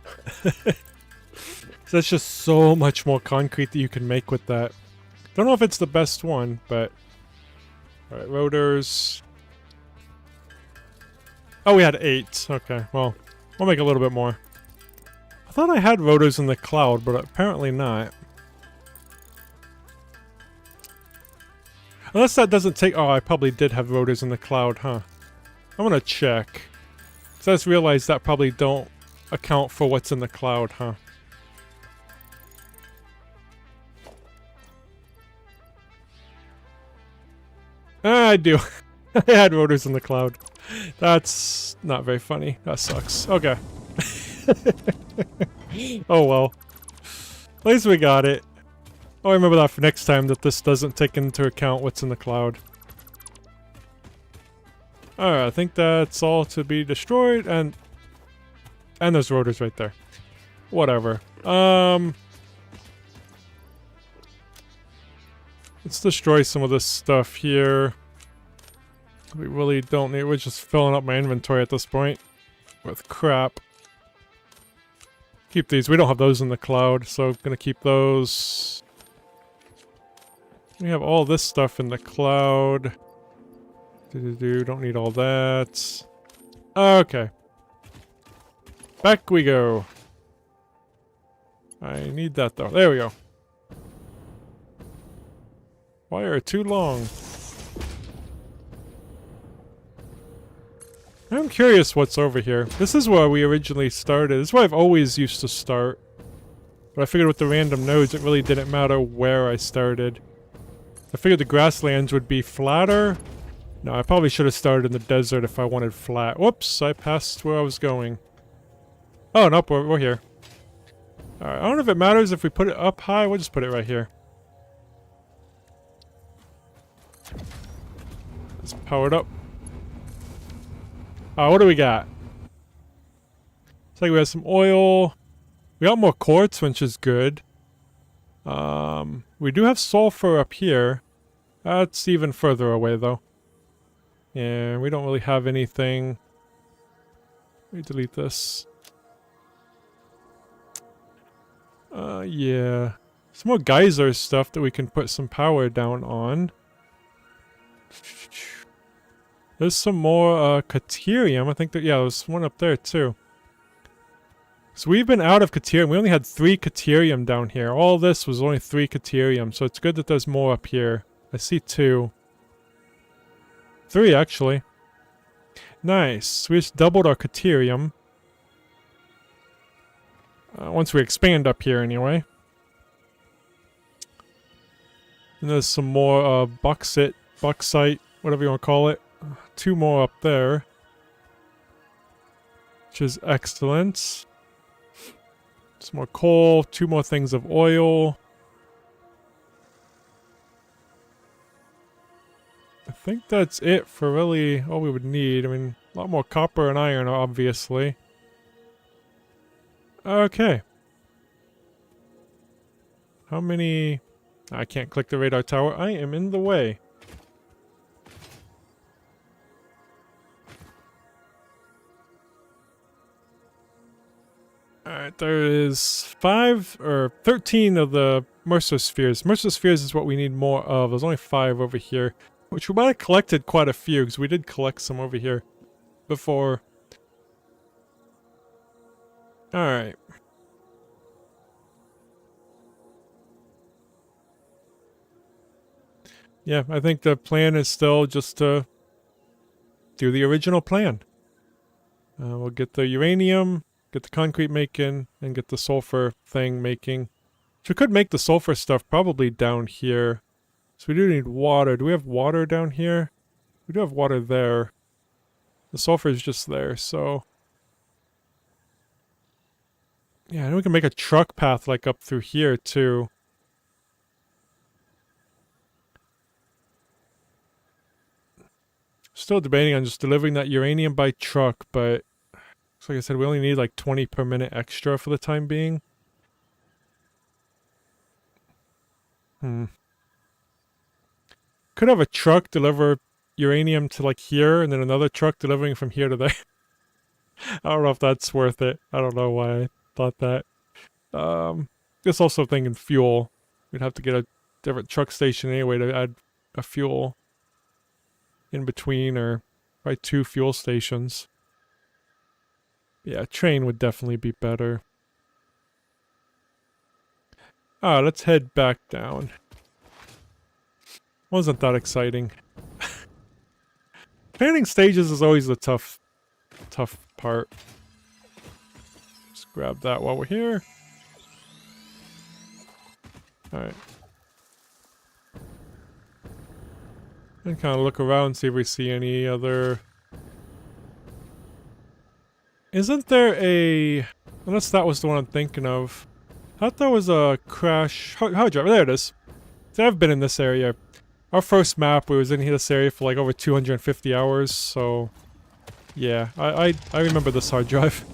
That's just so much more concrete that you can make with that. Don't know if it's the best one, but... Alright, rotors. Oh, we had 8. Okay, well, we'll make a little bit more. I thought I had rotors in the cloud, but apparently not. Unless that doesn't take... Oh, I probably did have rotors in the cloud, huh? I'm gonna check. So I just realized that probably don't account for what's in the cloud, huh? I do. I had rotors in the cloud. That's not very funny. That sucks. Okay. Oh well. At least we got it. I'll remember that for next time, that this doesn't take into account what's in the cloud. Alright, I think that's all to be destroyed, and there's rotors right there. Whatever. Let's destroy some of this stuff here. We really don't need... We're just filling up my inventory at this point with crap. Keep these. We don't have those in the cloud, so I'm gonna keep those. We have all this stuff in the cloud. Don't need all that. Okay. Back we go. I need that though. There we go. Wire too long. I'm curious what's over here. This is where we originally started. This is where I've always used to start. But I figured with the random nodes, it really didn't matter where I started. I figured the grasslands would be flatter. No, I probably should have started in the desert if I wanted flat. Whoops, I passed where I was going. Oh, nope, we're here. Alright, I don't know if it matters if we put it up high. We'll just put it right here. Let's power it up. What do we got? Looks like we have some oil. We got more quartz, which is good. We do have sulfur up here. That's even further away, though. Yeah, we don't really have anything. Let me delete this. Yeah. Some more geyser stuff that we can put some power down on. There's some more Caterium. I think that, yeah, there's one up there too. So we've been out of Caterium. We only had 3 Caterium down here. All this was only 3 Caterium, so it's good that there's more up here. I see 2. 3 actually. Nice. We just doubled our Caterium. Once we expand up here anyway. And there's some more bauxite, whatever you want to call it. 2 more up there. Which is excellent. Some more coal, 2 more things of oil. I think that's it for really all we would need. I mean, a lot more copper and iron, obviously. Okay. How many... I can't click the radar tower. I am in the way. Alright, there is 5 or 13 of the Mercer spheres. Mercer spheres is what we need more of. There's only 5 over here. Which we might have collected quite a few, because we did collect some over here before. Alright. Yeah, I think the plan is still just to do the original plan. We'll get the uranium, get the concrete making, and get the sulfur thing making. So we could make the sulfur stuff probably down here. So we do need water. Do we have water down here? We do have water there. The sulfur is just there, so... Yeah, and we can make a truck path like up through here too. Still debating on just delivering that uranium by truck, but... like I said, we only need like 20 per minute extra for the time being. Could have a truck deliver uranium to like here, and then another truck delivering from here to there. I don't know if that's worth it. I don't know why I thought that. Just also thinking fuel. We'd have to get a different truck station anyway to add a fuel in between, or probably 2 fuel stations. Yeah, train would definitely be better. Let's head back down. Wasn't that exciting. Planning stages is always the tough part. Just grab that while we're here. Alright. And kind of look around, see if we see any other... Isn't there a... Unless that was the one I'm thinking of. I thought there was a crash... Hard drive. There it is. See, I've been in this area. Our first map, we was in this area for like over 250 hours, so... Yeah, I remember this hard drive.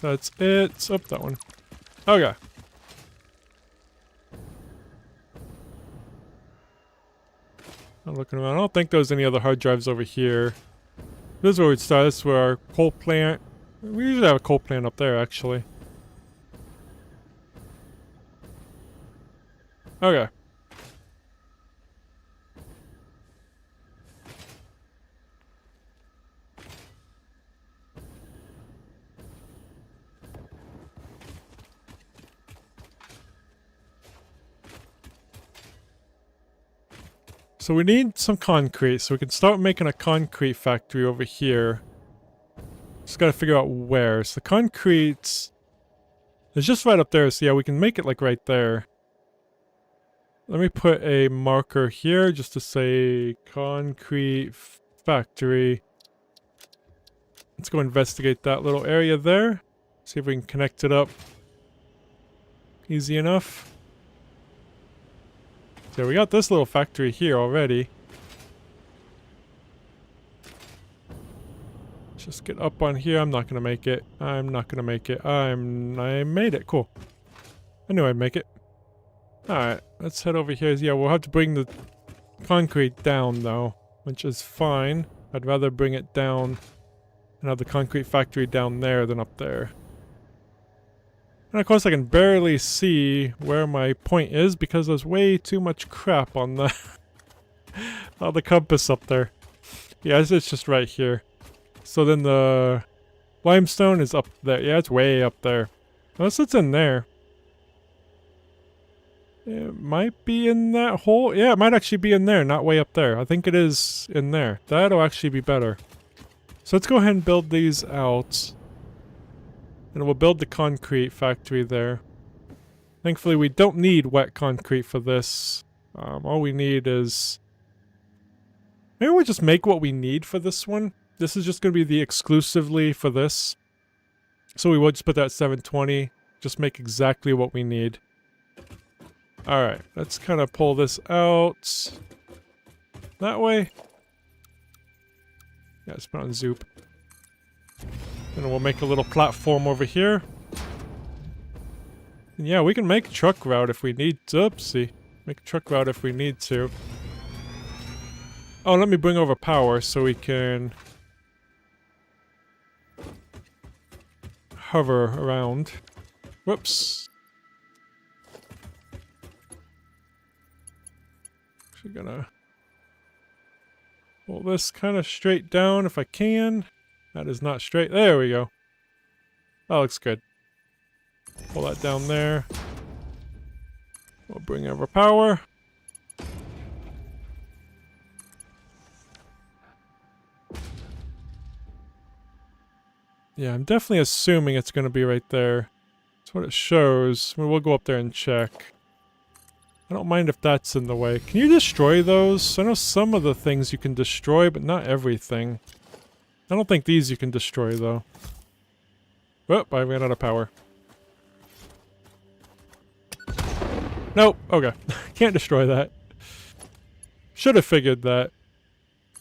That's it. Up that one. Okay. I'm looking around. I don't think there's any other hard drives over here. This is where we'd start. This is where our coal plant... We usually have a coal plant up there, actually. Okay. So we need some concrete, so we can start making a concrete factory over here. Just gotta figure out where. So the concrete is just right up there, so yeah, we can make it like right there. Let me put a marker here just to say concrete factory. Let's go investigate that little area there. See if we can connect it up. Easy enough. So we got this little factory here already. Let's just get up on here. I'm not gonna make it. I'm not gonna make it. I made it. Cool. I knew I'd make it. Alright, let's head over here. Yeah, we'll have to bring the concrete down though, which is fine. I'd rather bring it down and have the concrete factory down there than up there. And of course I can barely see where my point is because there's way too much crap on the on the compass up there. Yeah, it's just right here. So then the limestone is up there. Yeah, it's way up there. Unless it's in there. It might be in that hole. Yeah, it might actually be in there, not way up there. I think it is in there. That'll actually be better. So let's go ahead and build these out. And we'll build the concrete factory there. Thankfully, we don't need wet concrete for this. All we need is... Maybe we'll just make what we need for this one. This is just going to be the exclusively for this. So we will just put that 720. Just make exactly what we need. Alright, let's kind of pull this out. That way. Yeah, let's put on Zoop. And we'll make a little platform over here. And yeah, we can make a truck route if we need to. Oopsie. Make a truck route if we need to. Oh, let me bring over power so we can hover around. Whoops. So we're gonna pull this kind of straight down if I can. That is not straight. There we go. That looks good. Pull that down there. We'll bring over power. Yeah, I'm definitely assuming it's going to be right there. That's what it shows. I mean, we'll go up there and check. I don't mind if that's in the way. Can you destroy those? I know some of the things you can destroy, but not everything. I don't think these you can destroy, though. Oh, I ran out of power. Nope. Okay. Can't destroy that. Should have figured that.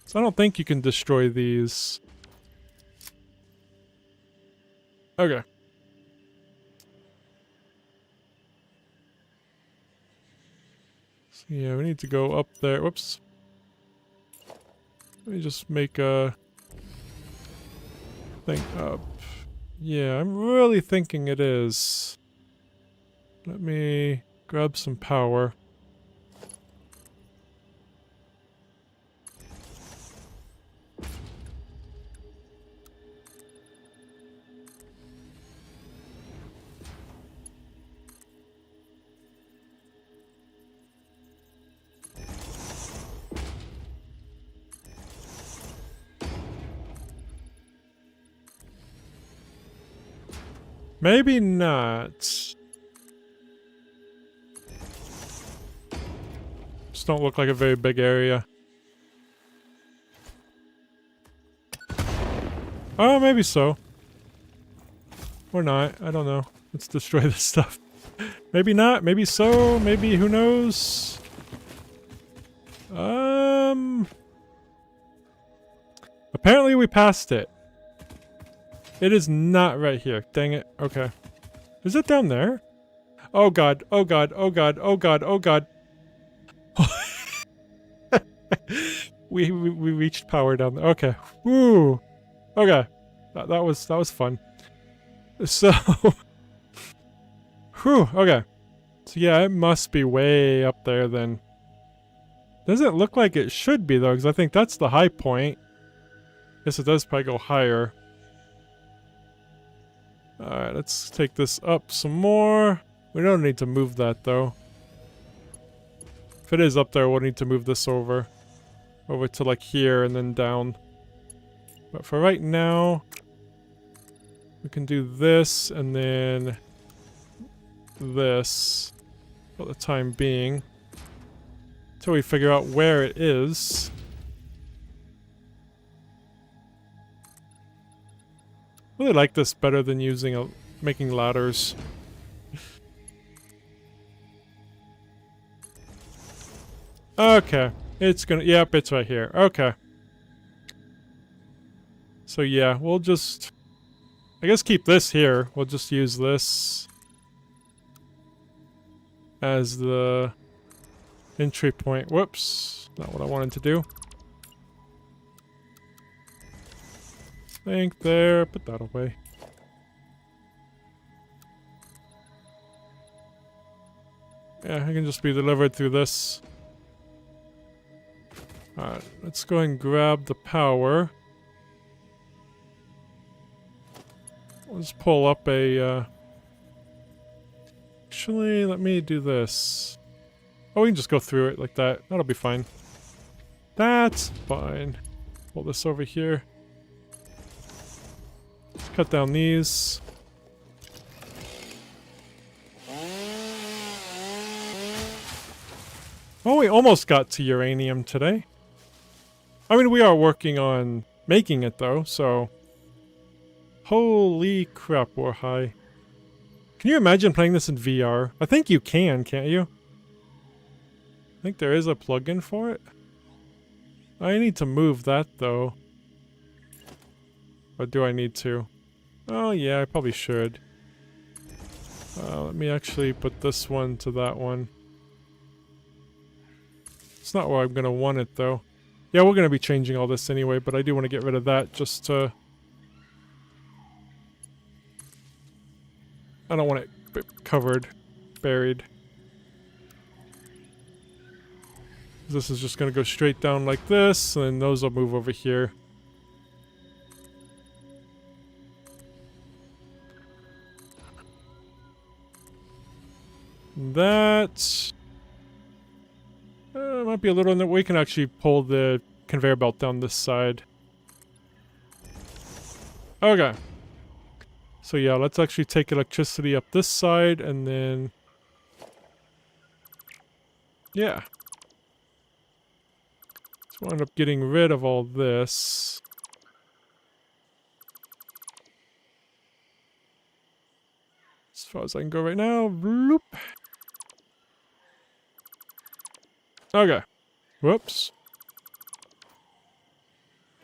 So I don't think you can destroy these. Okay. So yeah, we need to go up there. Whoops. Let me just make a thing up. Yeah, I'm really thinking it is. Let me grab some power. Maybe not. Just don't look like a very big area. Oh, maybe so. Or not. I don't know. Let's destroy this stuff. Maybe not. Maybe so. Maybe who knows? Apparently we passed it. It is not right here. Dang it. Okay. Is it down there? Oh god. Oh god. Oh god. Oh god. Oh god. we reached power down there. Okay. Woo. Okay. That was fun. So whew, okay. So yeah, it must be way up there then. Doesn't look like it should be though, because I think that's the high point. Guess it does probably go higher. Alright, let's take this up some more. We don't need to move that though. If it is up there, we'll need to move this over. Over to like here and then down. But for right now, we can do this and then this for the time being. Until we figure out where it is. I really like this better than using making ladders. Okay. It's gonna... Yep, it's right here. Okay. So yeah, we'll just... I guess keep this here. We'll just use this as the entry point. Whoops. Not what I wanted to do. Think there. Put that away. Yeah, it can just be delivered through this. Alright, let's go and grab the power. We'll just pull up a, Actually, let me do this. Oh, we can just go through it like that. That'll be fine. That's fine. Pull this over here. Let's cut down these. Oh, we almost got to uranium today. I mean, we are working on making it though, so... Holy crap, we're high. Can you imagine playing this in VR? I think you can, can't you? I think there is a plugin for it. I need to move that though. Or do I need to? Oh yeah, I probably should. Let me actually put this one to that one. It's not where I'm gonna want it though. Yeah, we're gonna be changing all this anyway, but I do want to get rid of that just to... I don't want it covered, buried. This is just gonna go straight down like this, and those will move over here. That might be a little. We can actually pull the conveyor belt down this side. Okay. So yeah, let's actually take electricity up this side, and then yeah. So we'll end up getting rid of all this. As far as I can go right now. Bloop. Okay. Whoops.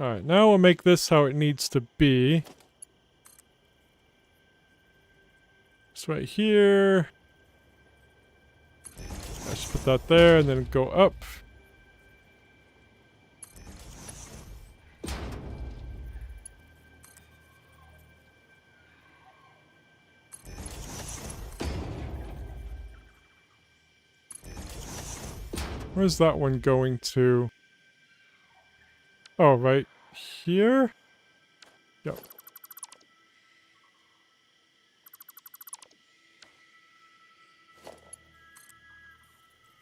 Alright, now we'll make this how it needs to be. It's right here. I should put that there and then go up. Where's that one going to? Oh, right here? Yep.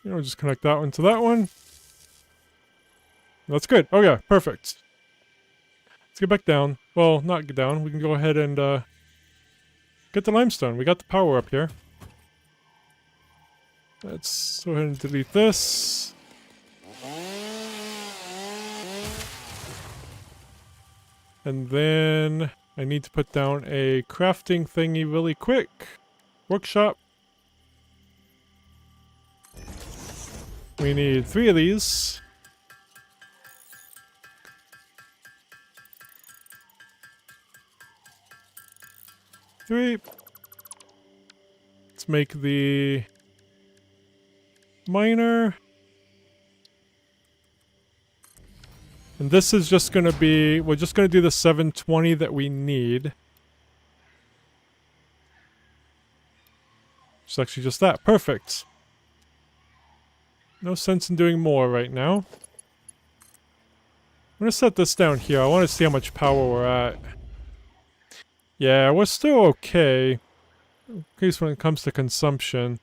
You know, just connect that one to that one. That's good. Okay, perfect. Let's get back down. Well, not get down. We can go ahead and get the limestone. We got the power up here. Let's go ahead and delete this. And then I need to put down a crafting thingy really quick. Workshop. We need 3 of these. Three. Let's make the miner. And this is just going to be, we're just going to do the 720 that we need. It's actually just that. Perfect. No sense in doing more right now. I'm going to set this down here. I want to see how much power we're at. Yeah, we're still okay. In case when it comes to consumption.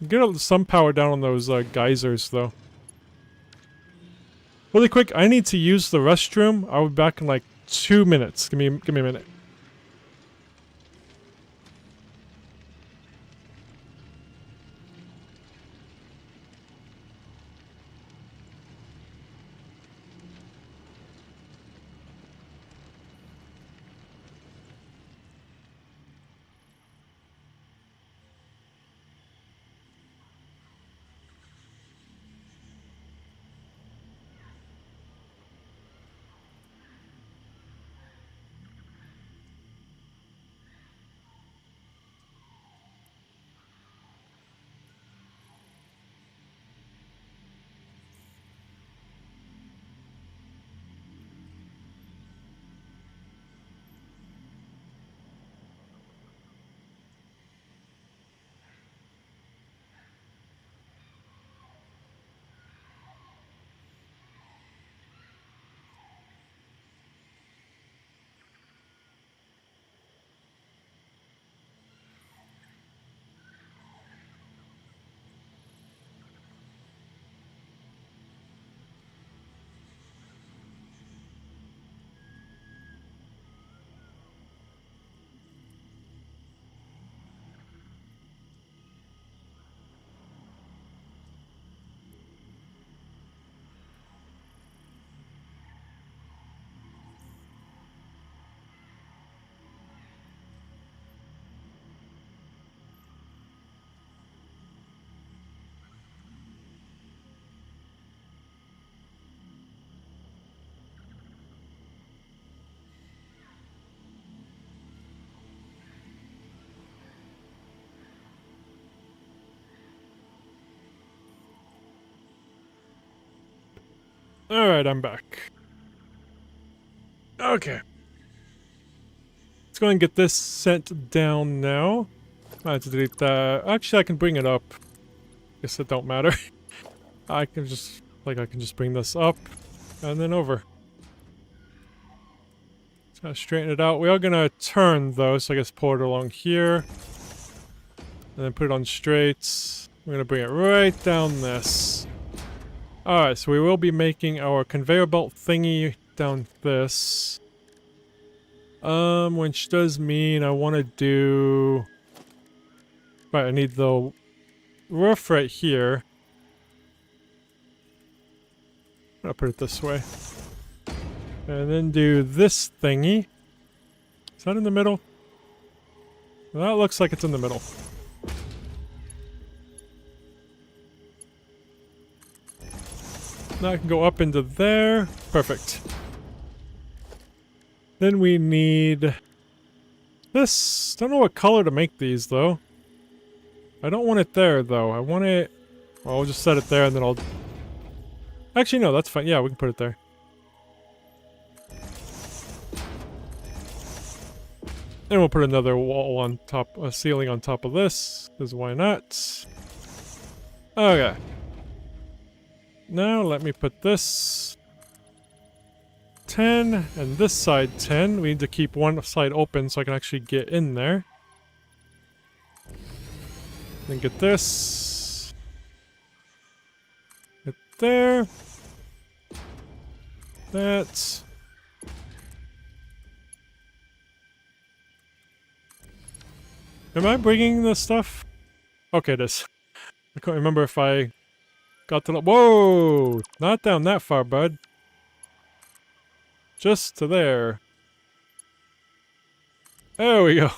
Get some power down on those geysers, though. Really quick, I need to use the restroom. I'll be back in like 2 minutes. Give me a minute. Alright, I'm back. Okay. Let's go and get this sent down now. I have to delete that. Actually, I can bring it up. Guess it don't matter. I can just, like, I can just bring this up and then over. Just gotta straighten it out. We are gonna turn though, so I guess pull it along here. And then put it on straight. We're gonna bring it right down this. Alright, so we will be making our conveyor belt thingy down this. Which does mean I want to do... Right, I need the roof right here. I'll put it this way. And then do this thingy. Is that in the middle? Well, that looks like it's in the middle. Now I can go up into there. Perfect. Then we need this. Don't know what color to make these though. I don't want it there though. I want it... Well, I'll just set it there and then I'll... Actually, no, that's fine. Yeah, we can put it there. And we'll put another wall on top, a ceiling on top of this, because why not? Okay. Now let me put this 10 and this side 10. We need to keep one side open so I can actually get in there. Then get this. Get there. That. Am I bringing this stuff? Okay, it is. I can't remember if I got to the... Whoa! Not down that far, bud. Just to there. There we go.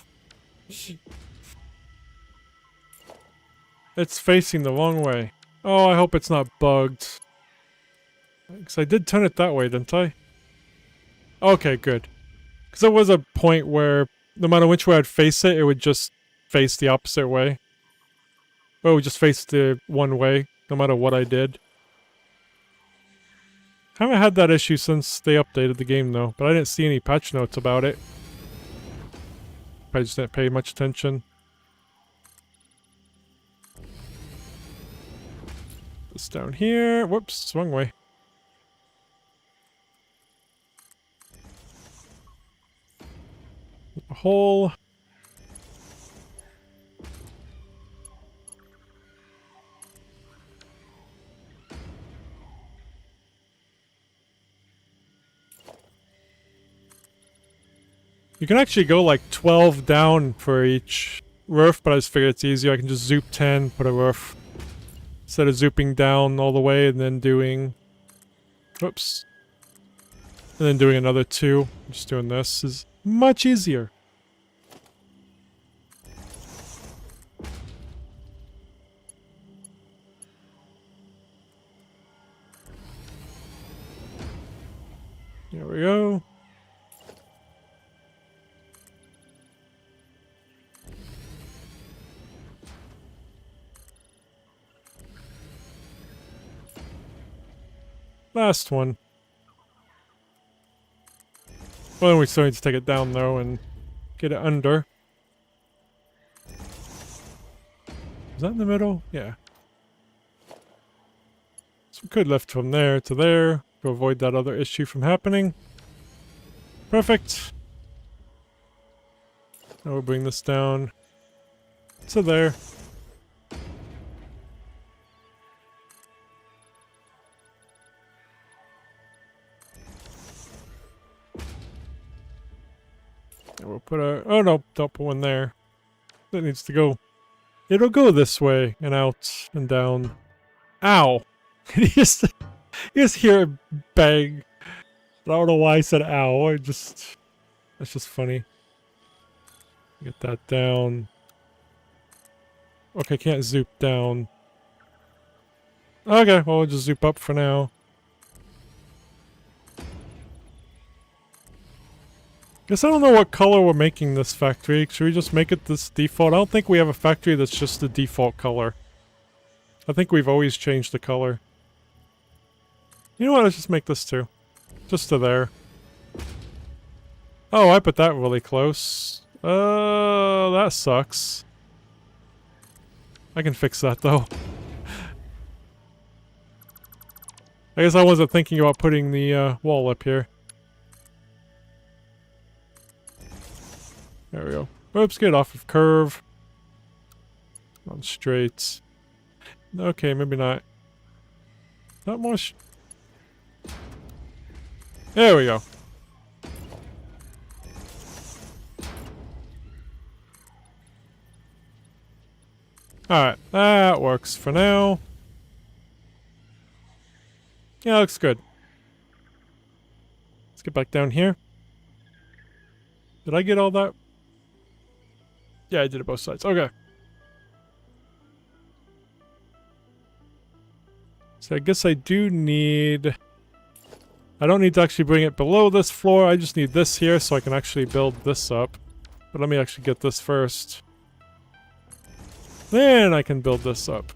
It's facing the wrong way. Oh, I hope it's not bugged. Because I did turn it that way, didn't I? Okay, good. Because there was a point where no matter which way I'd face it, it would just face the opposite way. Or it would just face the one way, no matter what I did. Haven't had that issue since they updated the game though, but I didn't see any patch notes about it. I just didn't pay much attention. This down here. Whoops, wrong way. A hole. You can actually go like 12 down for each roof, but I just figured it's easier. I can just zoop 10, put a roof. Instead of zooping down all the way and then doing... Whoops. And then doing another 2. Just doing this is much easier. There we go. Last one. Well, then we still need to take it down though and get it under. Is that in the middle? Yeah. So we could lift from there to there to avoid that other issue from happening. Perfect. Now we'll bring this down to there. And we'll put a... Oh no, don't put one there. That needs to go. It'll go this way and out and down. Ow! you just hear it bang. I don't know why I said ow. That's just funny. Get that down. Okay, can't zoop down. Okay, well, we'll just zoop up for now. Guess I don't know what color we're making this factory. Should we just make it this default? I don't think we have a factory that's just the default color. I think we've always changed the color. You know what? Let's just make this too. Just to there. Oh, I put that really close. That sucks. I can fix that though. I guess I wasn't thinking about putting the wall up here. There we go. Oops, get off of curve. On straights. Okay, maybe not. Not more. There we go. Alright, that works for now. Yeah, looks good. Let's get back down here. Did I get all that? Yeah, I did it both sides. Okay. So I guess I do need... I don't need to actually bring it below this floor. I just need this here so I can actually build this up. But let me actually get this first. Then I can build this up.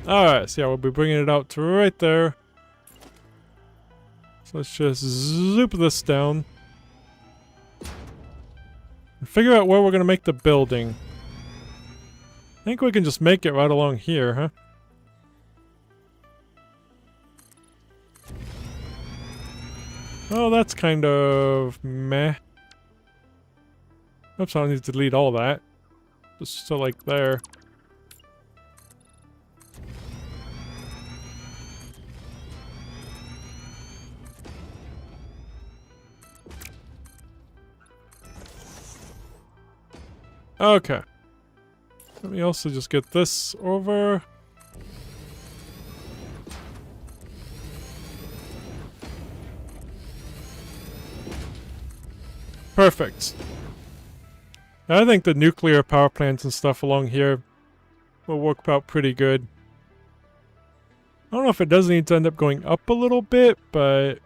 Alright, so yeah, we'll be bringing it out to right there. So let's just zoop this down. And figure out where we're going to make the building. I think we can just make it right along here, huh? Oh, that's kind of meh. Oops, I don't need to delete all that. Just so like there. Okay. Let me also just get this over. Perfect. I think the nuclear power plants and stuff along here will work out pretty good. I don't know if it does need to end up going up a little bit, but...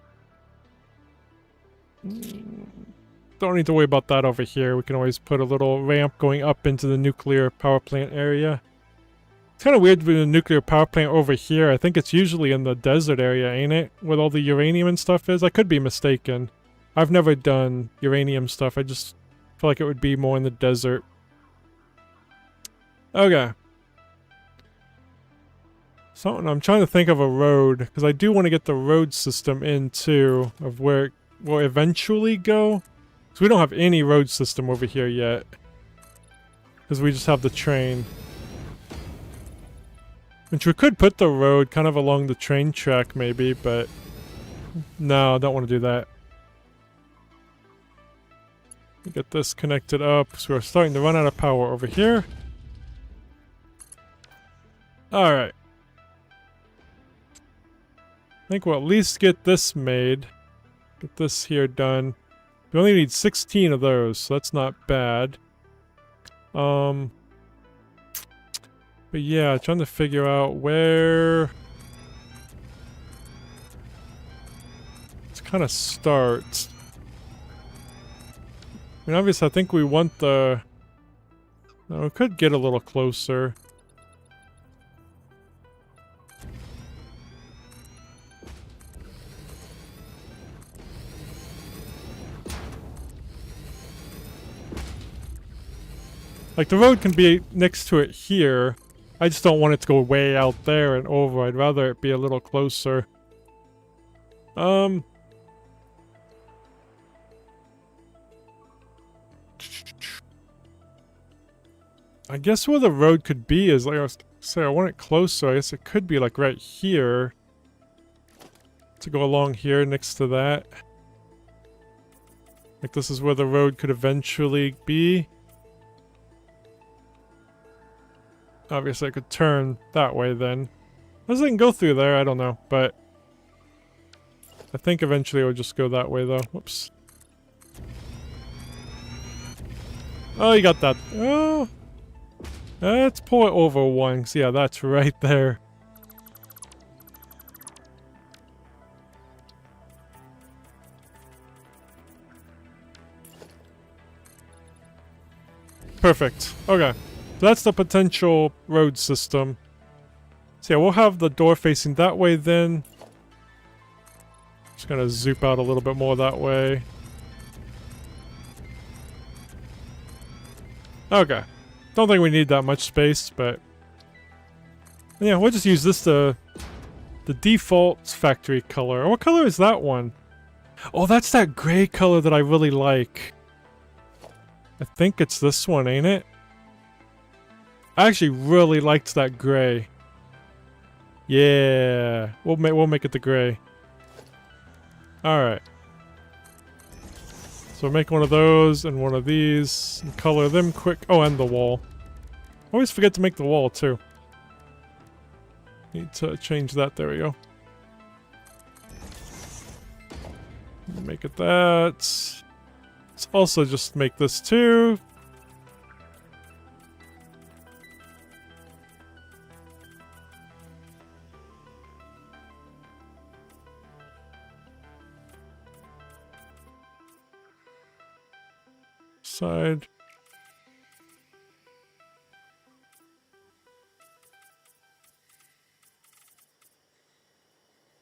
don't need to worry about that over here. We can always put a little ramp going up into the nuclear power plant area. It's kind of weird with the nuclear power plant over here. I think it's usually in the desert area, ain't it? Where all the uranium and stuff is. I could be mistaken. I've never done uranium stuff. I just feel like it would be more in the desert. Okay. So I'm trying to think of a road, because I do want to get the road system in too, of where it will eventually go. So we don't have any road system over here yet. Because we just have the train. Which we could put the road kind of along the train track maybe, but... no, I don't want to do that. Get this connected up, so we're starting to run out of power over here. Alright. I think we'll at least get this made. Get this here done. We only need 16 of those, so that's not bad. But yeah, trying to figure out where... to kind of start. I mean, obviously, I think we want the... no, we could get a little closer. Like, the road can be next to it here. I just don't want it to go way out there and over. I'd rather it be a little closer. I guess where the road could be is, like I was saying, I want it closer. I guess it could be like right here. To go along here next to that. Like this is where the road could eventually be. Obviously I could turn that way then. Unless I can go through there, I don't know, but... I think eventually it would just go that way though. Whoops. Oh, you got that. Oh! Let's pull it over one. So yeah, that's right there. Perfect. Okay. So that's the potential road system. So yeah, we'll have the door facing that way then. Just gonna zoop out a little bit more that way. Okay. Don't think we need that much space, but... Yeah, we'll just use this the default factory color. What color is that one? Oh, that's that gray color that I really like. I think it's this one, ain't it? I actually really liked that gray. Yeah, we'll make it the gray. All right. So make one of those and one of these and color them quick. Oh, and the wall. Always forget to make the wall too. Need to change that. There we go. Make it that. Let's also just make this too. Side.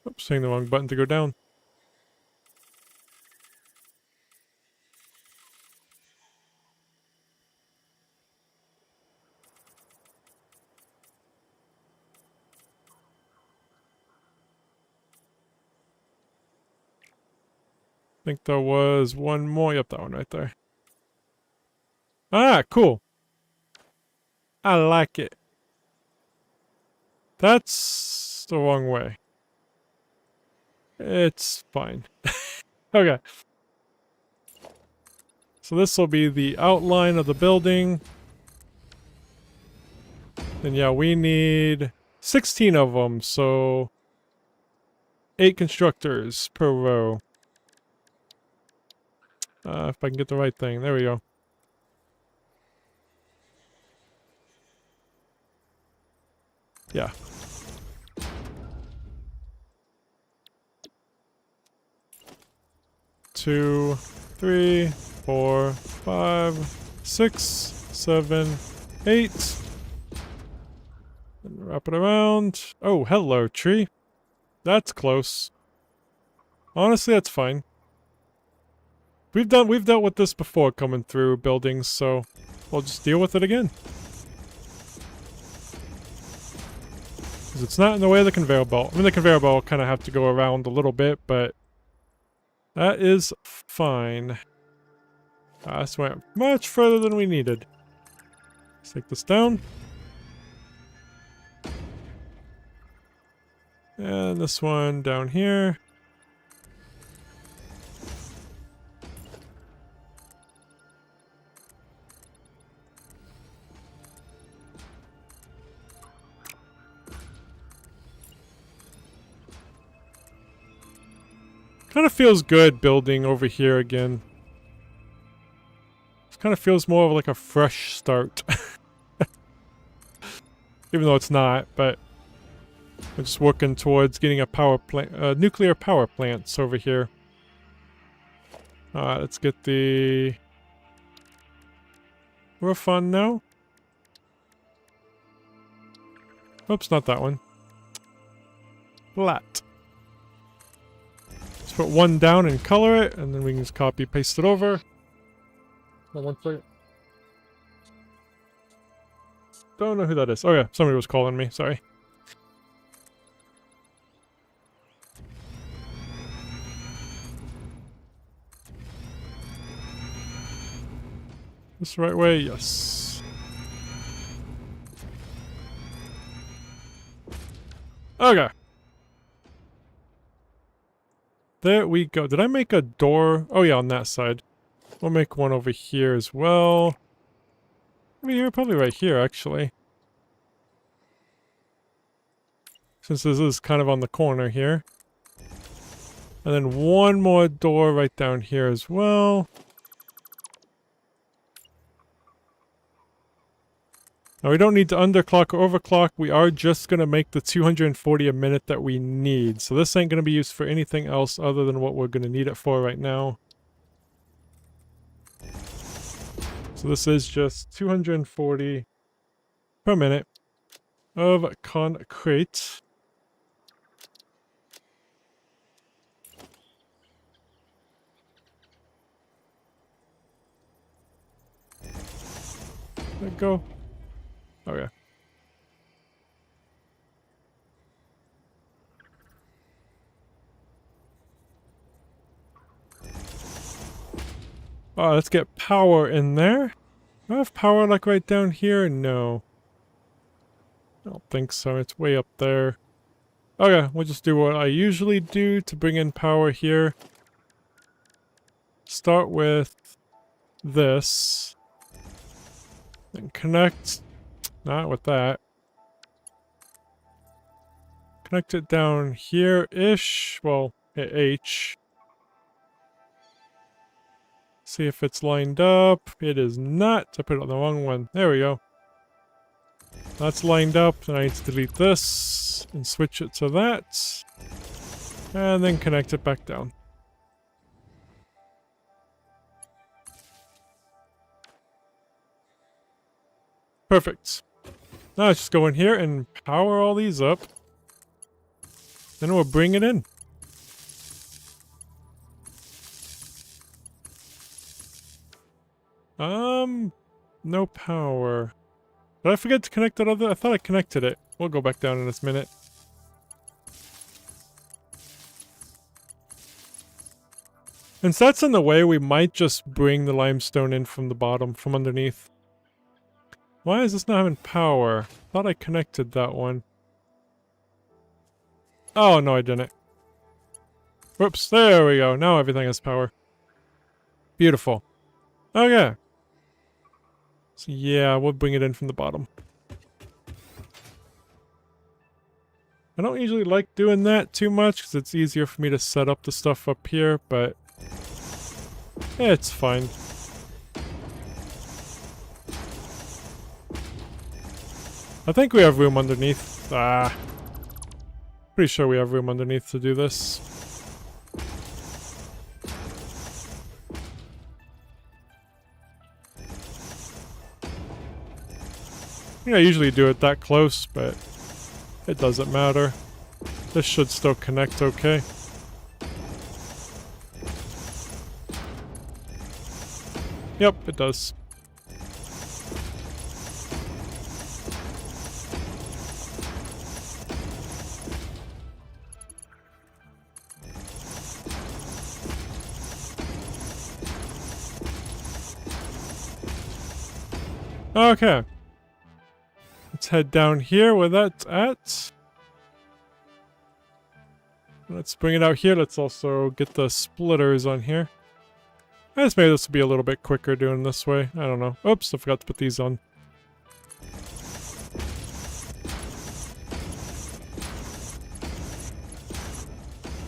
Oops, hitting the wrong button to go down. I think there was one more. Yep, that one right there. Ah, cool. I like it. That's the wrong way. It's fine. Okay. So this will be the outline of the building. And yeah, we need 16 of them, so 8 constructors per row. If I can get the right thing. There we go. Yeah. Two, 3, 4, 5, 6, 7, 8. And wrap it around. Oh, hello, tree. That's close. Honestly, that's fine. We've dealt with this before coming through buildings, so we'll just deal with it again. Because it's not in the way of the conveyor belt. I mean, the conveyor belt will kind of have to go around a little bit, but that is fine. This went much further than we needed. Let's take this down. And this one down here. Kind of feels good building over here again. It kind of feels more of like a fresh start. Even though it's not, but we're just working towards getting a power plant, nuclear power plants over here. Alright, let's get the roof on now. Oops, not that one. Flat. Let's put one down and color it, and then we can just copy paste it over. Hold on 1 second. Don't know who that is. Oh yeah, somebody was calling me, sorry. This the right way? Yes. Okay. There we go. Did I make a door? Oh yeah, on that side. We'll make one over here as well. Maybe here, probably right here, actually. Since this is kind of on the corner here. And then one more door right down here as well. Now we don't need to underclock or overclock. We are just going to make the 240 a minute that we need. So this ain't going to be used for anything else other than what we're going to need it for right now. So this is just 240 per minute of concrete. Let go. Okay. Oh, let's get power in there. Do I have power like right down here? No. I don't think so. It's way up there. Okay, we'll just do what I usually do to bring in power here. Start with this. Then connect. Not with that. Connect it down here-ish. Well, at H. See if it's lined up. It is not. I put it on the wrong one. There we go. That's lined up. Then I need to delete this and switch it to that. And then connect it back down. Perfect. Now let's just go in here and power all these up. Then we'll bring it in. No power. Did I forget to connect that other? I thought I connected it. We'll go back down in this minute. Since that's in the way, we might just bring the limestone in from the bottom, from underneath. Why is this not having power? Thought I connected that one. Oh, no, I didn't. Whoops, there we go. Now everything has power. Beautiful. Okay. So yeah, we'll bring it in from the bottom. I don't usually like doing that too much because it's easier for me to set up the stuff up here, but it's fine. I think we have room underneath. Pretty sure we have room underneath to do this. I usually do it that close, but it doesn't matter. This should still connect okay. Yep, it does. Okay. Let's head down here where that's at. Let's bring it out here. Let's also get the splitters on here. I just maybe this will be a little bit quicker doing this way. I don't know. Oops, I forgot to put these on.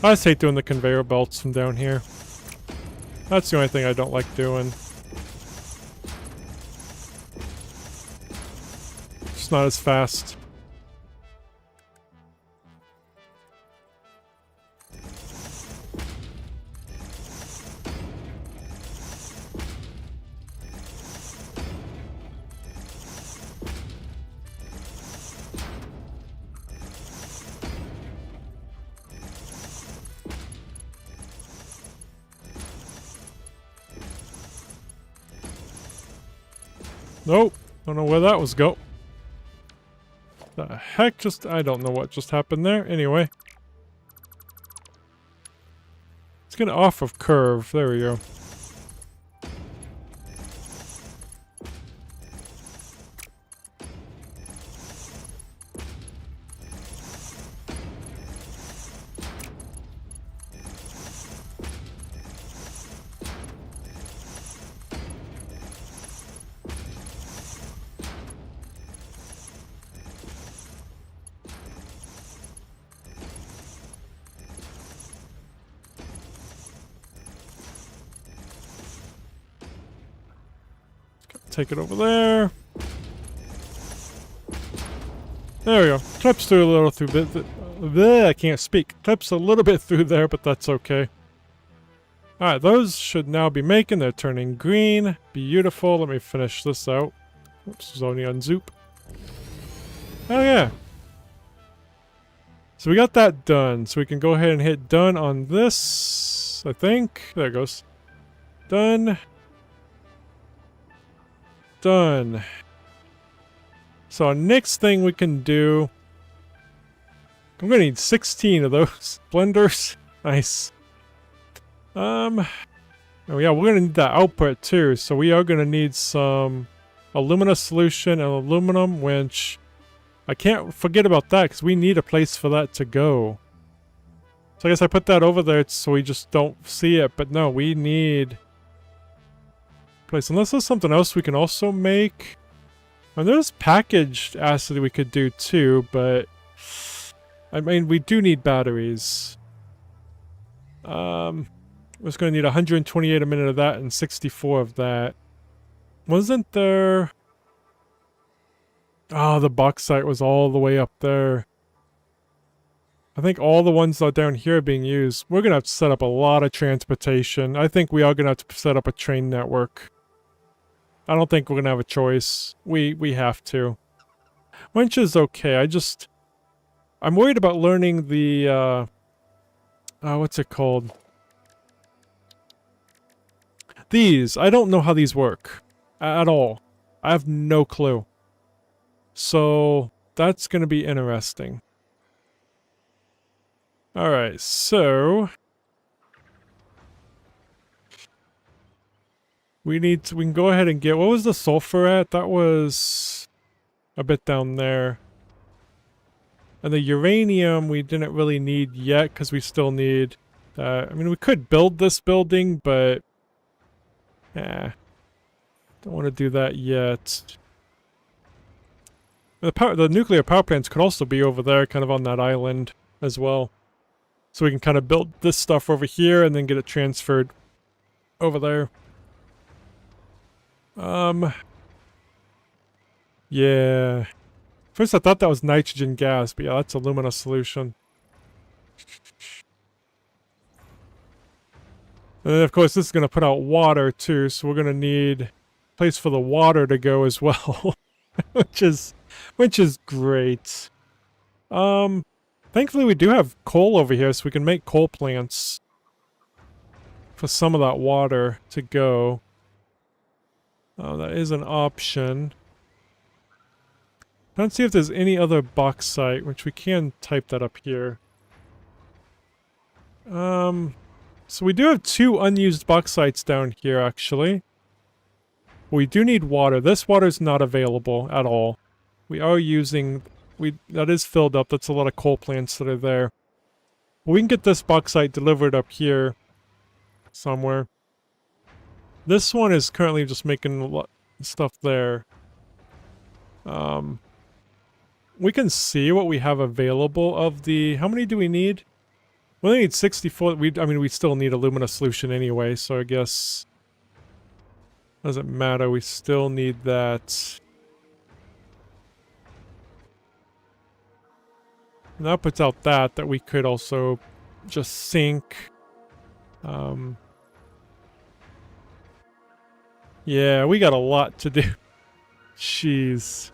I just hate doing the conveyor belts from down here. That's the only thing I don't like doing. It's not as fast. Nope. Don't know where that was go. The heck just... I don't know what just happened there. Anyway. Let's get off of curve. There we go. Take it over there. There we go. Clips through a little through I can't speak. Clips a little bit through there, but that's okay. Alright, those should now be making. They're turning green. Beautiful. Let me finish this out. Oops, there's only on Zoop. Oh yeah. So we got that done. So we can go ahead and hit done on this, I think. There it goes. Done. Done. So next thing we can do... I'm gonna need 16 of those blenders. Nice. Oh yeah, we're gonna need that output too, so we are gonna need some alumina solution and aluminum, which I can't forget about that because we need a place for that to go. So I guess I put that over there so we just don't see it, but no, we need a place. Unless there's something else we can also make. And there's packaged acid we could do too, but I mean, we do need batteries. We're just going to need 128 a minute of that and 64 of that. Wasn't there... Oh, the bauxite was all the way up there. I think all the ones that are down here are being used. We're going to have to set up a lot of transportation. I think we are going to have to set up a train network. I don't think we're going to have a choice. We have to. Winch is okay. I'm worried about learning the, what's it called? These. I don't know how these work. At all. I have no clue. So, that's going to be interesting. Alright, so... we can go ahead and get... What was the sulfur at? That was... a bit down there. And the uranium we didn't really need yet, because we still need... I mean, we could build this building, but... don't want to do that yet. The nuclear power plants could also be over there, kind of on that island as well. So we can kind of build this stuff over here and then get it transferred over there. Yeah. First I thought that was nitrogen gas, but yeah, that's alumina solution. And then of course this is going to put out water too, so we're going to need a place for the water to go as well. which is great. Thankfully we do have coal over here, so we can make coal plants for some of that water to go. Oh, that is an option. Let's see if there's any other bauxite, which we can type that up here. So we do have 2 unused bauxites down here, actually. We do need water. This water is not available at all. We are using... that is filled up. That's a lot of coal plants that are there. We can get this bauxite delivered up here somewhere. This one is currently just making a lot of stuff there. We can see what we have available of the... How many do we need? We only need 64. I mean, we still need alumina solution anyway, so I guess... doesn't matter. We still need that. And that puts out that we could also just sink. Yeah, we got a lot to do. Jeez.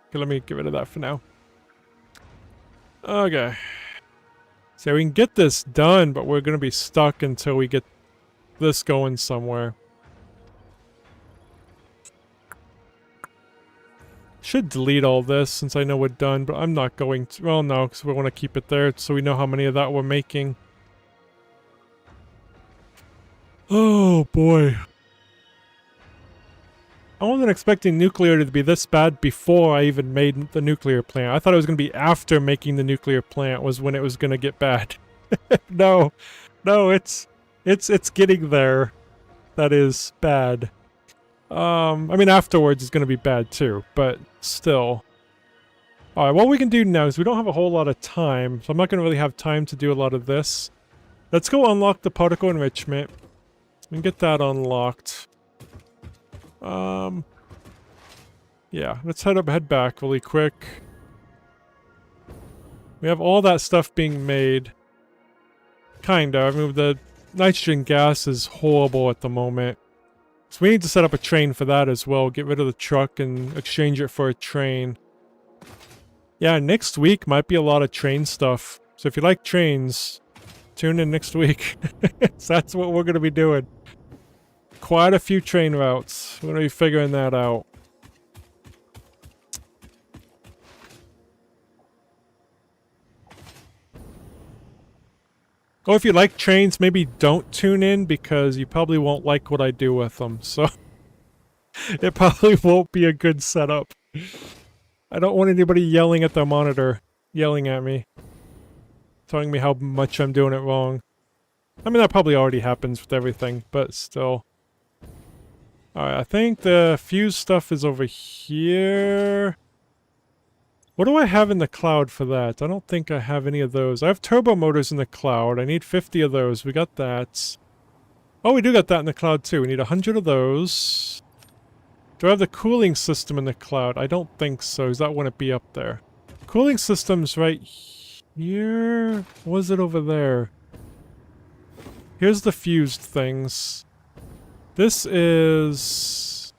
Okay, let me get rid of that for now. Okay. So we can get this done, but we're going to be stuck until we get this going somewhere. Should delete all this since I know we're done, but I'm not going to. Well, no, because we want to keep it there so we know how many of that we're making. Oh, boy. I wasn't expecting nuclear to be this bad before I even made the nuclear plant. I thought it was going to be after making the nuclear plant was when it was going to get bad. No, it's getting there. That is bad. I mean, afterwards is going to be bad too, but still. Alright, what we can do now is we don't have a whole lot of time, so I'm not going to really have time to do a lot of this. Let's go unlock the particle enrichment and get that unlocked. Yeah, let's head back really quick. We have all that stuff being made. Kinda. I mean, the nitrogen gas is horrible at the moment. So we need to set up a train for that as well. Get rid of the truck and exchange it for a train. Yeah, next week might be a lot of train stuff. So if you like trains, tune in next week. So that's what we're going to be doing. Quite a few train routes. We're going to be figuring that out. Or if you like trains, maybe don't tune in because you probably won't like what I do with them. So it probably won't be a good setup. I don't want anybody yelling at their monitor, yelling at me, telling me how much I'm doing it wrong. I mean, that probably already happens with everything, but still. Alright, I think the fuse stuff is over here. What do I have in the cloud for that? I don't think I have any of those. I have turbo motors in the cloud. I need 50 of those. We got that. Oh, we do got that in the cloud too. We need 100 of those. Do I have the cooling system in the cloud? I don't think so, because that wouldn't be up there. Cooling system's right here. What is it over there? Here's the fused things. This is...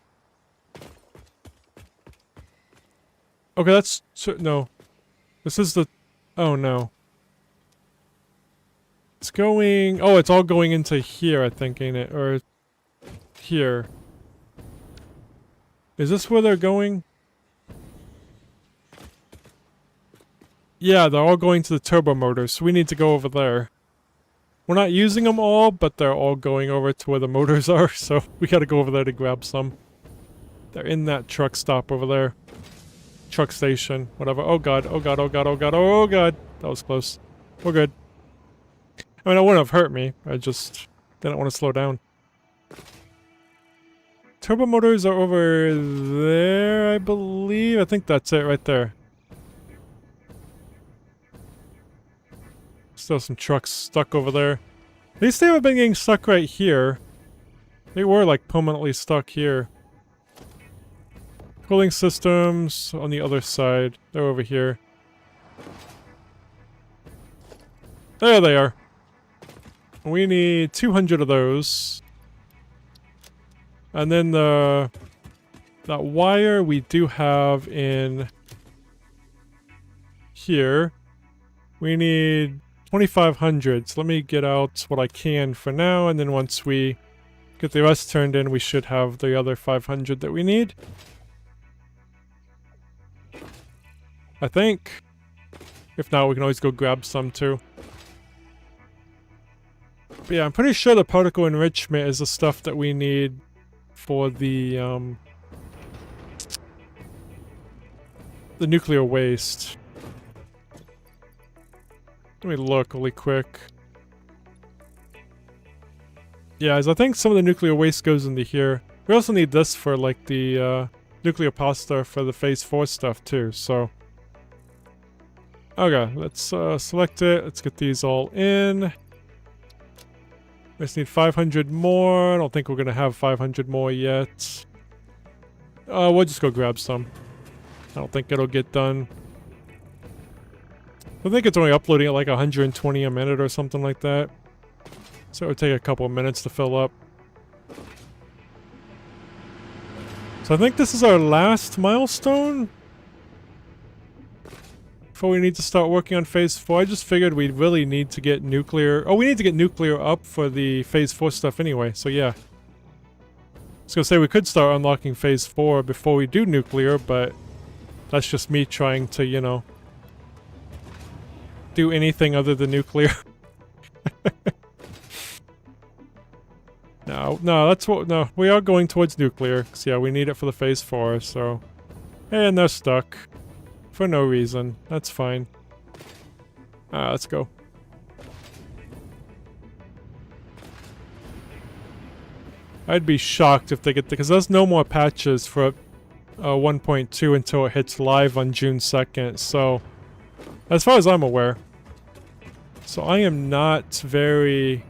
Okay, that's... No. This is the... Oh, no. It's going... Oh, it's all going into here, I think, ain't it? Or... Here. Is this where they're going? Yeah, they're all going to the turbo motors, so we need to go over there. We're not using them all, but they're all going over to where the motors are, so we gotta go over there to grab some. They're in that truck stop over there. Truck station, whatever. Oh god, oh god, oh god, oh god, oh god! That was close. We're good. I mean, it wouldn't have hurt me. I just didn't want to slow down. Turbo motors are over there, I believe. I think that's it right there. Still some trucks stuck over there. At least they haven't been getting stuck right here. They were like permanently stuck here. Cooling systems on the other side. They're over here. There they are. We need 200 of those. And then that wire we do have in here. We need 2,500. So let me get out what I can for now, and then once we get the rest turned in, we should have the other 500 that we need. I think. If not, we can always go grab some too. But yeah, I'm pretty sure the particle enrichment is the stuff that we need for the nuclear waste. Let me look really quick. Yeah, as I think some of the nuclear waste goes into here. We also need this for like the nuclear pasta for the phase 4 stuff too, so. Okay, let's select it. Let's get these all in. We just need 500 more. I don't think we're gonna have 500 more yet. We'll just go grab some. I don't think it'll get done. I think it's only uploading at like 120 a minute or something like that. So it would take a couple of minutes to fill up. So I think this is our last milestone before we need to start working on phase 4. I just figured we'd really need to get nuclear... Oh, we need to get nuclear up for the phase 4 stuff anyway, so yeah. I was gonna say we could start unlocking phase 4 before we do nuclear, but that's just me trying to, you know, do anything other than nuclear. No, that's what... No, we are going towards nuclear, because yeah, we need it for the phase 4, so... And they're stuck. For no reason. That's fine. Let's go. I'd be shocked if they get the... Because there's no more patches for 1.2 until it hits live on June 2nd, so... As far as I'm aware. So I am not very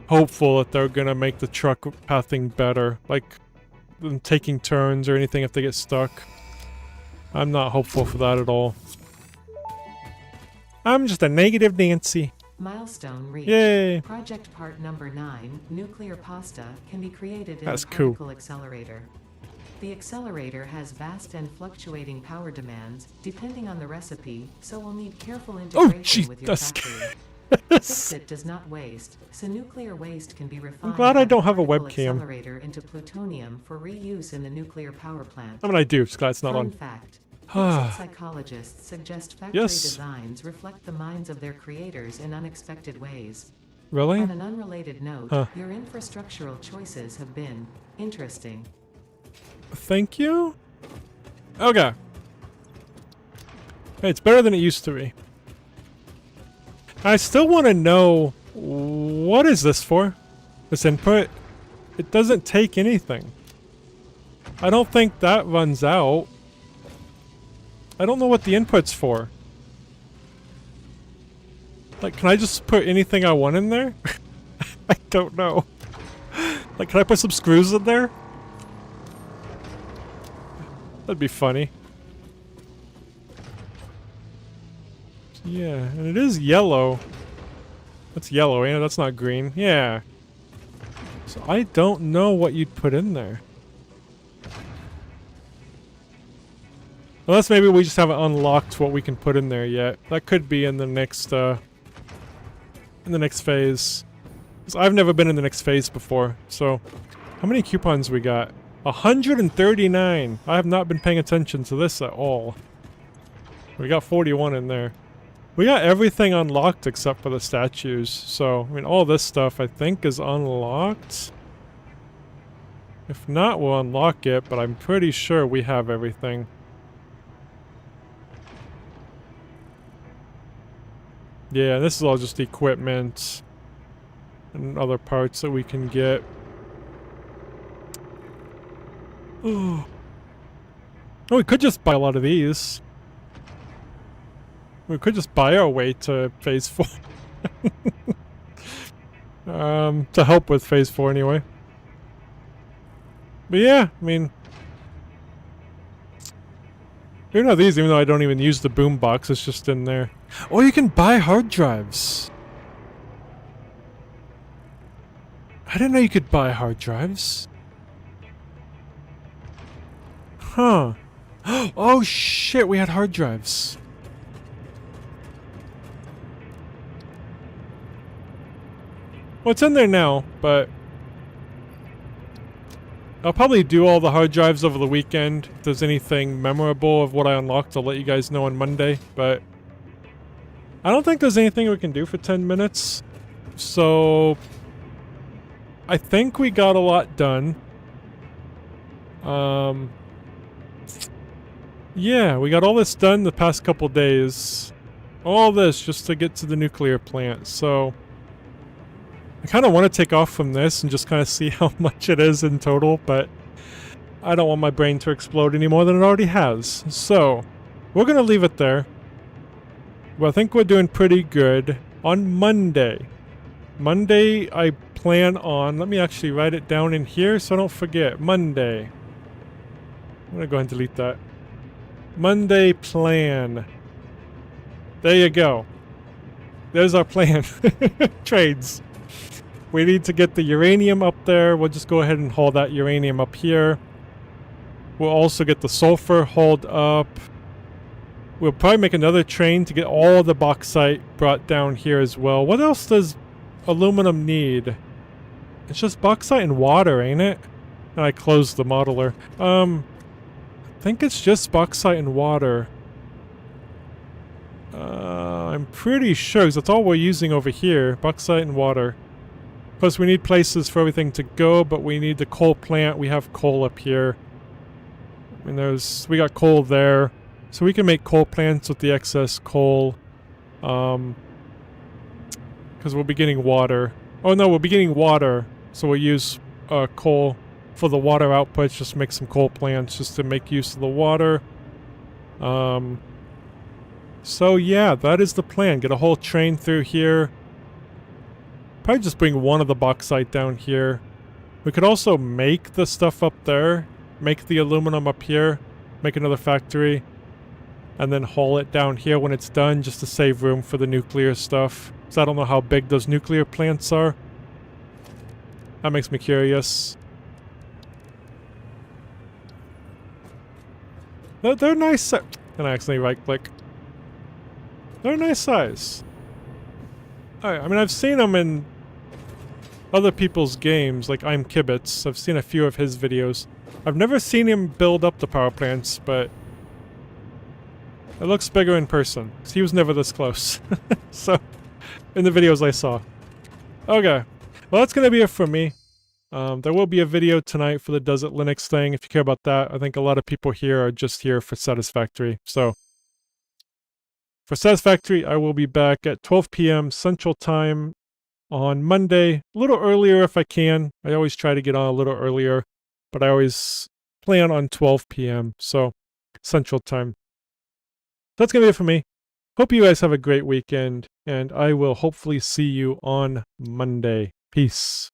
hopeful that they're gonna make the truck pathing better. Like, them taking turns or anything if they get stuck. I'm not hopeful for that at all. I'm just a negative Nancy. Milestone reached. Yay! Project part number 9, nuclear pasta, can be created in That's the cool. particle accelerator. The accelerator has vast and fluctuating power demands, depending on the recipe, so we'll need careful integration with your factory. Fixit does not waste, so nuclear waste can be refined. I'm glad I don't have a particle webcam. Accelerator into plutonium for reuse in the nuclear power plant. I mean, I do, just glad it's not Fun on. fact: Fiction psychologists suggest factory Yes. designs reflect the minds of their creators in unexpected ways. Really? On an unrelated note, Huh. your infrastructural choices have been interesting. Thank you? Okay. Hey, it's better than it used to be. I still want to know, what is this for? This input? It doesn't take anything. I don't think that runs out. I don't know what the input's for. Like, can I just put anything I want in there? I don't know. Like, can I put some screws in there? That'd be funny. Yeah, and it is yellow. That's yellow, ain't it? That's not green. Yeah. So I don't know what you'd put in there. Unless maybe we just haven't unlocked what we can put in there yet. That could be in the next phase. 'Cause I've never been in the next phase before. So, how many coupons we got? 139. I have not been paying attention to this at all. We got 41 in there. We got everything unlocked except for the statues. So, I mean, all this stuff I think is unlocked. If not, we'll unlock it, but I'm pretty sure we have everything. Yeah, this is all just equipment and other parts that we can get. Oh, we could just buy a lot of these. We could just buy our way to phase 4. To help with phase 4 anyway. But yeah, I mean, you know these, even though I don't even use the boombox, it's just in there. Or you can buy hard drives. I didn't know you could buy hard drives. Huh. Oh shit, we had hard drives. Well, it's in there now, but I'll probably do all the hard drives over the weekend. If there's anything memorable of what I unlocked, I'll let you guys know on Monday, but I don't think there's anything we can do for 10 minutes. So I think we got a lot done. Yeah, we got all this done the past couple days. All this just to get to the nuclear plant, so I kind of want to take off from this and just kind of see how much it is in total, but I don't want my brain to explode any more than it already has. So, we're going to leave it there. Well, I think we're doing pretty good. On Monday, I plan on... Let me actually write it down in here so I don't forget. Monday. I'm going to go ahead and delete that. Monday plan. There you go. There's our plan. Trades. We need to get the uranium up there. We'll just go ahead and haul that uranium up here. We'll also get the sulfur hauled up. We'll probably make another train to get all the bauxite brought down here as well. What else does aluminum need? It's just bauxite and water, ain't it? And I closed the modeler. I think it's just bauxite and water. I'm pretty sure, because that's all we're using over here. Bauxite and water. Plus, we need places for everything to go, but we need the coal plant. We have coal up here. I mean, we got coal there. So we can make coal plants with the excess coal. Because we'll be getting water. Oh no, we'll be getting water. So we'll use coal for the water outputs. Just make some coal plants just to make use of the water. So yeah, that is the plan. Get a whole train through here. Probably just bring one of the bauxite down here. We could also make the stuff up there. Make the aluminum up here. Make another factory. And then haul it down here when it's done, just to save room for the nuclear stuff. Because I don't know how big those nuclear plants are. That makes me curious. They're nice. And I accidentally right-click. They're a nice size. I mean, I've seen them in other people's games, like I'm Kibitz. I've seen a few of his videos. I've never seen him build up the power plants, but It looks bigger in person. He was never this close. So, in the videos I saw. Okay. Well, that's going to be it for me. There will be a video tonight for the Desert Linux thing, if you care about that. I think a lot of people here are just here for Satisfactory. So, for Satisfactory, I will be back at 12 p.m. Central Time on Monday. A little earlier if I can. I always try to get on a little earlier, but I always plan on 12 p.m. So, Central Time. That's going to be it for me. Hope you guys have a great weekend, and I will hopefully see you on Monday. Peace.